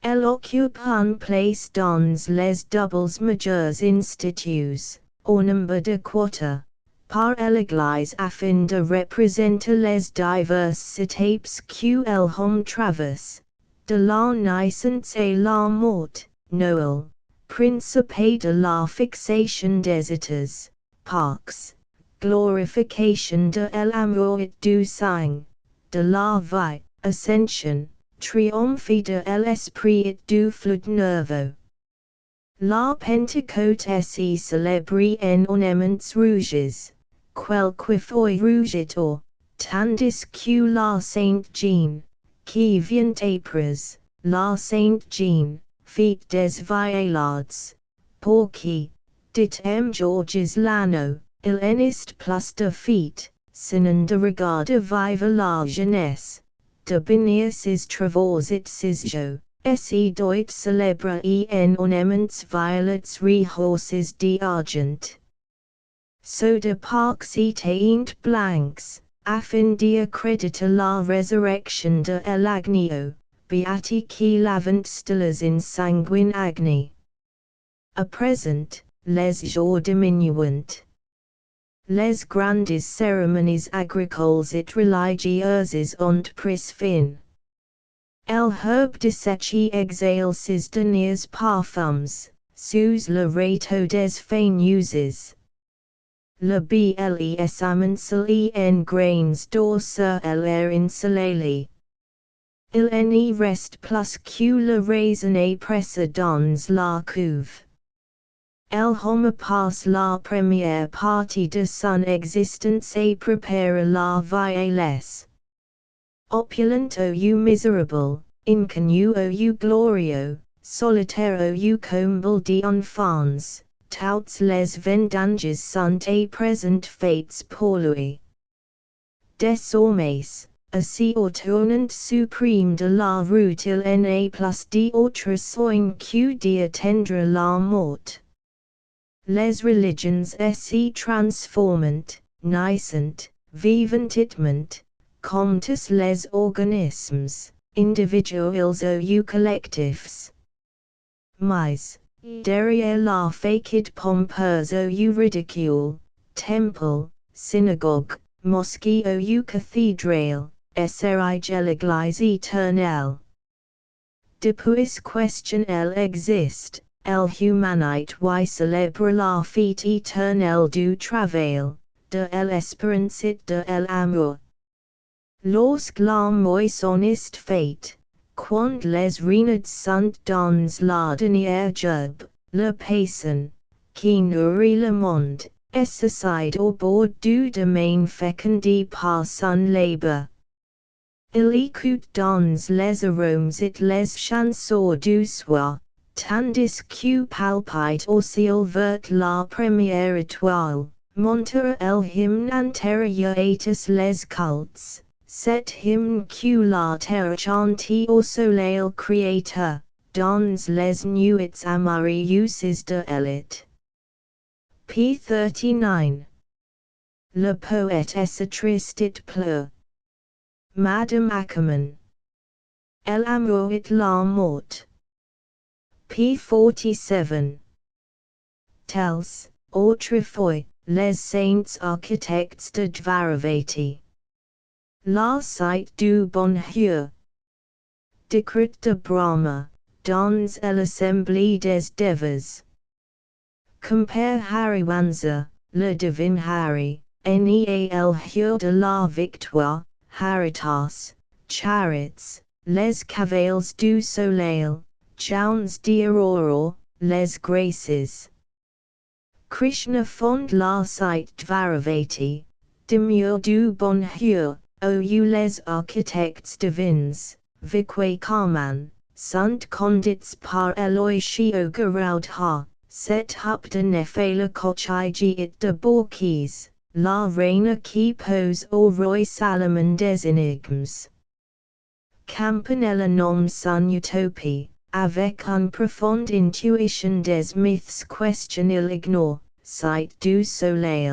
Elle occupe une place dans les doubles majeurs instituts, au nombre de quarter, par l'Église afin de représenter les diverses étapes que l'homme traverse, de la naissance et la mort, Noël, principe de la fixation des états, Pâques, glorification de l'amour et du sang, de la vie, Ascension, triomphe de l'esprit et du flux nouveau. La Pentecôte est célébrée en ornements rouges, quelque feuille rougeator, tandis que la Sainte Jean, qui vient après, la Sainte Jean, fête des Vieillards, pour qui, dit M. Georges l'anneau, il en est plus de fête, sinon de regarder vivre la jeunesse, de bénir ses travaux et ses jeux, et doit célébrer en ornements violets rehaussés d'argent. So de Pâques étaient blancs, afin d'accréditer la résurrection de l'agneau, beati qui lavant stilles in sanguine agni. À présent, les jours diminuant. Les grandes cérémonies agricoles et religieuses ont pris fin. El herbe desséché exhale ses derniers parfums, sous le réseau des feigneuses. Le blé amoncellé en grains d'or sur l'air ensoleillé. Il n'y reste plus que le raisin et pressé dans la cuve. El homme passe la première partie de son existence et prépare la vieillesse. Opulent ou misérable, inconnu ou glorieux, solitaire ou comble d'enfants, toutes les vendanges sont à présent faites pour lui. désormais, ainsi ordonnant suprême de la route il n'a plus d'autre soin que d'attendre la mort. Les religions s'y transforment, naissent, viventement, comme tous les organismes, individuels ou collectifs. Mais, derrière la facade pompeuse ou ridicule, temple, synagogue, mosquée ou cathédrale, s'érige l'église éternelle. Depuis question elle existe, l'humanité y célèbre la fête éternelle du travail, de l'espérance et de l'amour. Lorsque la moisson est faite, quand les renards sont dans la dernière job, le paysan, qui nourrit le monde, s'assied au bord du domaine fécondé par son labeur. Il écoute dans les arômes et les chansons du soir, tandis que palpite au ciel vert la première étoile, monter el hymne antérieur et les cultes, cet hymne que la terre chante au soleil créateur, dans les nuits amoureuses de l'élite. P. 39. Le poète est triste et pleure. Madame Ackerman. L'amour et la mort. P. 47. Tels, autrefois, les saints architectes de Dvaravati. La site du bonheur. Décret de Brahma, dans l'assemblée des devas. Compare Hariwansa, le divin Hari, Nea el heur de la victoire, Haritas, chariots, les cavales du soleil, chauns d'aurore, les graces. Krishna fonde la site Dvaravati, demure du bonheur, ou les architectes divins, vique Karman, sont conduits par Eloïshio Garoudha, set up de nefé la cochige et de Borquise, la reine qui pose au roi Salomon des énigmes. Campanella nomme son utopie, avec une profonde intuition des mythes question il ignore, site du soleil.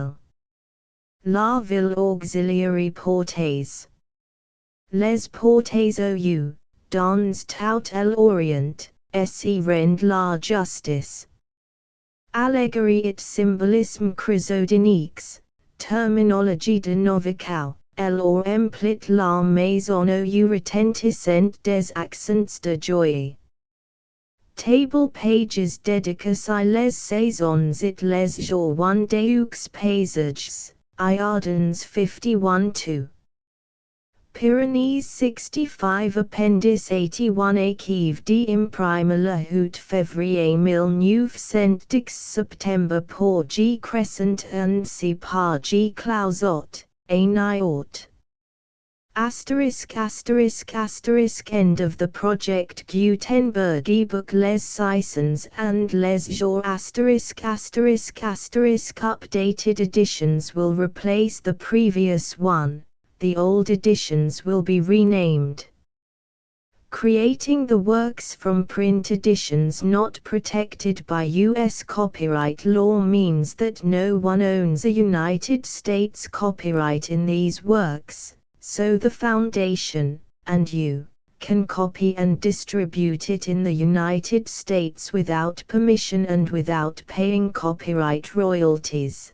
La ville auxiliary portes. Les portes ou, dans tout l'Orient, s'y rend la justice. Allégorie et symbolisme chrysodiniques, terminologie de Novikau, alors emplit la maison ou retentissent des accents de joie. Table pages dédicaces à les saisons et les jours 1 deux paysages, Iardens 51-2. Pyrenees 65 Appendice 81 Équive d'imprime le 8 février 1910 Septembre pour G Crescent ainsi par G Clausot, a Niort. End of the project Gutenberg ebook Les saisons and les jours updated editions will replace the previous one. The old editions will be renamed. Creating the works from print editions not protected by U.S. copyright law means that no one owns a United States copyright in these works, so the Foundation, and you, can copy and distribute it in the United States without permission and without paying copyright royalties.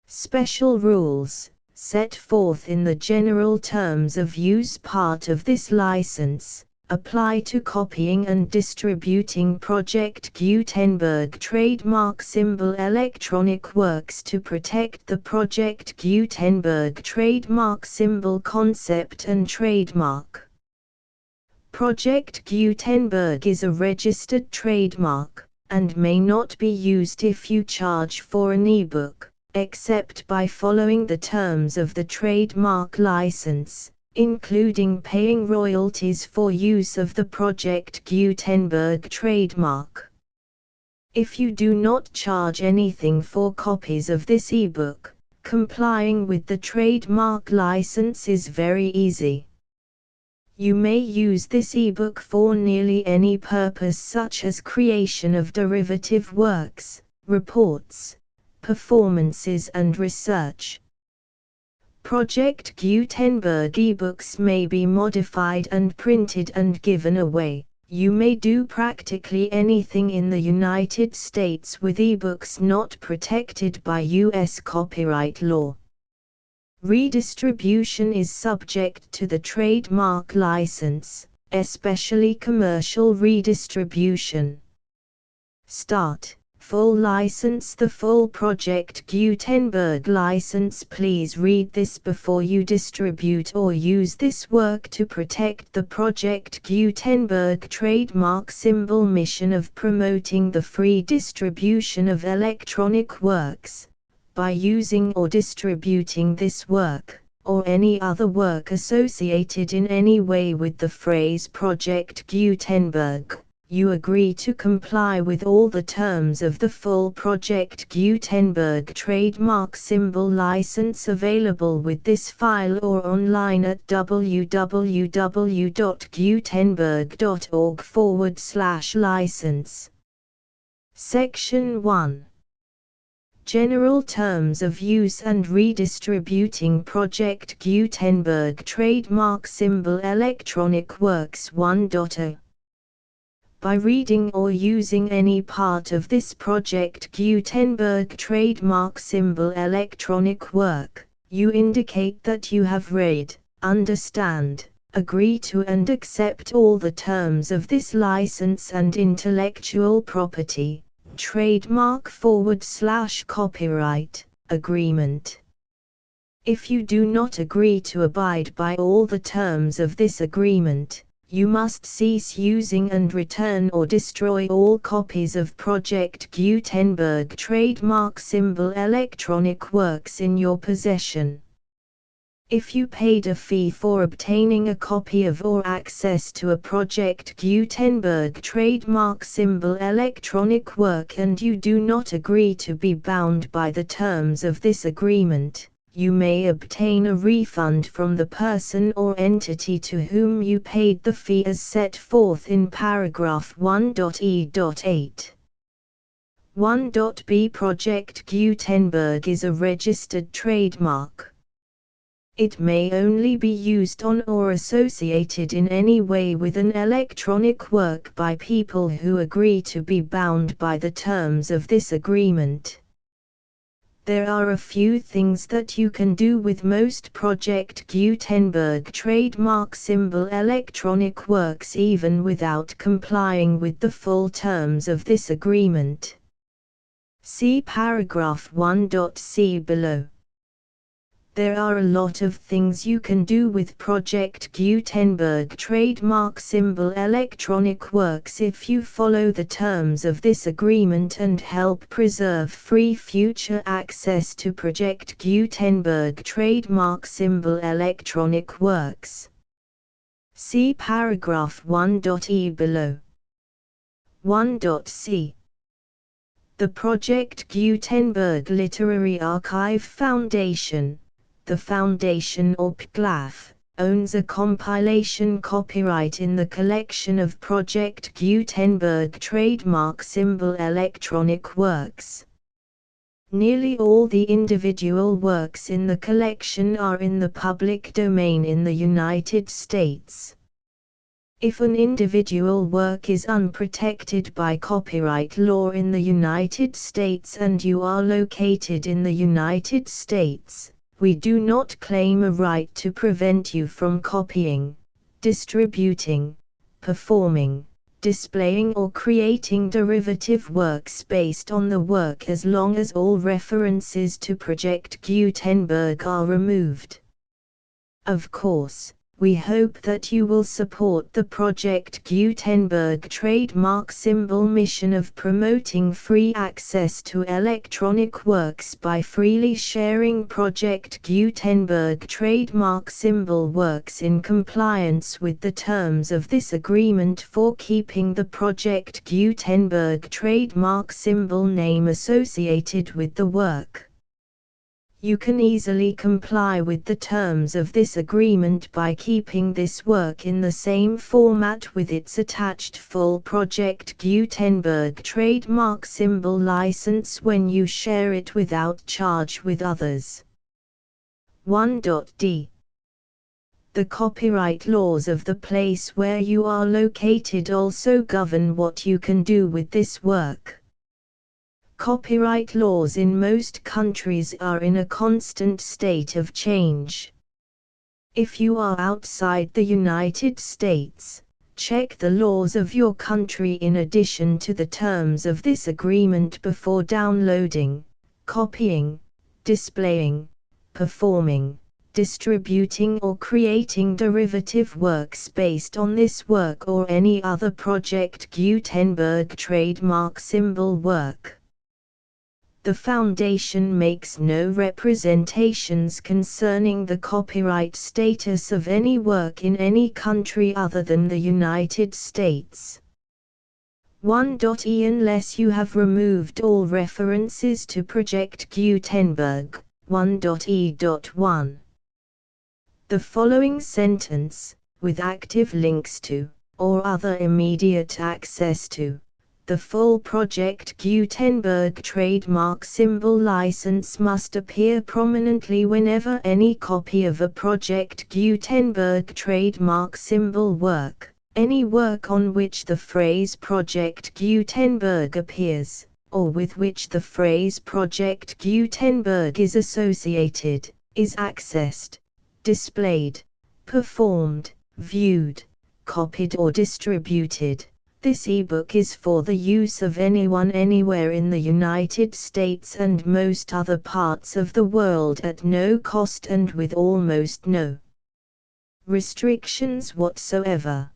Special rules, set forth in the general terms of use part of this license, apply to copying and distributing Project Gutenberg trademark symbol electronic works to protect the Project Gutenberg trademark symbol concept and trademark. Project Gutenberg is a registered trademark, and may not be used if you charge for an ebook, except by following the terms of the trademark license, including paying royalties for use of the Project Gutenberg trademark. If you do not charge anything for copies of this ebook, complying with the trademark license is very easy. You may use this ebook for nearly any purpose, such as creation of derivative works, reports, performances and research. Project Gutenberg ebooks may be modified and printed and given away. You may do practically anything in the United States with ebooks not protected by U.S. copyright law. Redistribution is subject to the trademark license, especially commercial redistribution. Start. Full license. The full Project Gutenberg license. Please read this before you distribute or use this work to protect the Project Gutenberg trademark symbol mission of promoting the free distribution of electronic works. By using or distributing this work, or any other work associated in any way with the phrase Project Gutenberg, you agree to comply with all the terms of the full Project Gutenberg trademark symbol license available with this file or online at www.gutenberg.org/license. Section 1. General Terms of Use and Redistributing Project Gutenberg Trademark Symbol Electronic Works 1.0. By reading or using any part of this Project Gutenberg trademark symbol electronic work, you indicate that you have read, understand, agree to and accept all the terms of this license and intellectual property, trademark/copyright, agreement. If you do not agree to abide by all the terms of this agreement, you must cease using and return or destroy all copies of Project Gutenberg trademark symbol electronic works in your possession. If you paid a fee for obtaining a copy of or access to a Project Gutenberg trademark symbol electronic work and you do not agree to be bound by the terms of this agreement, you may obtain a refund from the person or entity to whom you paid the fee as set forth in paragraph 1.e.8. 1.b Project Gutenberg is a registered trademark. It may only be used on or associated in any way with an electronic work by people who agree to be bound by the terms of this agreement. There are a few things that you can do with most Project Gutenberg trademark symbol electronic works even without complying with the full terms of this agreement. See paragraph 1.c below. There are a lot of things you can do with Project Gutenberg trademark symbol electronic works if you follow the terms of this agreement and help preserve free future access to Project Gutenberg trademark symbol electronic works. See paragraph 1.e below. 1.c. The Project Gutenberg Literary Archive Foundation, the Foundation or PGLAF, owns a compilation copyright in the collection of Project Gutenberg trademark symbol electronic works. Nearly all the individual works in the collection are in the public domain in the United States. If an individual work is unprotected by copyright law in the United States and you are located in the United States, we do not claim a right to prevent you from copying, distributing, performing, displaying or creating derivative works based on the work as long as all references to Project Gutenberg are removed. Of course, we hope that you will support the Project Gutenberg trademark symbol mission of promoting free access to electronic works by freely sharing Project Gutenberg trademark symbol works in compliance with the terms of this agreement for keeping the Project Gutenberg trademark symbol name associated with the work. You can easily comply with the terms of this agreement by keeping this work in the same format with its attached full Project Gutenberg trademark symbol license when you share it without charge with others. 1.d. The copyright laws of the place where you are located also govern what you can do with this work. Copyright laws in most countries are in a constant state of change. If you are outside the United States, check the laws of your country in addition to the terms of this agreement before downloading, copying, displaying, performing, distributing or creating derivative works based on this work or any other Project Gutenberg trademark symbol work. The Foundation makes no representations concerning the copyright status of any work in any country other than the United States. 1.e. Unless you have removed all references to Project Gutenberg, 1.e.1. The following sentence, with active links to, or other immediate access to, the full Project Gutenberg trademark symbol license must appear prominently whenever any copy of a Project Gutenberg trademark symbol work, any work on which the phrase Project Gutenberg appears, or with which the phrase Project Gutenberg is associated, is accessed, displayed, performed, viewed, copied or distributed. This ebook is for the use of anyone anywhere in the United States and most other parts of the world at no cost and with almost no restrictions whatsoever.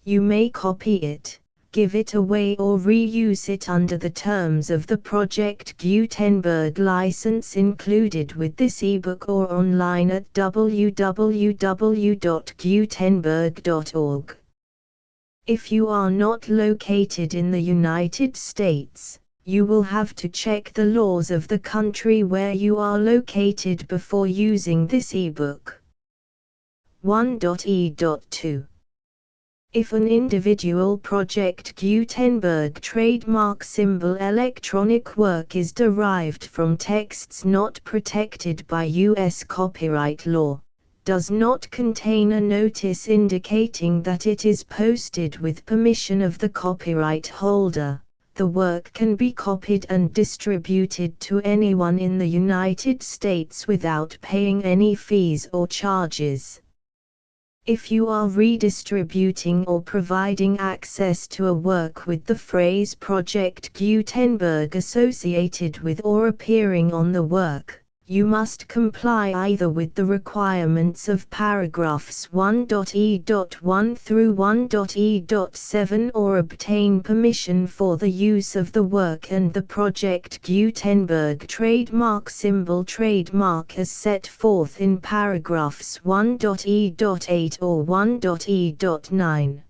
You may copy it, give it away or reuse it under the terms of the Project Gutenberg license included with this ebook or online at www.gutenberg.org. If you are not located in the United States, you will have to check the laws of the country where you are located before using this ebook. 1.e.2. If an individual Project Gutenberg trademark symbol electronic work is derived from texts not protected by U.S. copyright law, does not contain a notice indicating that it is posted with permission of the copyright holder, the work can be copied and distributed to anyone in the United States without paying any fees or charges. If you are redistributing or providing access to a work with the phrase Project Gutenberg associated with or appearing on the work, you must comply either with the requirements of paragraphs 1.e.1 through 1.e.7 or obtain permission for the use of the work and the Project Gutenberg trademark symbol trademark as set forth in paragraphs 1.e.8 or 1.e.9.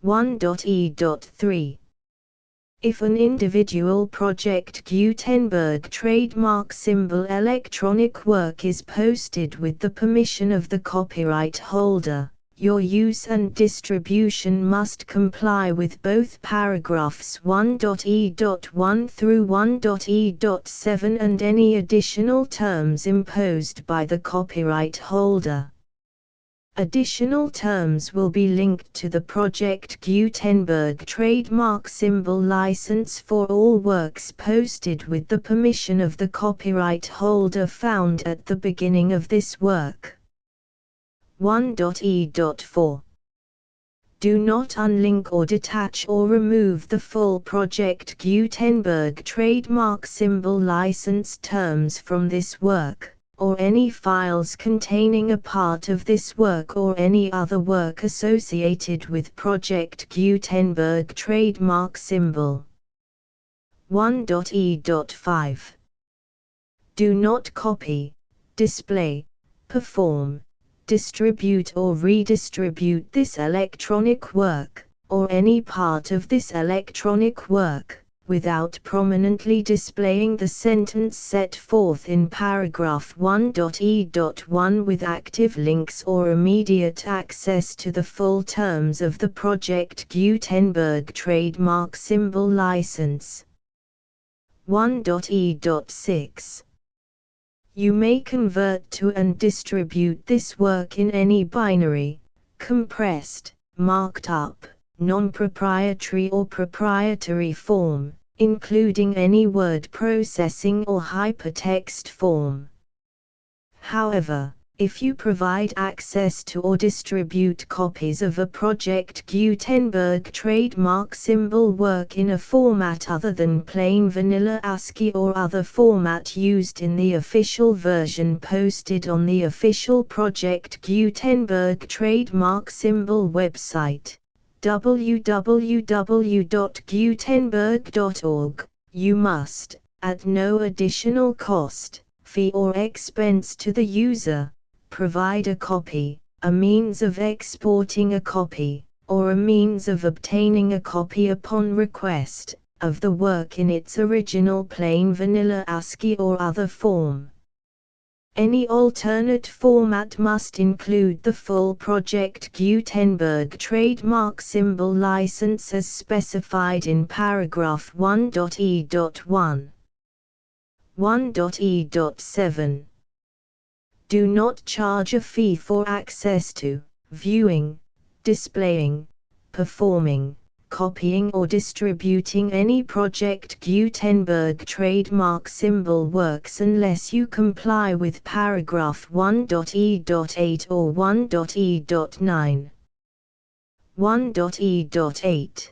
1.e.3. If an individual Project Gutenberg trademark symbol electronic work is posted with the permission of the copyright holder, your use and distribution must comply with both paragraphs 1.e.1 through 1.e.7 and any additional terms imposed by the copyright holder. Additional terms will be linked to the Project Gutenberg trademark symbol license for all works posted with the permission of the copyright holder found at the beginning of this work. 1.e.4. Do not unlink or detach or remove the full Project Gutenberg trademark symbol license terms from this work, or any files containing a part of this work or any other work associated with Project Gutenberg trademark symbol. 1.e.5. Do not copy, display, perform, distribute or redistribute this electronic work, or any part of this electronic work, without prominently displaying the sentence set forth in paragraph 1.e.1 with active links or immediate access to the full terms of the Project Gutenberg trademark symbol license. 1.e.6. You may convert to and distribute this work in any binary, compressed, marked up, non-proprietary or proprietary form, including any word processing or hypertext form. However, if you provide access to or distribute copies of a Project Gutenberg trademark symbol work in a format other than plain vanilla ASCII or other format used in the official version posted on the official Project Gutenberg trademark symbol website, www.gutenberg.org, you must, at no additional cost, fee or expense to the user, provide a copy, a means of exporting a copy, or a means of obtaining a copy upon request, of the work in its original plain vanilla ASCII or other form. Any alternate format must include the full Project Gutenberg trademark symbol license as specified in paragraph 1.e.1. 1.e.7. Do not charge a fee for access to, viewing, displaying, performing, copying or distributing any Project Gutenberg trademark symbol works unless you comply with paragraph 1.e.8 or 1.e.9. 1.e.8.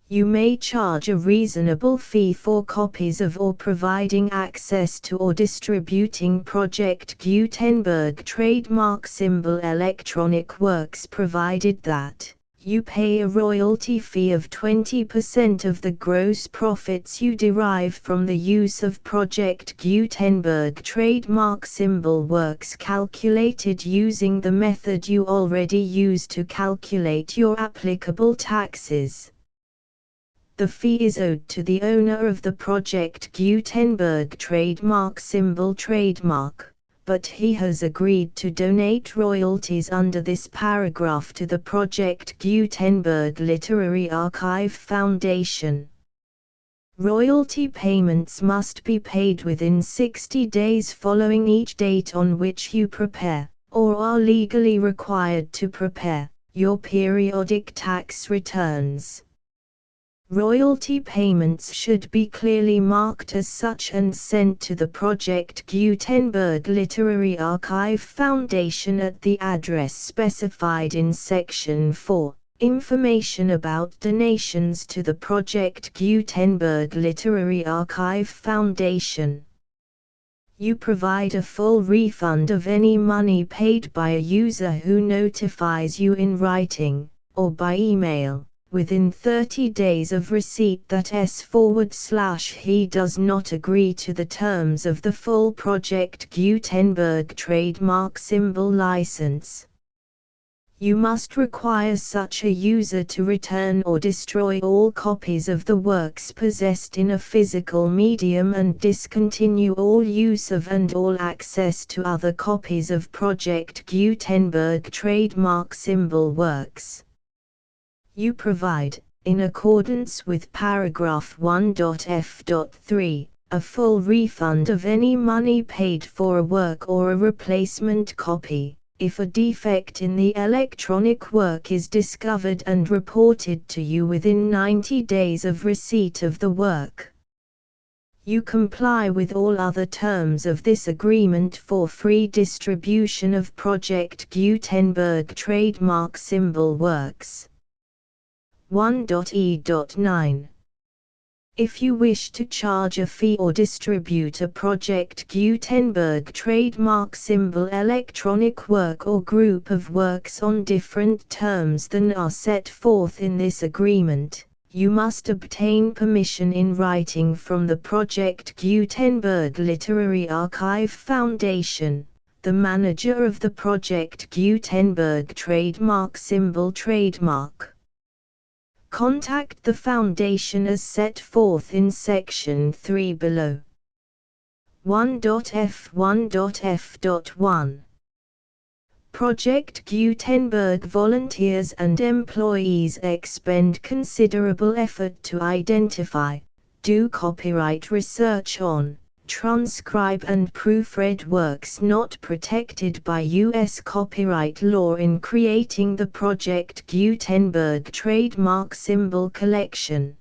You may charge a reasonable fee for copies of or providing access to or distributing Project Gutenberg trademark symbol electronic works provided that you pay a royalty fee of 20% of the gross profits you derive from the use of Project Gutenberg trademark symbol works calculated using the method you already use to calculate your applicable taxes. The fee is owed to the owner of the Project Gutenberg trademark symbol trademark, but he has agreed to donate royalties under this paragraph to the Project Gutenberg Literary Archive Foundation. Royalty payments must be paid within 60 days following each date on which you prepare, or are legally required to prepare, your periodic tax returns. Royalty payments should be clearly marked as such and sent to the Project Gutenberg Literary Archive Foundation at the address specified in Section 4, Information about donations to the Project Gutenberg Literary Archive Foundation. You provide a full refund of any money paid by a user who notifies you in writing, or by email, within 30 days of receipt that he does not agree to the terms of the full Project Gutenberg trademark symbol license. You must require such a user to return or destroy all copies of the works possessed in a physical medium and discontinue all use of and all access to other copies of Project Gutenberg trademark symbol works. You provide, in accordance with paragraph 1.f.3, a full refund of any money paid for a work or a replacement copy, if a defect in the electronic work is discovered and reported to you within 90 days of receipt of the work. You comply with all other terms of this agreement for free distribution of Project Gutenberg trademark symbol works. 1.e.9. If you wish to charge a fee or distribute a Project Gutenberg trademark symbol electronic work or group of works on different terms than are set forth in this agreement, you must obtain permission in writing from the Project Gutenberg Literary Archive Foundation, the manager of the Project Gutenberg trademark symbol trademark. Contact the Foundation as set forth in Section 3 below. 1.f1.f.1 Project Gutenberg volunteers and employees expend considerable effort to identify, do copyright research on, transcribe and proofread works not protected by U.S. copyright law in creating the Project Gutenberg trademark symbol collection.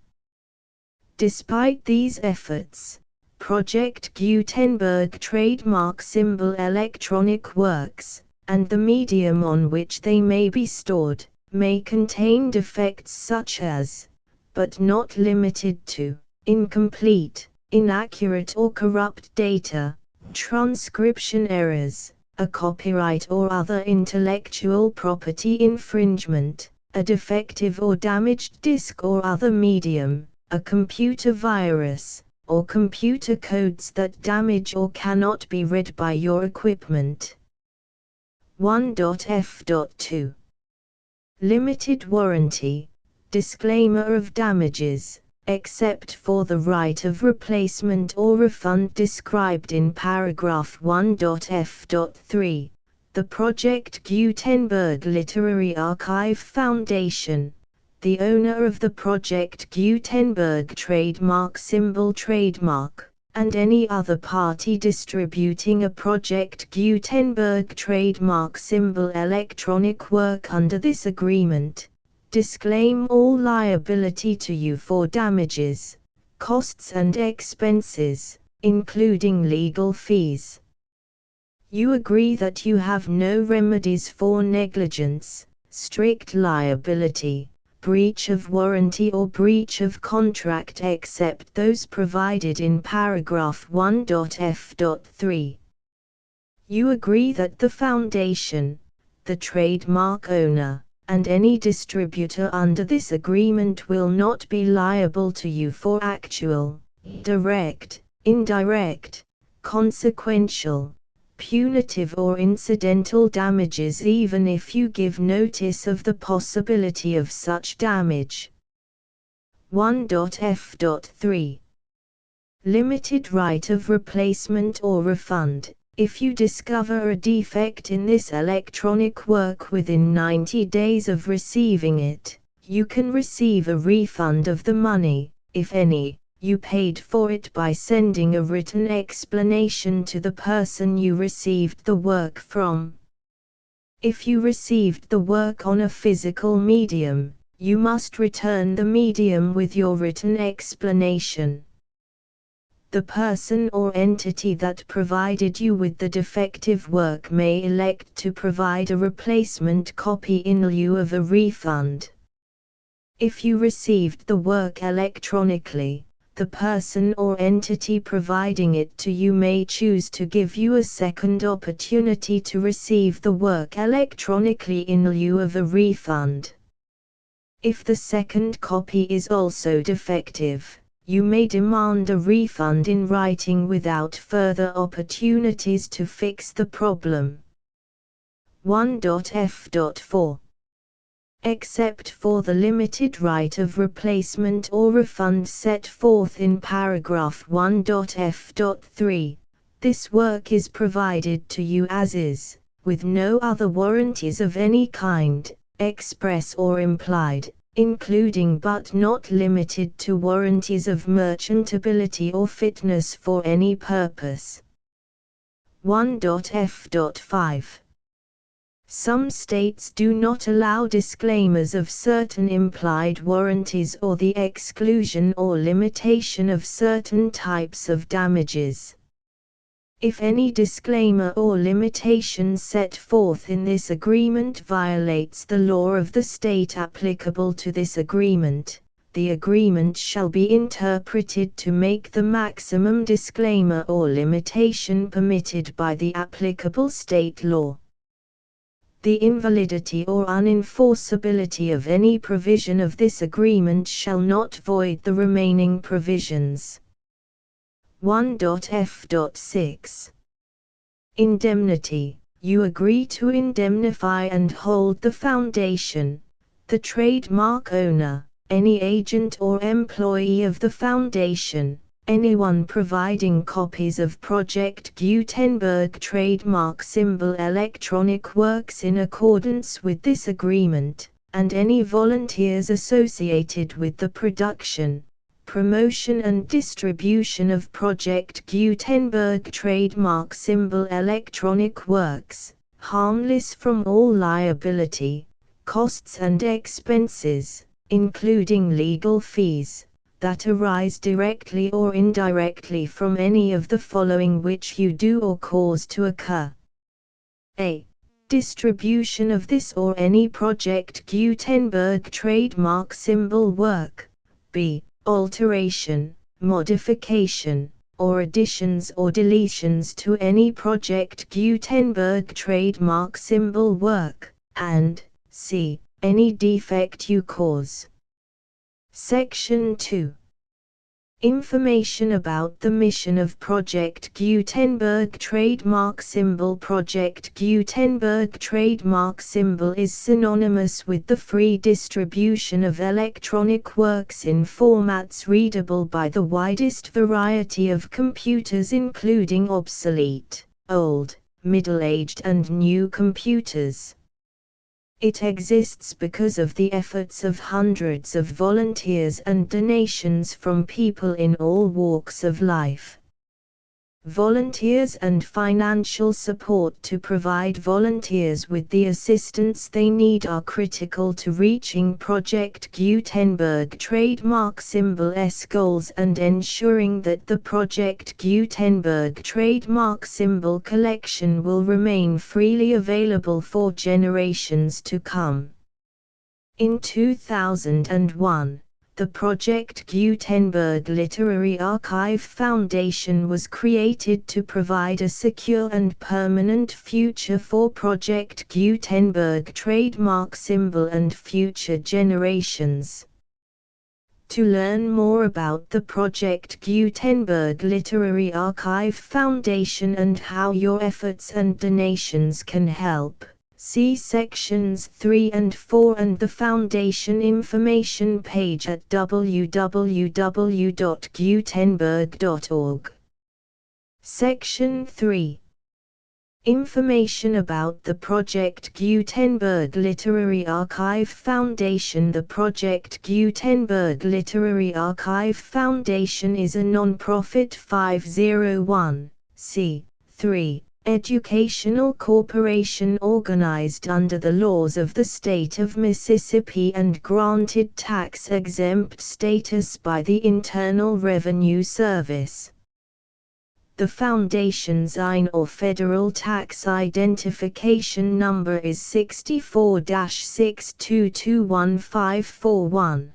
Despite these efforts, Project Gutenberg trademark symbol electronic works, and the medium on which they may be stored, may contain defects such as, but not limited to, incomplete, inaccurate or corrupt data, transcription errors, a copyright or other intellectual property infringement, a defective or damaged disk or other medium, a computer virus, or computer codes that damage or cannot be read by your equipment. 1.f.2 Limited warranty, disclaimer of damages, except for the right of replacement or refund described in paragraph 1.f.3, the Project Gutenberg Literary Archive Foundation, the owner of the Project Gutenberg trademark symbol trademark, and any other party distributing a Project Gutenberg trademark symbol electronic work under this agreement, disclaim all liability to you for damages, costs and expenses, including legal fees. You agree that you have no remedies for negligence, strict liability, breach of warranty or breach of contract except those provided in paragraph 1.f.3. You agree that the Foundation, the trademark owner, and any distributor under this agreement will not be liable to you for actual, direct, indirect, consequential, punitive or incidental damages even if you give notice of the possibility of such damage. 1.f.3 Limited right of replacement or refund. If you discover a defect in this electronic work within 90 days of receiving it, you can receive a refund of the money, if any, you paid for it by sending a written explanation to the person you received the work from. If you received the work on a physical medium, you must return the medium with your written explanation. The person or entity that provided you with the defective work may elect to provide a replacement copy in lieu of a refund. If you received the work electronically, the person or entity providing it to you may choose to give you a second opportunity to receive the work electronically in lieu of a refund. If the second copy is also defective, you may demand a refund in writing without further opportunities to fix the problem. 1.f.4 Except for the limited right of replacement or refund set forth in paragraph 1.f.3, this work is provided to you as is, with no other warranties of any kind, express or implied, including but not limited to warranties of merchantability or fitness for any purpose. 1.f.5 Some states do not allow disclaimers of certain implied warranties or the exclusion or limitation of certain types of damages. If any disclaimer or limitation set forth in this agreement violates the law of the state applicable to this agreement, the agreement shall be interpreted to make the maximum disclaimer or limitation permitted by the applicable state law. The invalidity or unenforceability of any provision of this agreement shall not void the remaining provisions. 1.f.6 Indemnity. You agree to indemnify and hold the Foundation, the trademark owner, any agent or employee of the Foundation, anyone providing copies of Project Gutenberg trademark symbol electronic works in accordance with this agreement, and any volunteers associated with the production, promotion and distribution of Project Gutenberg trademark symbol electronic works, harmless from all liability, costs and expenses, including legal fees, that arise directly or indirectly from any of the following which you do or cause to occur. A. Distribution of this or any Project Gutenberg trademark symbol work. B. Alteration, modification, or additions or deletions to any Project Gutenberg trademark symbol work, and C. Any defect you cause. Section 2. Information about the mission of Project Gutenberg trademark symbol. Project Gutenberg trademark symbol is synonymous with the free distribution of electronic works in formats readable by the widest variety of computers, including obsolete, old, middle-aged and new computers. It exists because of the efforts of hundreds of volunteers and donations from people in all walks of life. Volunteers and financial support to provide volunteers with the assistance they need are critical to reaching Project Gutenberg trademark symbol's goals and ensuring that the Project Gutenberg trademark symbol collection will remain freely available for generations to come. In 2001, the Project Gutenberg Literary Archive Foundation was created to provide a secure and permanent future for Project Gutenberg trademark symbol and future generations. To learn more about the Project Gutenberg Literary Archive Foundation and how your efforts and donations can help, see sections 3 and 4 and the Foundation information page at www.gutenberg.org. Section 3. Information about the Project Gutenberg Literary Archive Foundation. The Project Gutenberg Literary Archive Foundation is a non-profit 501(c)(3) educational corporation organized under the laws of the state of Mississippi and granted tax-exempt status by the Internal Revenue Service. The Foundation's IN or Federal Tax Identification Number is 64-6221541.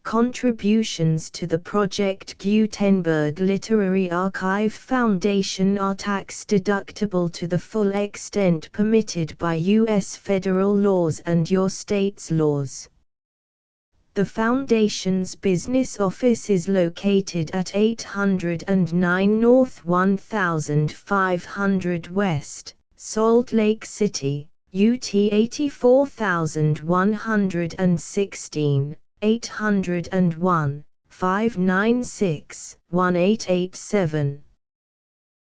Contributions to the Project Gutenberg Literary Archive Foundation are tax-deductible to the full extent permitted by U.S. federal laws and your state's laws. The Foundation's business office is located at 809 North 1500 West, Salt Lake City, UT 84116, 801-596-1887.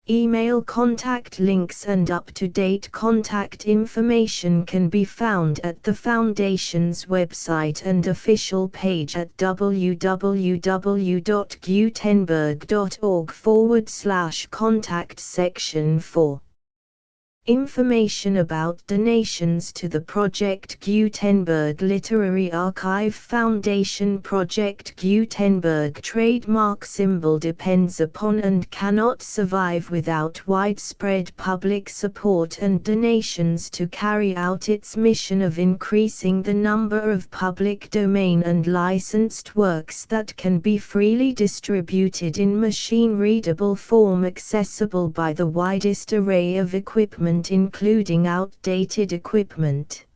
Email contact links and up-to-date contact information can be found at the Foundation's website and official page at www.gutenberg.org/contact section 4. Information about donations to the Project Gutenberg Literary Archive Foundation. Project Gutenberg trademark symbol depends upon and cannot survive without widespread public support and donations to carry out its mission of increasing the number of public domain and licensed works that can be freely distributed in machine-readable form accessible by the widest array of equipment, including outdated equipment.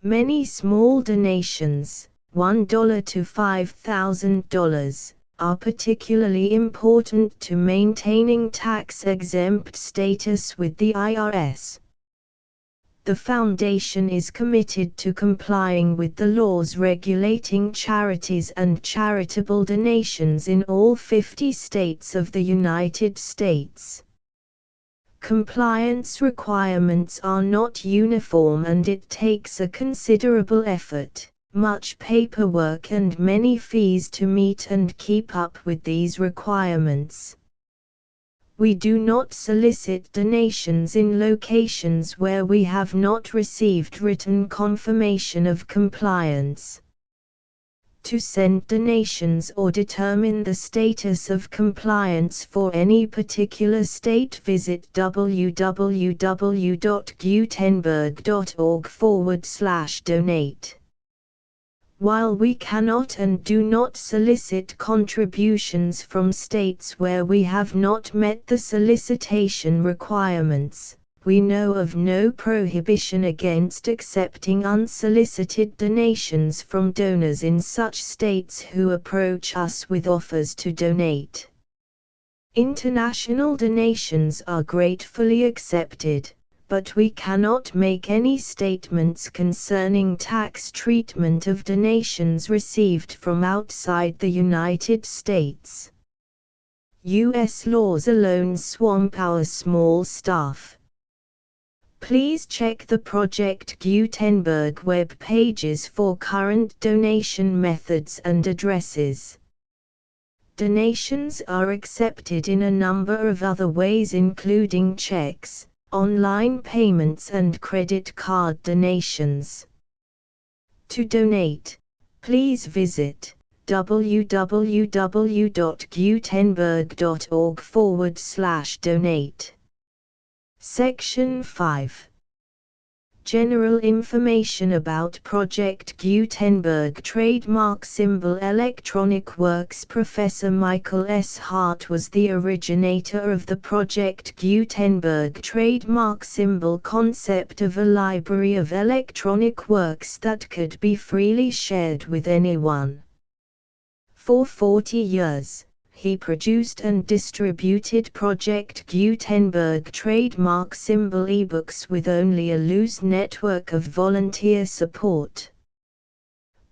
Many small donations, $1 to $5,000, are particularly important to maintaining tax-exempt status with the IRS. The Foundation is committed to complying with the laws regulating charities and charitable donations in all 50 states of the United States. Compliance requirements are not uniform and it takes a considerable effort, much paperwork and many fees to meet and keep up with these requirements. We do not solicit donations in locations where we have not received written confirmation of compliance. To send donations or determine the status of compliance for any particular state, visit www.gutenberg.org/donate. While we cannot and do not solicit contributions from states where we have not met the solicitation requirements, we know of no prohibition against accepting unsolicited donations from donors in such states who approach us with offers to donate. International donations are gratefully accepted, but we cannot make any statements concerning tax treatment of donations received from outside the United States. U.S. laws alone swamp our small staff. Please check the Project Gutenberg web pages for current donation methods and addresses. Donations are accepted in a number of other ways, including checks, online payments and credit card donations. To donate, please visit www.gutenberg.org/donate. Section 5. General information about Project Gutenberg Trademark Symbol Electronic Works. Professor Michael S. Hart was the originator of the Project Gutenberg trademark symbol concept of a library of electronic works that could be freely shared with anyone. For 40 years, he produced and distributed Project Gutenberg trademark symbol ebooks with only a loose network of volunteer support.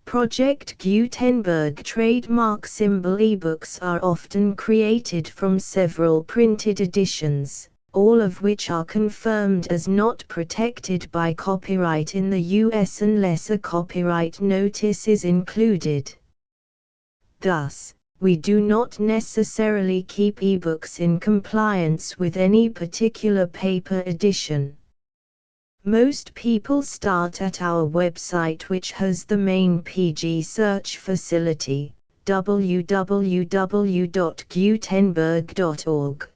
Project Gutenberg trademark symbol ebooks are often created from several printed editions, all of which are confirmed as not protected by copyright in the US unless a copyright notice is included. Thus, we do not necessarily keep ebooks in compliance with any particular paper edition. Most people start at our website, which has the main PG search facility, www.gutenberg.org.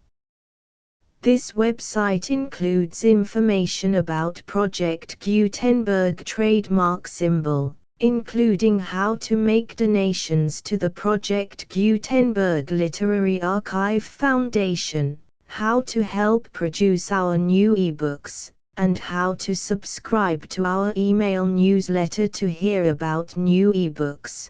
This website includes information about Project Gutenberg trademark symbol, including how to make donations to the Project Gutenberg Literary Archive Foundation, how to help produce our new ebooks, and how to subscribe to our email newsletter to hear about new ebooks.